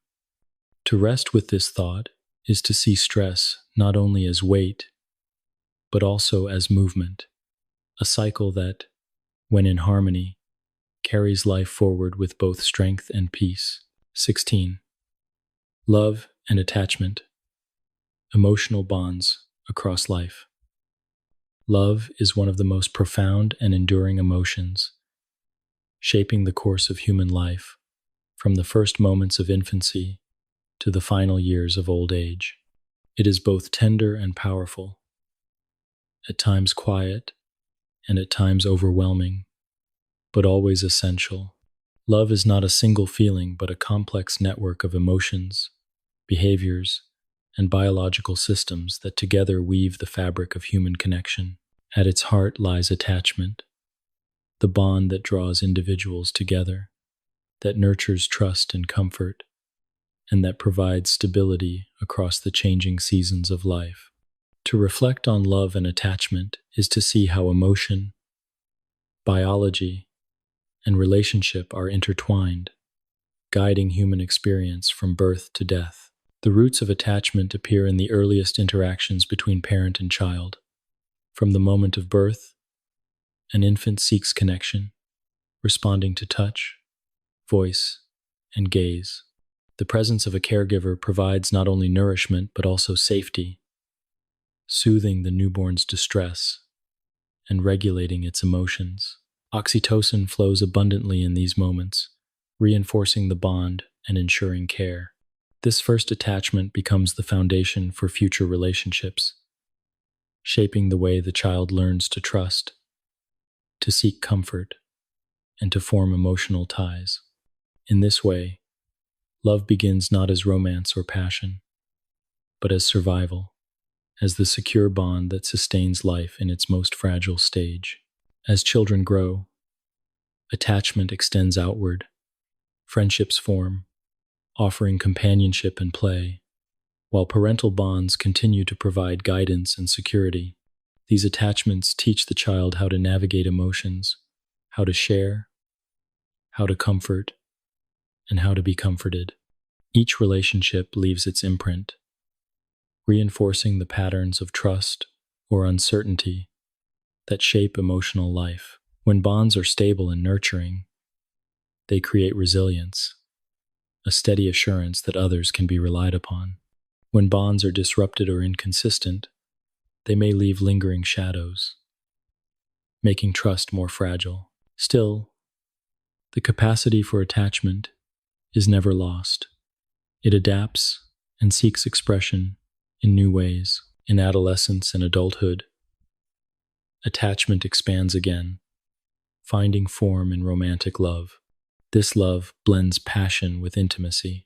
To rest with this thought is to see stress not only as weight, but also as movement, a cycle that, when in harmony, carries life forward with both strength and peace. 16. Love and attachment, emotional bonds across life. Love is one of the most profound and enduring emotions, shaping the course of human life, from the first moments of infancy to the final years of old age. It is both tender and powerful, at times quiet and at times overwhelming, but always essential. Love is not a single feeling but a complex network of emotions, behaviors, and biological systems that together weave the fabric of human connection. At its heart lies attachment, the bond that draws individuals together, that nurtures trust and comfort, and that provides stability across the changing seasons of life. To reflect on love and attachment is to see how emotion, biology, and relationship are intertwined, guiding human experience from birth to death. The roots of attachment appear in the earliest interactions between parent and child. From the moment of birth, an infant seeks connection, responding to touch, voice, and gaze. The presence of a caregiver provides not only nourishment but also safety, soothing the newborn's distress and regulating its emotions. Oxytocin flows abundantly in these moments, reinforcing the bond and ensuring care. This first attachment becomes the foundation for future relationships, shaping the way the child learns to trust, to seek comfort, and to form emotional ties. In this way, love begins not as romance or passion, but as survival, as the secure bond that sustains life in its most fragile stage. As children grow, attachment extends outward, friendships form, offering companionship and play, while parental bonds continue to provide guidance and security. These attachments teach the child how to navigate emotions, how to share, how to comfort, and how to be comforted. Each relationship leaves its imprint, reinforcing the patterns of trust or uncertainty that shape emotional life. When bonds are stable and nurturing, they create resilience, a steady assurance that others can be relied upon. When bonds are disrupted or inconsistent, they may leave lingering shadows, making trust more fragile. Still, the capacity for attachment is never lost. It adapts and seeks expression in new ways. In adolescence and adulthood, attachment expands again, finding form in romantic love. This love blends passion with intimacy,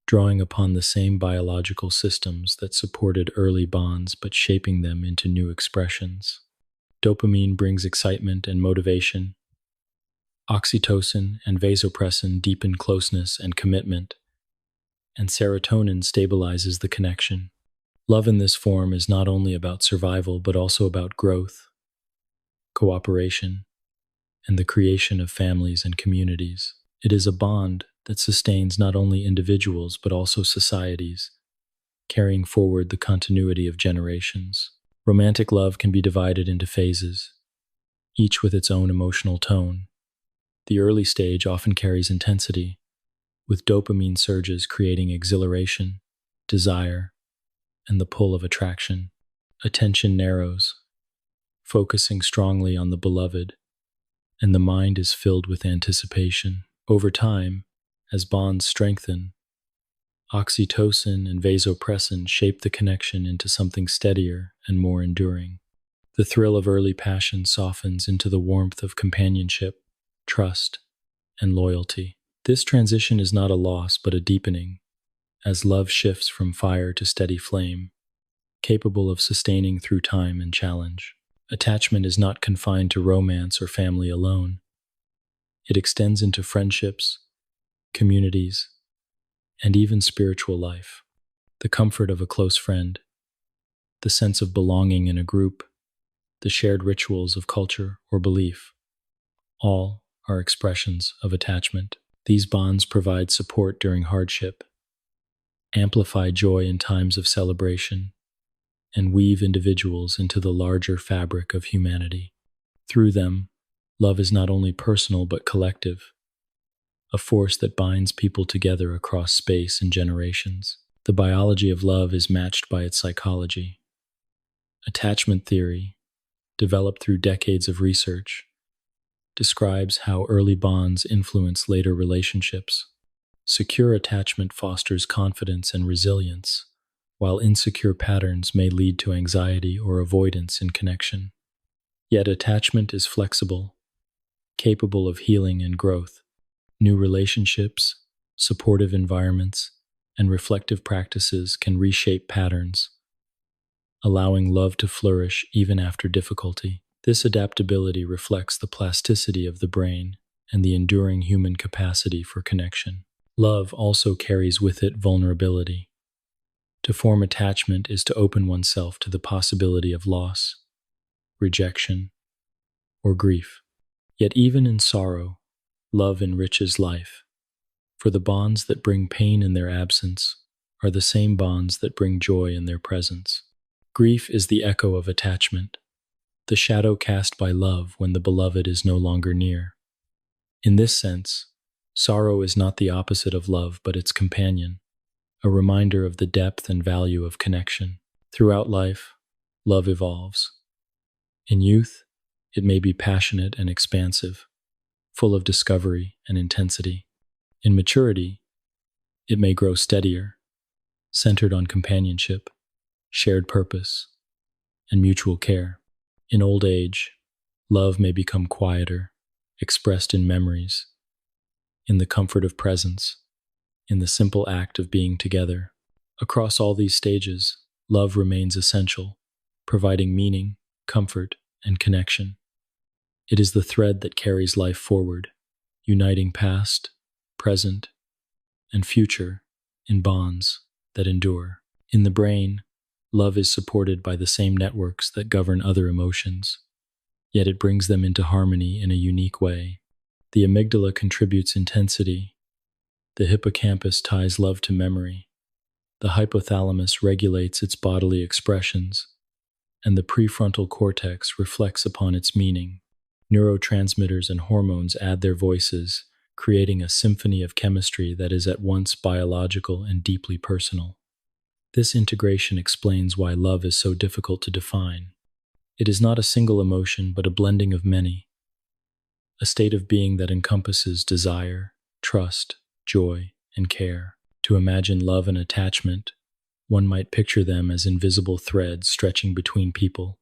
drawing upon the same biological systems that supported early bonds but shaping them into new expressions. Dopamine brings excitement and motivation. Oxytocin and vasopressin deepen closeness and commitment, and serotonin stabilizes the connection. Love in this form is not only about survival but also about growth, cooperation, and the creation of families and communities. It is a bond that sustains not only individuals but also societies, carrying forward the continuity of generations. Romantic love can be divided into phases, each with its own emotional tone. The early stage often carries intensity, with dopamine surges creating exhilaration, desire, and the pull of attraction. Attention narrows, focusing strongly on the beloved, and the mind is filled with anticipation. Over time, as bonds strengthen, oxytocin and vasopressin shape the connection into something steadier and more enduring. The thrill of early passion softens into the warmth of companionship, trust, and loyalty. This transition is not a loss but a deepening, as love shifts from fire to steady flame, capable of sustaining through time and challenge. Attachment is not confined to romance or family alone. It extends into friendships, communities, and even spiritual life. The comfort of a close friend, the sense of belonging in a group, the shared rituals of culture or belief, all are expressions of attachment. These bonds provide support during hardship, amplify joy in times of celebration, and weave individuals into the larger fabric of humanity. Through them, love is not only personal but collective, a force that binds people together across space and generations. The biology of love is matched by its psychology. Attachment theory, developed through decades of research, describes how early bonds influence later relationships. Secure attachment fosters confidence and resilience, while insecure patterns may lead to anxiety or avoidance in connection. Yet attachment is flexible, capable of healing and growth. New relationships, supportive environments, and reflective practices can reshape patterns, allowing love to flourish even after difficulty. This adaptability reflects the plasticity of the brain and the enduring human capacity for connection. Love also carries with it vulnerability. To form attachment is to open oneself to the possibility of loss, rejection, or grief. Yet even in sorrow, love enriches life, for the bonds that bring pain in their absence are the same bonds that bring joy in their presence. Grief is the echo of attachment, the shadow cast by love when the beloved is no longer near. In this sense, sorrow is not the opposite of love but its companion, a reminder of the depth and value of connection. Throughout life, love evolves. In youth, it may be passionate and expansive, full of discovery and intensity. In maturity, it may grow steadier, centered on companionship, shared purpose, and mutual care. In old age, love may become quieter, expressed in memories, in the comfort of presence, in the simple act of being together. Across all these stages, love remains essential, providing meaning, comfort, and connection. It is the thread that carries life forward, uniting past, present, and future in bonds that endure. In the brain, love is supported by the same networks that govern other emotions, yet it brings them into harmony in a unique way. The amygdala contributes intensity, the hippocampus ties love to memory, the hypothalamus regulates its bodily expressions, and the prefrontal cortex reflects upon its meaning. Neurotransmitters and hormones add their voices, creating a symphony of chemistry that is at once biological and deeply personal. This integration explains why love is so difficult to define. It is not a single emotion, but a blending of many, a state of being that encompasses desire, trust, joy, and care. To imagine love and attachment, one might picture them as invisible threads stretching between people,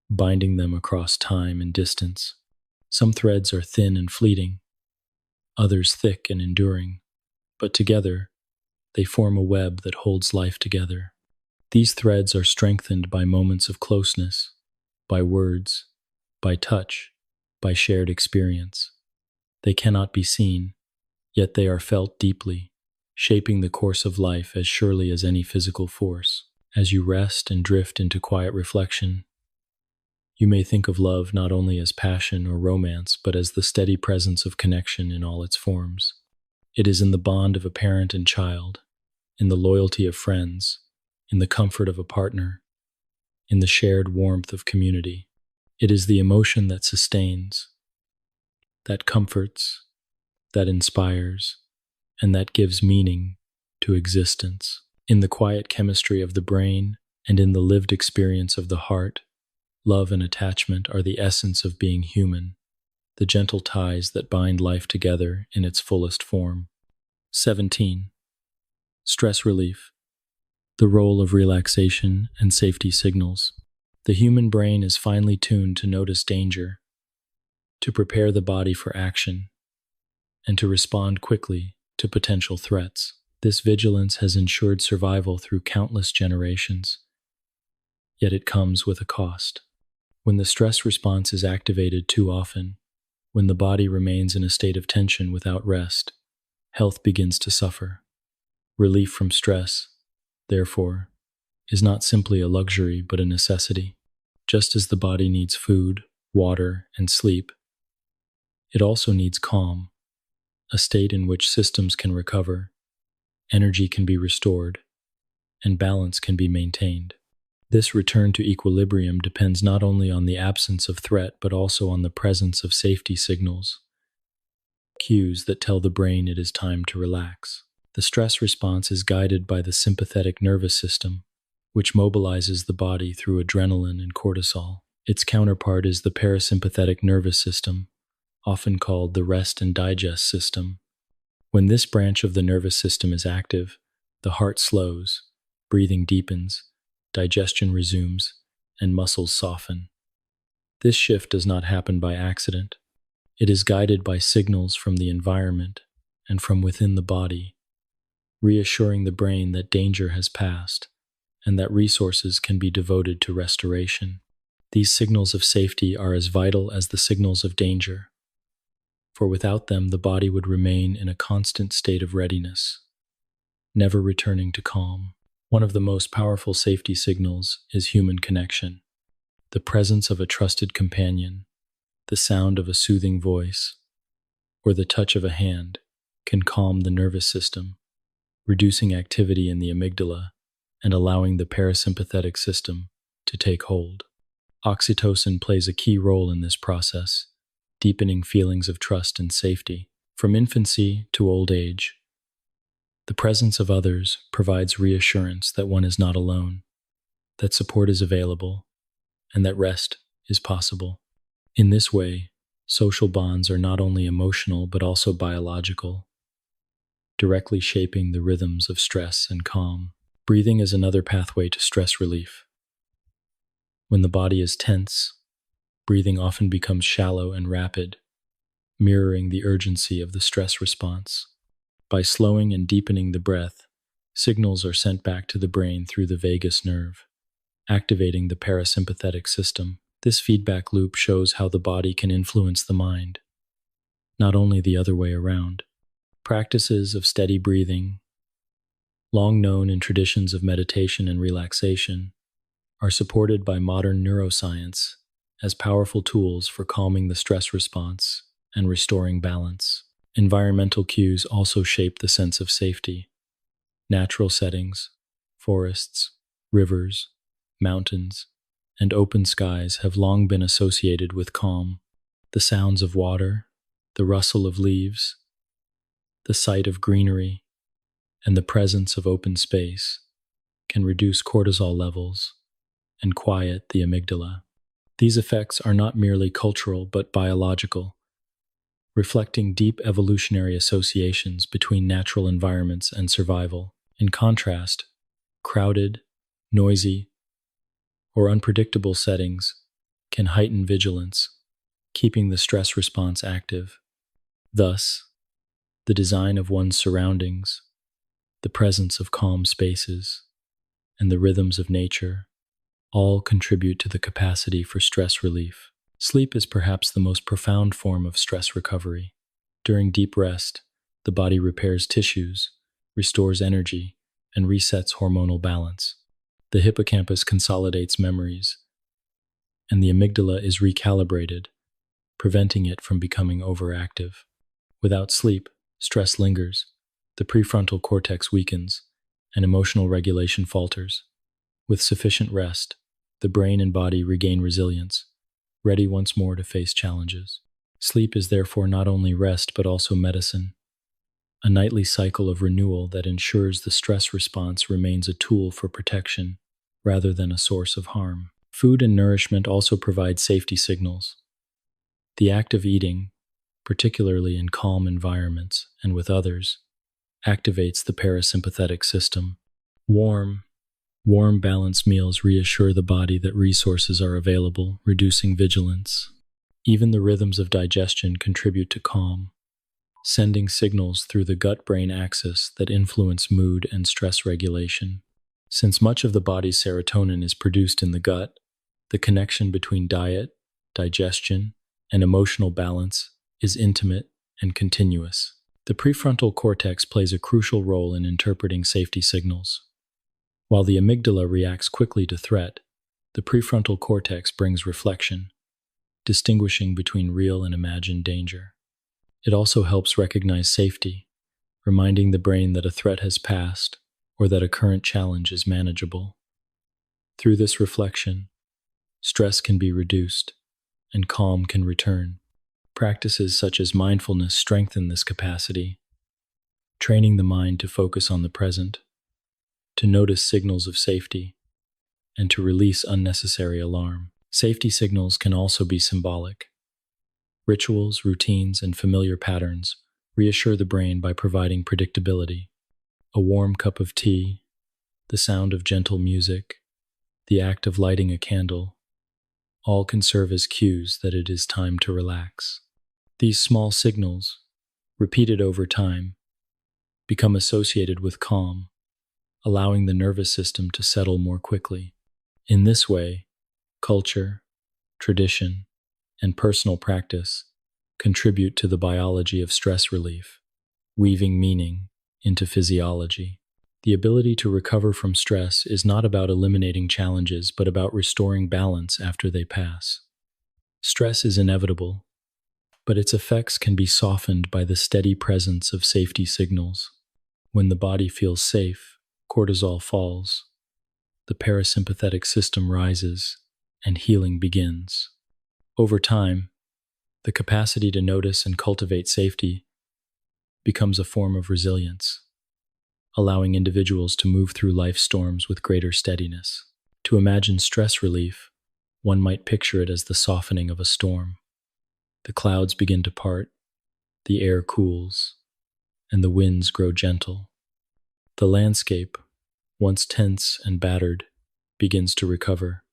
binding them across time and distance. Some threads are thin and fleeting, others thick and enduring, but together they form a web that holds life together. These threads are strengthened by moments of closeness, by words, by touch, by shared experience. They cannot be seen, yet they are felt deeply, shaping the course of life as surely as any physical force. As you rest and drift into quiet reflection, you may think of love not only as passion or romance, but as the steady presence of connection in all its forms. It is in the bond of a parent and child, in the loyalty of friends, in the comfort of a partner, in the shared warmth of community. It is the emotion that sustains, that comforts, that inspires, and that gives meaning to existence. In the quiet chemistry of the brain and in the lived experience of the heart, love and attachment are the essence of being human, the gentle ties that bind life together in its fullest form. 17. Stress relief. The role of relaxation and safety signals. The human brain is finely tuned to notice danger, to prepare the body for action, and to respond quickly to potential threats. This vigilance has ensured survival through countless generations, yet it comes with a cost. When the stress response is activated too often, when the body remains in a state of tension without rest, health begins to suffer. Relief from stress, therefore, is not simply a luxury but a necessity. Just as the body needs food, water, and sleep, it also needs calm, a state in which systems can recover, energy can be restored, and balance can be maintained. This return to equilibrium depends not only on the absence of threat but also on the presence of safety signals, cues that tell the brain it is time to relax. The stress response is guided by the sympathetic nervous system, which mobilizes the body through adrenaline and cortisol. Its counterpart is the parasympathetic nervous system, often called the rest and digest system. When this branch of the nervous system is active, the heart slows, breathing deepens, digestion resumes, and muscles soften. This shift does not happen by accident. It is guided by signals from the environment and from within the body, reassuring the brain that danger has passed and that resources can be devoted to restoration. These signals of safety are as vital as the signals of danger, for without them the body would remain in a constant state of readiness, never returning to calm. One of the most powerful safety signals is human connection. The presence of a trusted companion, the sound of a soothing voice, or the touch of a hand can calm the nervous system, reducing activity in the amygdala and allowing the parasympathetic system to take hold. Oxytocin plays a key role in this process, deepening feelings of trust and safety. From infancy to old age, the presence of others provides reassurance that one is not alone, that support is available, and that rest is possible. In this way, social bonds are not only emotional but also biological, directly shaping the rhythms of stress and calm. Breathing is another pathway to stress relief. When the body is tense, breathing often becomes shallow and rapid, mirroring the urgency of the stress response. By slowing and deepening the breath, signals are sent back to the brain through the vagus nerve, activating the parasympathetic system. This feedback loop shows how the body can influence the mind, not only the other way around. Practices of steady breathing, long known in traditions of meditation and relaxation, are supported by modern neuroscience as powerful tools for calming the stress response and restoring balance. Environmental cues also shape the sense of safety. Natural settings, forests, rivers, mountains, and open skies have long been associated with calm. The sounds of water, the rustle of leaves, the sight of greenery, and the presence of open space can reduce cortisol levels and quiet the amygdala. These effects are not merely cultural but biological, reflecting deep evolutionary associations between natural environments and survival. In contrast, crowded, noisy, or unpredictable settings can heighten vigilance, keeping the stress response active. Thus, the design of one's surroundings, the presence of calm spaces, and the rhythms of nature all contribute to the capacity for stress relief. Sleep is perhaps the most profound form of stress recovery. During deep rest, the body repairs tissues, restores energy, and resets hormonal balance. The hippocampus consolidates memories, and the amygdala is recalibrated, preventing it from becoming overactive. Without sleep, stress lingers, the prefrontal cortex weakens, and emotional regulation falters. With sufficient rest, the brain and body regain resilience, ready once more to face challenges. Sleep is therefore not only rest but also medicine, a nightly cycle of renewal that ensures the stress response remains a tool for protection rather than a source of harm. Food and nourishment also provide safety signals. The act of eating, particularly in calm environments and with others, activates the parasympathetic system. Warm, balanced meals reassure the body that resources are available, reducing vigilance. Even the rhythms of digestion contribute to calm, sending signals through the gut-brain axis that influence mood and stress regulation. Since much of the body's serotonin is produced in the gut, the connection between diet, digestion, and emotional balance is intimate and continuous. The prefrontal cortex plays a crucial role in interpreting safety signals. While the amygdala reacts quickly to threat, the prefrontal cortex brings reflection, distinguishing between real and imagined danger. It also helps recognize safety, reminding the brain that a threat has passed or that a current challenge is manageable. Through this reflection, stress can be reduced and calm can return. Practices such as mindfulness strengthen this capacity, training the mind to focus on the present, to notice signals of safety, and to release unnecessary alarm. Safety signals can also be symbolic. Rituals, routines, and familiar patterns reassure the brain by providing predictability. A warm cup of tea, the sound of gentle music, the act of lighting a candle, all can serve as cues that it is time to relax. These small signals, repeated over time, become associated with calm, allowing the nervous system to settle more quickly. In this way, culture, tradition, and personal practice contribute to the biology of stress relief, weaving meaning into physiology. The ability to recover from stress is not about eliminating challenges, but about restoring balance after they pass. Stress is inevitable, but its effects can be softened by the steady presence of safety signals. When the body feels safe, cortisol falls, the parasympathetic system rises, and healing begins. Over time, the capacity to notice and cultivate safety becomes a form of resilience, allowing individuals to move through life's storms with greater steadiness. To imagine stress relief, one might picture it as the softening of a storm. The clouds begin to part, the air cools, and the winds grow gentle. The landscape, once tense and battered, begins to recover.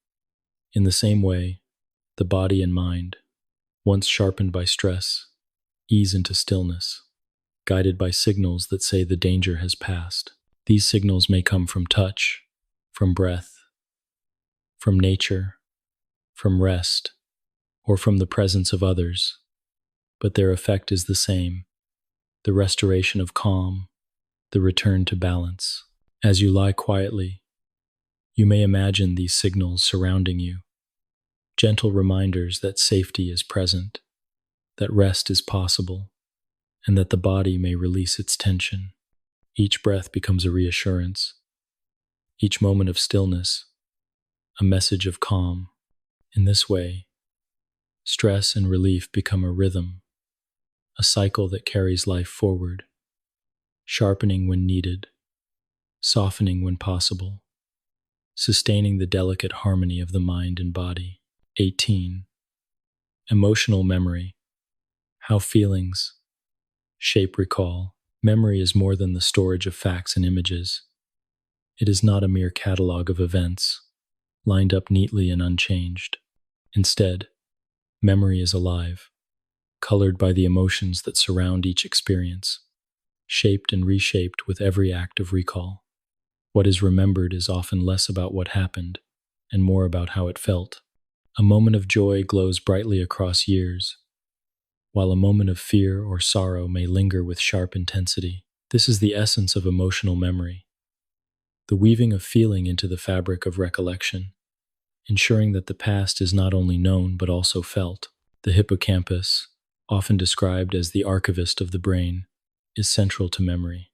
In the same way, the body and mind, once sharpened by stress, ease into stillness, guided by signals that say the danger has passed. These signals may come from touch, from breath, from nature, from rest, or from the presence of others, but their effect is the same: the restoration of calm, the return to balance. As you lie quietly, you may imagine these signals surrounding you, gentle reminders that safety is present, that rest is possible, and that the body may release its tension. Each breath becomes a reassurance, each moment of stillness, a message of calm. In this way, stress and relief become a rhythm, a cycle that carries life forward, sharpening when needed, softening when possible, sustaining the delicate harmony of the mind and body. 18. Emotional memory. How feelings shape recall. Memory is more than the storage of facts and images. It is not a mere catalog of events, lined up neatly and unchanged. Instead, memory is alive, colored by the emotions that surround each experience, shaped and reshaped with every act of recall. What is remembered is often less about what happened and more about how it felt. A moment of joy glows brightly across years, while a moment of fear or sorrow may linger with sharp intensity. This is the essence of emotional memory, the weaving of feeling into the fabric of recollection, ensuring that the past is not only known but also felt. The hippocampus, often described as the archivist of the brain, is central to memory.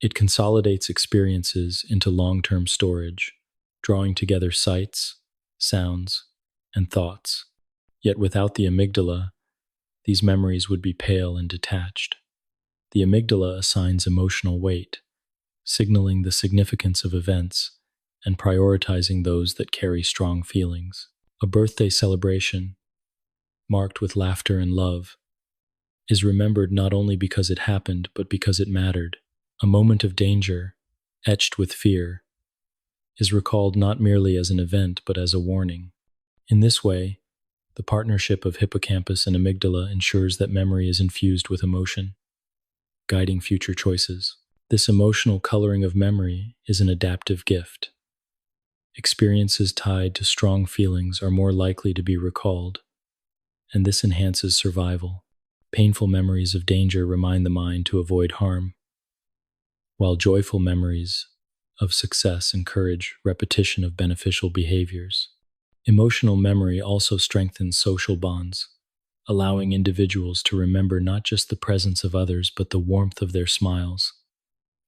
It consolidates experiences into long-term storage, drawing together sights, sounds, and thoughts. Yet without the amygdala, these memories would be pale and detached. The amygdala assigns emotional weight, signaling the significance of events and prioritizing those that carry strong feelings. A birthday celebration, marked with laughter and love, is remembered not only because it happened, but because it mattered. A moment of danger, etched with fear, is recalled not merely as an event, but as a warning. In this way, the partnership of hippocampus and amygdala ensures that memory is infused with emotion, guiding future choices. This emotional coloring of memory is an adaptive gift. Experiences tied to strong feelings are more likely to be recalled, and this enhances survival. Painful memories of danger remind the mind to avoid harm, while joyful memories of success encourage repetition of beneficial behaviors. Emotional memory also strengthens social bonds, allowing individuals to remember not just the presence of others, but the warmth of their smiles,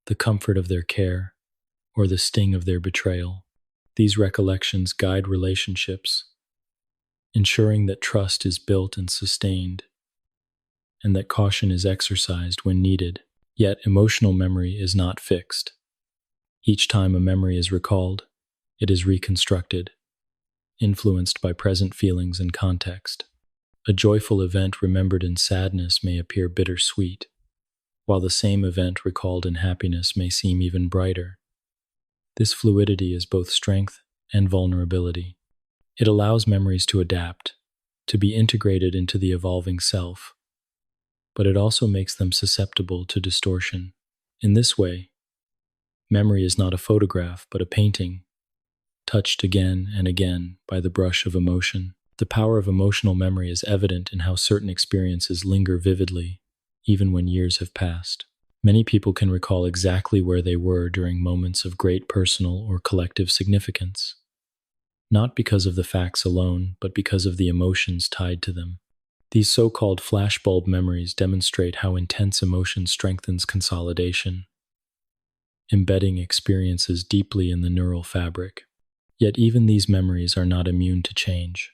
the comfort of their care, or the sting of their betrayal. These recollections guide relationships, ensuring that trust is built and sustained, and that caution is exercised when needed. Yet emotional memory is not fixed. Each time a memory is recalled, it is reconstructed, influenced by present feelings and context. A joyful event remembered in sadness may appear bittersweet, while the same event recalled in happiness may seem even brighter. This fluidity is both strength and vulnerability. It allows memories to adapt, to be integrated into the evolving self, but it also makes them susceptible to distortion. In this way, memory is not a photograph, but a painting, touched again and again by the brush of emotion. The power of emotional memory is evident in how certain experiences linger vividly, even when years have passed. Many people can recall exactly where they were during moments of great personal or collective significance, not because of the facts alone, but because of the emotions tied to them. These so-called flashbulb memories demonstrate how intense emotion strengthens consolidation, embedding experiences deeply in the neural fabric. Yet even these memories are not immune to change,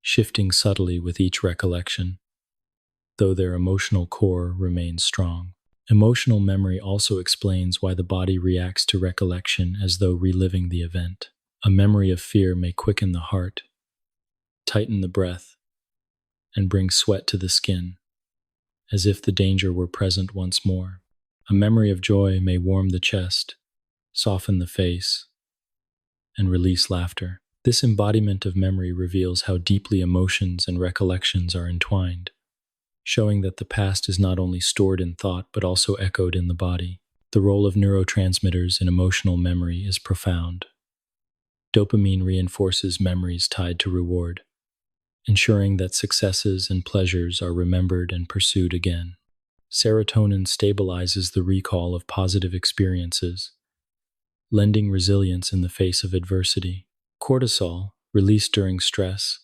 shifting subtly with each recollection, though their emotional core remains strong. Emotional memory also explains why the body reacts to recollection as though reliving the event. A memory of fear may quicken the heart, tighten the breath, and bring sweat to the skin, as if the danger were present once more. A memory of joy may warm the chest, soften the face, and release laughter. This embodiment of memory reveals how deeply emotions and recollections are entwined, showing that the past is not only stored in thought but also echoed in the body. The role of neurotransmitters in emotional memory is profound. Dopamine reinforces memories tied to reward, ensuring that successes and pleasures are remembered and pursued again. Serotonin stabilizes the recall of positive experiences, lending resilience in the face of adversity. Cortisol, released during stress,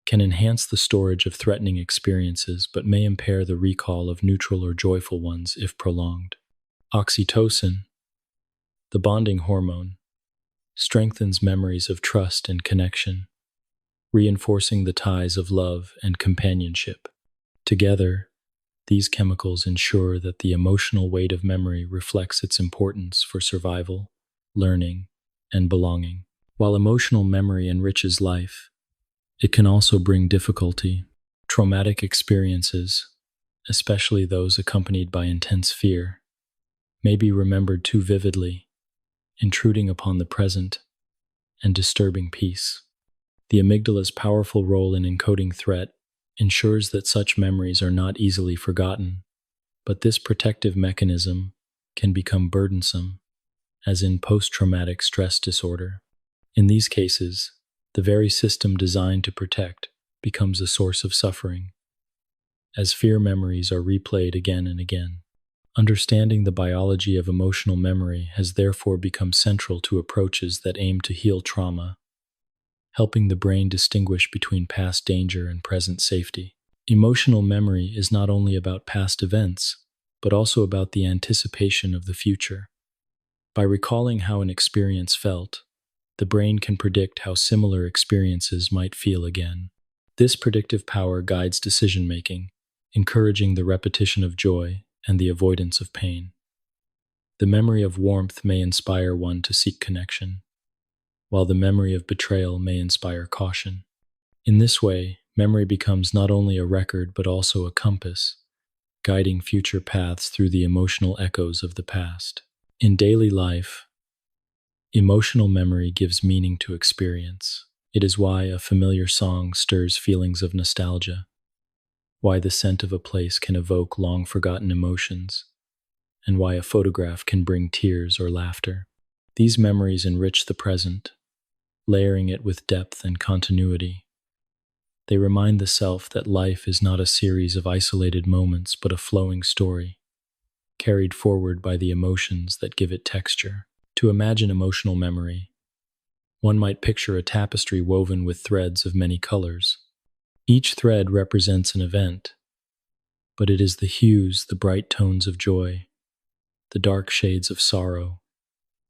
can enhance the storage of threatening experiences but may impair the recall of neutral or joyful ones if prolonged. Oxytocin, the bonding hormone, strengthens memories of trust and connection, reinforcing the ties of love and companionship. Together, these chemicals ensure that the emotional weight of memory reflects its importance for survival, learning, and belonging. While emotional memory enriches life, it can also bring difficulty. Traumatic experiences, especially those accompanied by intense fear, may be remembered too vividly, intruding upon the present and disturbing peace. The amygdala's powerful role in encoding threat ensures that such memories are not easily forgotten, but this protective mechanism can become burdensome, as in post-traumatic stress disorder. In these cases, the very system designed to protect becomes a source of suffering, as fear memories are replayed again and again. Understanding the biology of emotional memory has therefore become central to approaches that aim to heal trauma, helping the brain distinguish between past danger and present safety. Emotional memory is not only about past events, but also about the anticipation of the future. By recalling how an experience felt, the brain can predict how similar experiences might feel again. This predictive power guides decision-making, encouraging the repetition of joy and the avoidance of pain. The memory of warmth may inspire one to seek connection, while the memory of betrayal may inspire caution. In this way, memory becomes not only a record but also a compass, guiding future paths through the emotional echoes of the past. In daily life, emotional memory gives meaning to experience. It is why a familiar song stirs feelings of nostalgia, why the scent of a place can evoke long-forgotten emotions, and why a photograph can bring tears or laughter. These memories enrich the present, layering it with depth and continuity. They remind the self that life is not a series of isolated moments but a flowing story, carried forward by the emotions that give it texture. To imagine emotional memory, one might picture a tapestry woven with threads of many colors. Each thread represents an event, but it is the hues, the bright tones of joy, the dark shades of sorrow,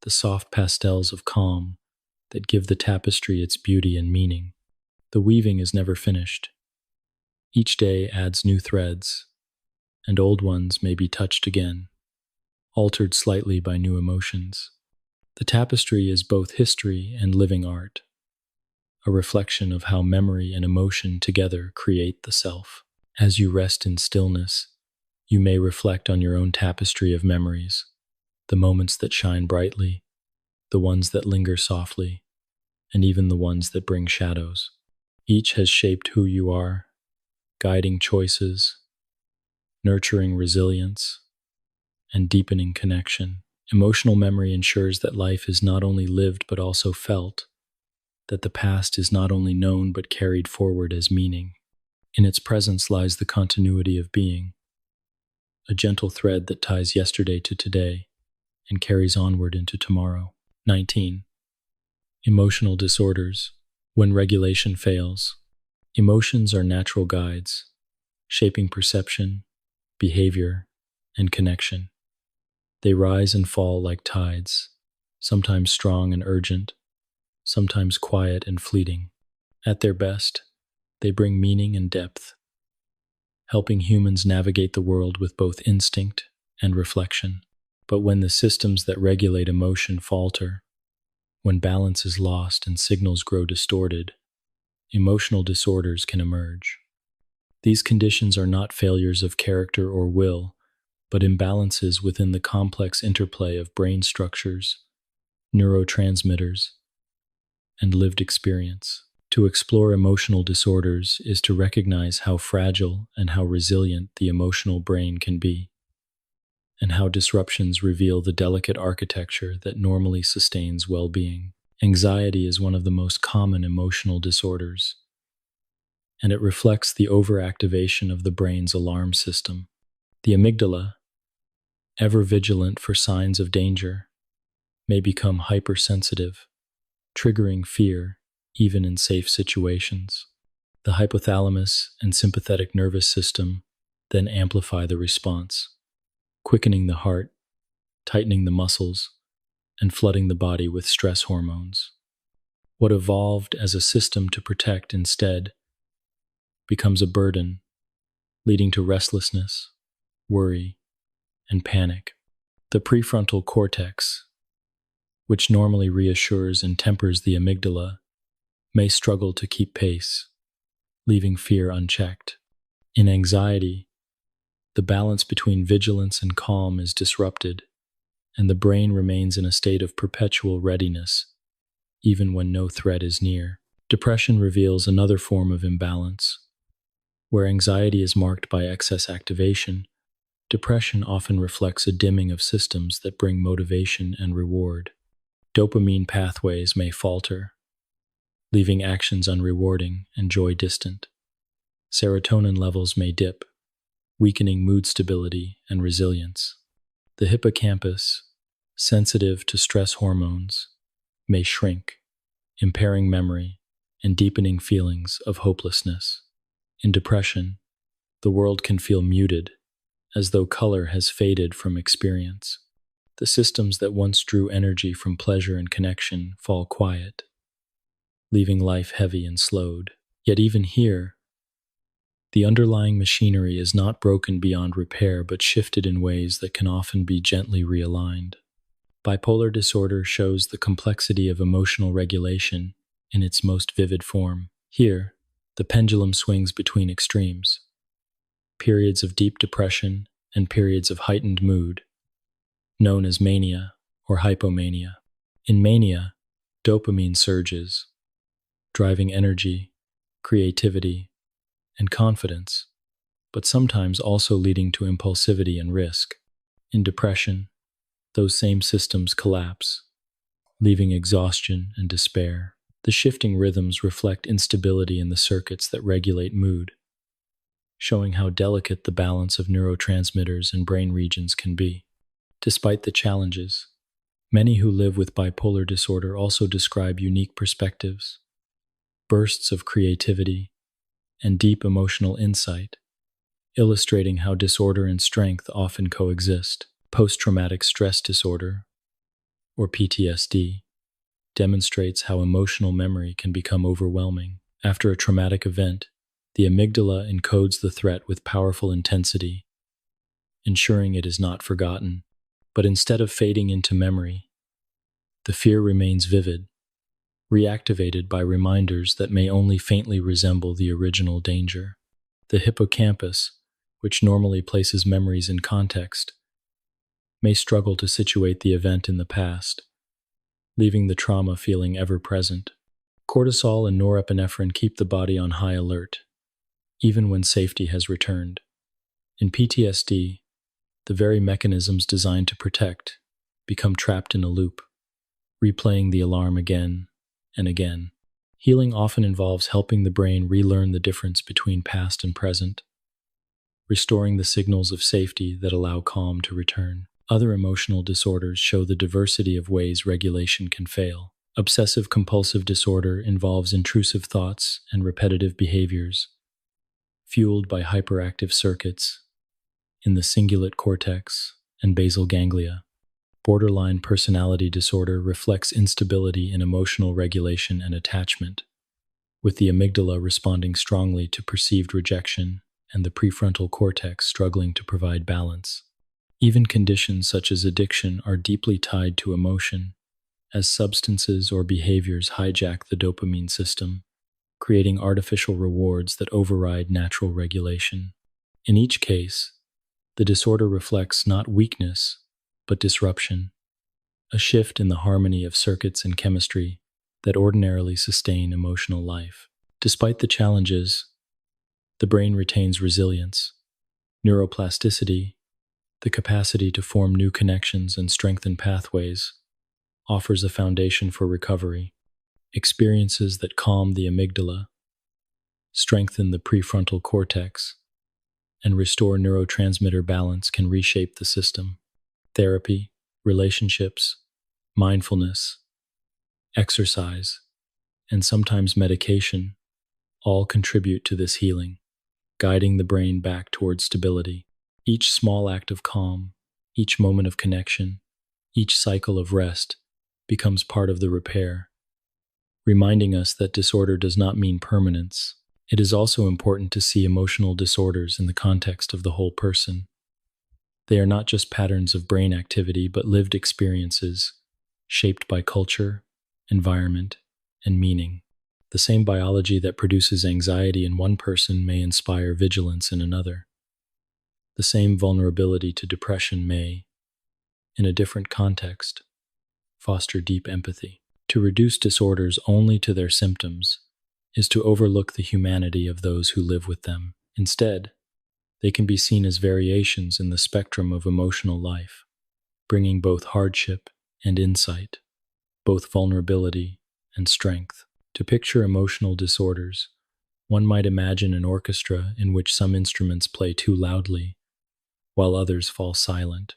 the soft pastels of calm that give the tapestry its beauty and meaning. The weaving is never finished. Each day adds new threads, and old ones may be touched again, altered slightly by new emotions. The tapestry is both history and living art, a reflection of how memory and emotion together create the self. As you rest in stillness, you may reflect on your own tapestry of memories, the moments that shine brightly, the ones that linger softly, and even the ones that bring shadows. Each has shaped who you are, guiding choices, nurturing resilience, and deepening connection. Emotional memory ensures that life is not only lived but also felt, that the past is not only known but carried forward as meaning. In its presence lies the continuity of being, a gentle thread that ties yesterday to today and carries onward into tomorrow. 19. Emotional disorders. When regulation fails, emotions are natural guides, shaping perception, behavior, and connection. They rise and fall like tides, sometimes strong and urgent, sometimes quiet and fleeting. At their best, they bring meaning and depth, helping humans navigate the world with both instinct and reflection. But when the systems that regulate emotion falter, when balance is lost and signals grow distorted, emotional disorders can emerge. These conditions are not failures of character or will, but imbalances within the complex interplay of brain structures, neurotransmitters, and lived experience. To explore emotional disorders is to recognize how fragile and how resilient the emotional brain can be, and how disruptions reveal the delicate architecture that normally sustains well-being. Anxiety is one of the most common emotional disorders, and it reflects the overactivation of the brain's alarm system. The amygdala, ever vigilant for signs of danger, may become hypersensitive, triggering fear even in safe situations. The hypothalamus and sympathetic nervous system then amplify the response, quickening the heart, tightening the muscles, and flooding the body with stress hormones. What evolved as a system to protect instead becomes a burden, leading to restlessness, worry, and panic. The prefrontal cortex, which normally reassures and tempers the amygdala, may struggle to keep pace, leaving fear unchecked. In anxiety, the balance between vigilance and calm is disrupted, and the brain remains in a state of perpetual readiness, even when no threat is near. Depression reveals another form of imbalance. Where anxiety is marked by excess activation, depression often reflects a dimming of systems that bring motivation and reward. Dopamine pathways may falter, leaving actions unrewarding and joy distant. Serotonin levels may dip, weakening mood stability and resilience. The hippocampus, sensitive to stress hormones, may shrink, impairing memory and deepening feelings of hopelessness. In depression, the world can feel muted, as though color has faded from experience. The systems that once drew energy from pleasure and connection fall quiet, leaving life heavy and slowed. Yet even here, the underlying machinery is not broken beyond repair but shifted in ways that can often be gently realigned. Bipolar disorder shows the complexity of emotional regulation in its most vivid form. Here, the pendulum swings between extremes, periods of deep depression and periods of heightened mood, known as mania or hypomania. In mania, dopamine surges, driving energy, creativity, and confidence, but sometimes also leading to impulsivity and risk. In depression, those same systems collapse, leaving exhaustion and despair. The shifting rhythms reflect instability in the circuits that regulate mood, showing how delicate the balance of neurotransmitters and brain regions can be. Despite the challenges, many who live with bipolar disorder also describe unique perspectives, bursts of creativity, and deep emotional insight, illustrating how disorder and strength often coexist. Post-traumatic stress disorder, or PTSD, demonstrates how emotional memory can become overwhelming. After a traumatic event, the amygdala encodes the threat with powerful intensity, ensuring it is not forgotten. But instead of fading into memory, the fear remains vivid, reactivated by reminders that may only faintly resemble the original danger. The hippocampus, which normally places memories in context, may struggle to situate the event in the past, leaving the trauma feeling ever present. Cortisol and norepinephrine keep the body on high alert, even when safety has returned. In PTSD, the very mechanisms designed to protect become trapped in a loop, replaying the alarm again and again. Healing often involves helping the brain relearn the difference between past and present, restoring the signals of safety that allow calm to return. Other emotional disorders show the diversity of ways regulation can fail. Obsessive-compulsive disorder involves intrusive thoughts and repetitive behaviors, fueled by hyperactive circuits in the cingulate cortex and basal ganglia. Borderline personality disorder reflects instability in emotional regulation and attachment, with the amygdala responding strongly to perceived rejection and the prefrontal cortex struggling to provide balance. Even conditions such as addiction are deeply tied to emotion, as substances or behaviors hijack the dopamine system, creating artificial rewards that override natural regulation. In each case, the disorder reflects not weakness, but disruption, a shift in the harmony of circuits and chemistry that ordinarily sustain emotional life. Despite the challenges, the brain retains resilience, neuroplasticity, the capacity to form new connections and strengthen pathways, offers a foundation for recovery. Experiences that calm the amygdala, strengthen the prefrontal cortex, and restore neurotransmitter balance can reshape the system. Therapy, relationships, mindfulness, exercise, and sometimes medication all contribute to this healing, guiding the brain back toward stability. Each small act of calm, each moment of connection, each cycle of rest becomes part of the repair, reminding us that disorder does not mean permanence. It is also important to see emotional disorders in the context of the whole person. They are not just patterns of brain activity, but lived experiences shaped by culture, environment, and meaning. The same biology that produces anxiety in one person may inspire vigilance in another. The same vulnerability to depression may, in a different context, foster deep empathy. To reduce disorders only to their symptoms is to overlook the humanity of those who live with them. Instead, they can be seen as variations in the spectrum of emotional life, bringing both hardship and insight, both vulnerability and strength. To picture emotional disorders, one might imagine an orchestra in which some instruments play too loudly, while others fall silent.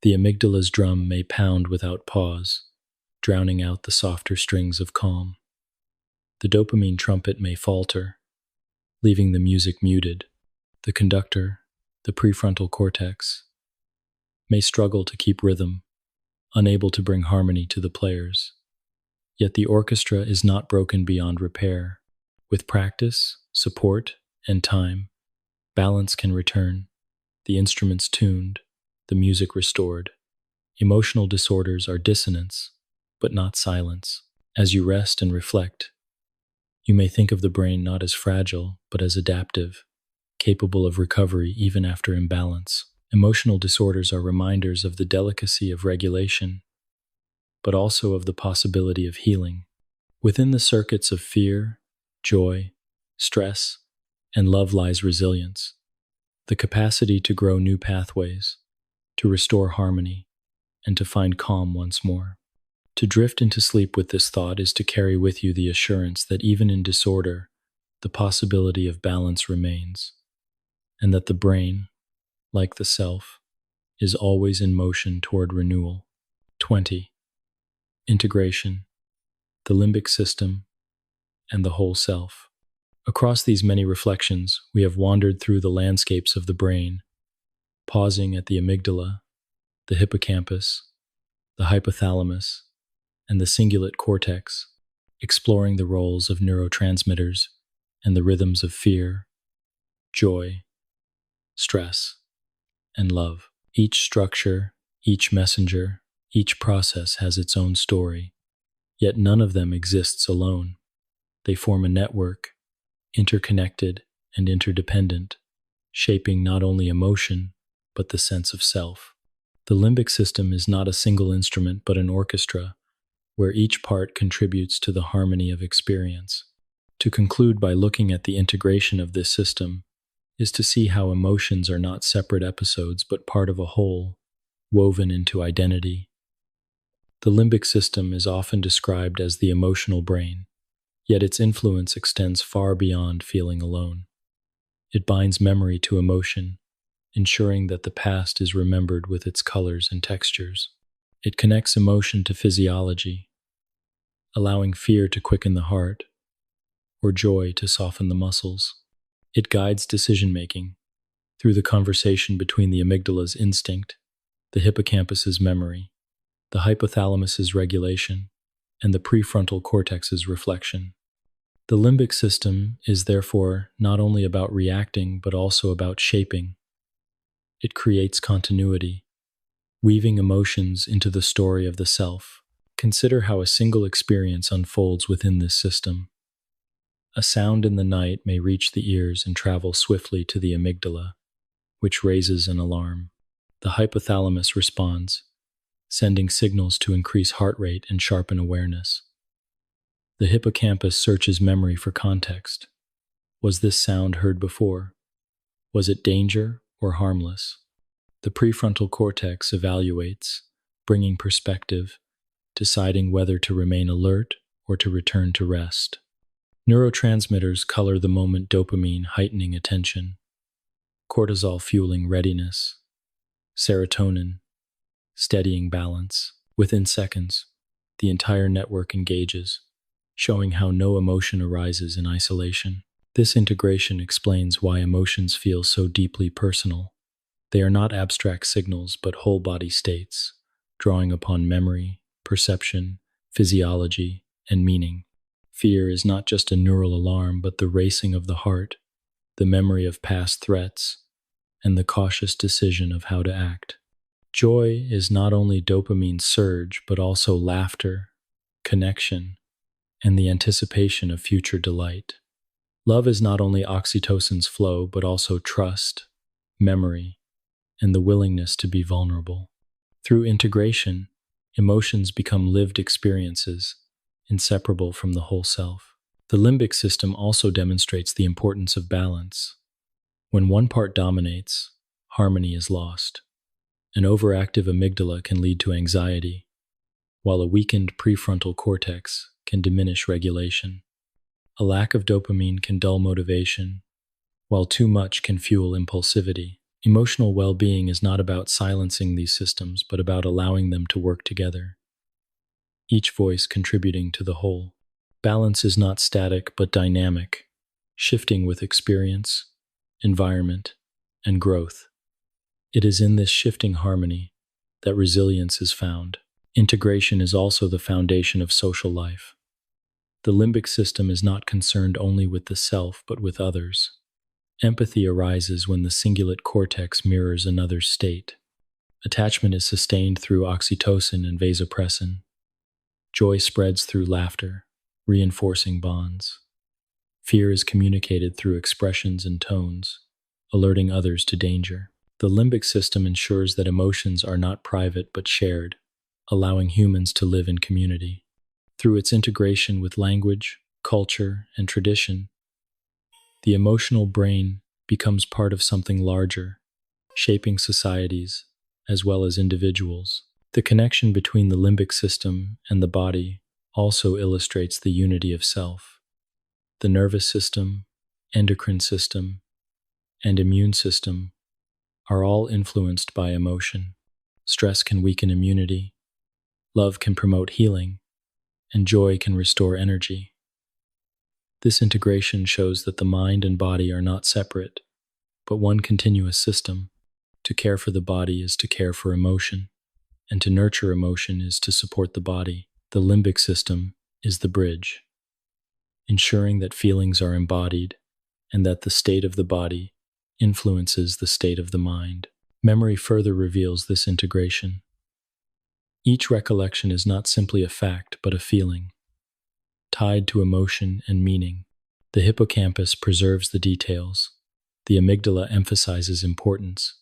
The amygdala's drum may pound without pause, drowning out the softer strings of calm. The dopamine trumpet may falter, leaving the music muted. The conductor, the prefrontal cortex, may struggle to keep rhythm, unable to bring harmony to the players. Yet the orchestra is not broken beyond repair. With practice, support, and time, balance can return, the instruments tuned, the music restored. Emotional disorders are dissonance, but not silence. As you rest and reflect, you may think of the brain not as fragile, but as adaptive, capable of recovery even after imbalance. Emotional disorders are reminders of the delicacy of regulation, but also of the possibility of healing. Within the circuits of fear, joy, stress, and love lies resilience, the capacity to grow new pathways, to restore harmony, and to find calm once more. To drift into sleep with this thought is to carry with you the assurance that even in disorder, the possibility of balance remains, and that the brain, like the self, is always in motion toward renewal. 20. Integration, the limbic system, and the whole self. Across these many reflections, we have wandered through the landscapes of the brain, pausing at the amygdala, the hippocampus, the hypothalamus, and the cingulate cortex, exploring the roles of neurotransmitters and the rhythms of fear, joy, stress, and love. Each structure, each messenger, each process has its own story, yet none of them exists alone. They form a network, interconnected and interdependent, shaping not only emotion, but the sense of self. The limbic system is not a single instrument, but an orchestra, where each part contributes to the harmony of experience. To conclude by looking at the integration of this system is to see how emotions are not separate episodes, but part of a whole, woven into identity. The limbic system is often described as the emotional brain, yet its influence extends far beyond feeling alone. It binds memory to emotion, ensuring that the past is remembered with its colors and textures. It connects emotion to physiology, allowing fear to quicken the heart, or joy to soften the muscles. It guides decision-making through the conversation between the amygdala's instinct, the hippocampus's memory, the hypothalamus's regulation, and the prefrontal cortex's reflection. The limbic system is therefore not only about reacting, but also about shaping. It creates continuity, weaving emotions into the story of the self. Consider how a single experience unfolds within this system. A sound in the night may reach the ears and travel swiftly to the amygdala, which raises an alarm. The hypothalamus responds, sending signals to increase heart rate and sharpen awareness. The hippocampus searches memory for context. Was this sound heard before? Was it danger or harmless? The prefrontal cortex evaluates, bringing perspective, deciding whether to remain alert or to return to rest. Neurotransmitters color the moment: dopamine heightening attention, cortisol fueling readiness, serotonin steadying balance. Within seconds, the entire network engages, showing how no emotion arises in isolation. This integration explains why emotions feel so deeply personal. They are not abstract signals, but whole body states, drawing upon memory, perception, physiology, and meaning. Fear is not just a neural alarm, but the racing of the heart, the memory of past threats, and the cautious decision of how to act. Joy is not only dopamine surge, but also laughter, connection, and the anticipation of future delight. Love is not only oxytocin's flow, but also trust, memory, and the willingness to be vulnerable. Through integration, emotions become lived experiences, inseparable from the whole self. The limbic system also demonstrates the importance of balance. When one part dominates, harmony is lost. An overactive amygdala can lead to anxiety, while a weakened prefrontal cortex can diminish regulation. A lack of dopamine can dull motivation, while too much can fuel impulsivity. Emotional well-being is not about silencing these systems, but about allowing them to work together, each voice contributing to the whole. Balance is not static, but dynamic, shifting with experience, environment, and growth. It is in this shifting harmony that resilience is found. Integration is also the foundation of social life. The limbic system is not concerned only with the self, but with others. Empathy arises when the cingulate cortex mirrors another's state. Attachment is sustained through oxytocin and vasopressin. Joy spreads through laughter, reinforcing bonds. Fear is communicated through expressions and tones, alerting others to danger. The limbic system ensures that emotions are not private but shared, allowing humans to live in community. Through its integration with language, culture, and tradition, the emotional brain becomes part of something larger, shaping societies as well as individuals. The connection between the limbic system and the body also illustrates the unity of self. The nervous system, endocrine system, and immune system are all influenced by emotion. Stress can weaken immunity, love can promote healing, and joy can restore energy. This integration shows that the mind and body are not separate, but one continuous system. To care for the body is to care for emotion, and to nurture emotion is to support the body. The limbic system is the bridge, ensuring that feelings are embodied and that the state of the body influences the state of the mind. Memory further reveals this integration. Each recollection is not simply a fact, but a feeling, tied to emotion and meaning. The hippocampus preserves the details, the amygdala emphasizes importance,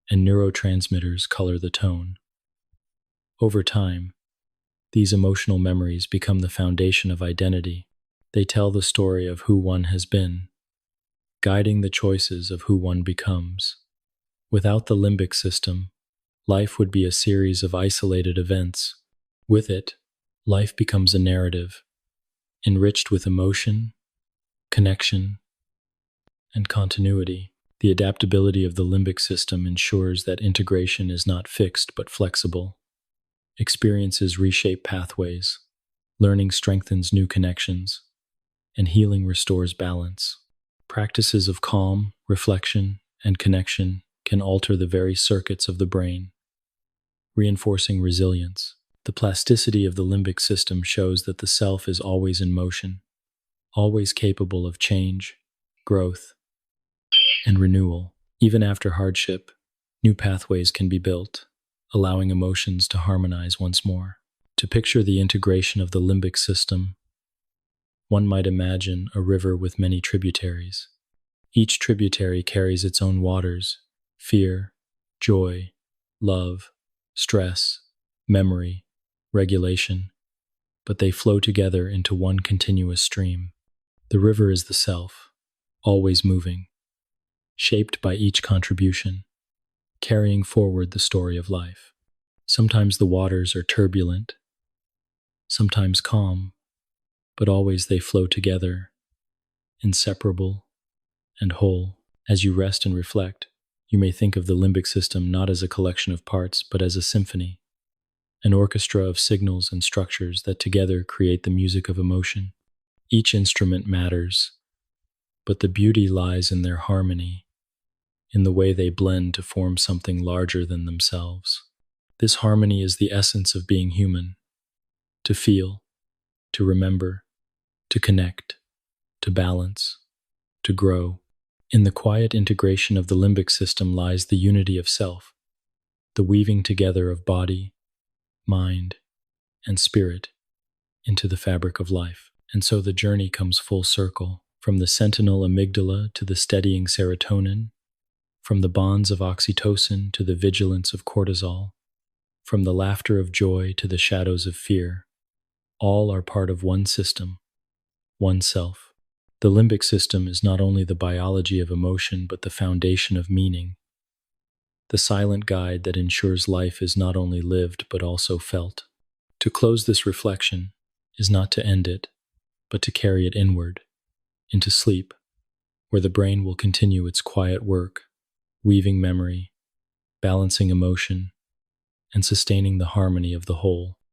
and neurotransmitters color the tone. Over time, these emotional memories become the foundation of identity. They tell the story of who one has been, guiding the choices of who one becomes. Without the limbic system, life would be a series of isolated events. With it, life becomes a narrative, enriched with emotion, connection, and continuity. The adaptability of the limbic system ensures that integration is not fixed but flexible. Experiences reshape pathways, learning strengthens new connections, and healing restores balance. Practices of calm, reflection, and connection can alter the very circuits of the brain, reinforcing resilience. The plasticity of the limbic system shows that the self is always in motion, always capable of change, growth, and renewal. Even after hardship, new pathways can be built, allowing emotions to harmonize once more. To picture the integration of the limbic system, one might imagine a river with many tributaries. Each tributary carries its own waters: fear, joy, love, stress, memory, regulation, but they flow together into one continuous stream. The river is the self, always moving, shaped by each contribution, carrying forward the story of life. Sometimes the waters are turbulent, sometimes calm, but always they flow together, inseparable and whole. As you rest and reflect, you may think of the limbic system not as a collection of parts, but as a symphony, an orchestra of signals and structures that together create the music of emotion. Each instrument matters, but the beauty lies in their harmony, in the way they blend to form something larger than themselves. This harmony is the essence of being human: to feel, to remember, to connect, to balance, to grow. In the quiet integration of the limbic system lies the unity of self, the weaving together of body, mind, and spirit into the fabric of life. And so the journey comes full circle, from the sentinel amygdala to the steadying serotonin, from the bonds of oxytocin to the vigilance of cortisol, from the laughter of joy to the shadows of fear. All are part of one system, oneself. The limbic system is not only the biology of emotion, but the foundation of meaning, the silent guide that ensures life is not only lived, but also felt. To close this reflection is not to end it, but to carry it inward, into sleep, where the brain will continue its quiet work, weaving memory, balancing emotion, and sustaining the harmony of the whole.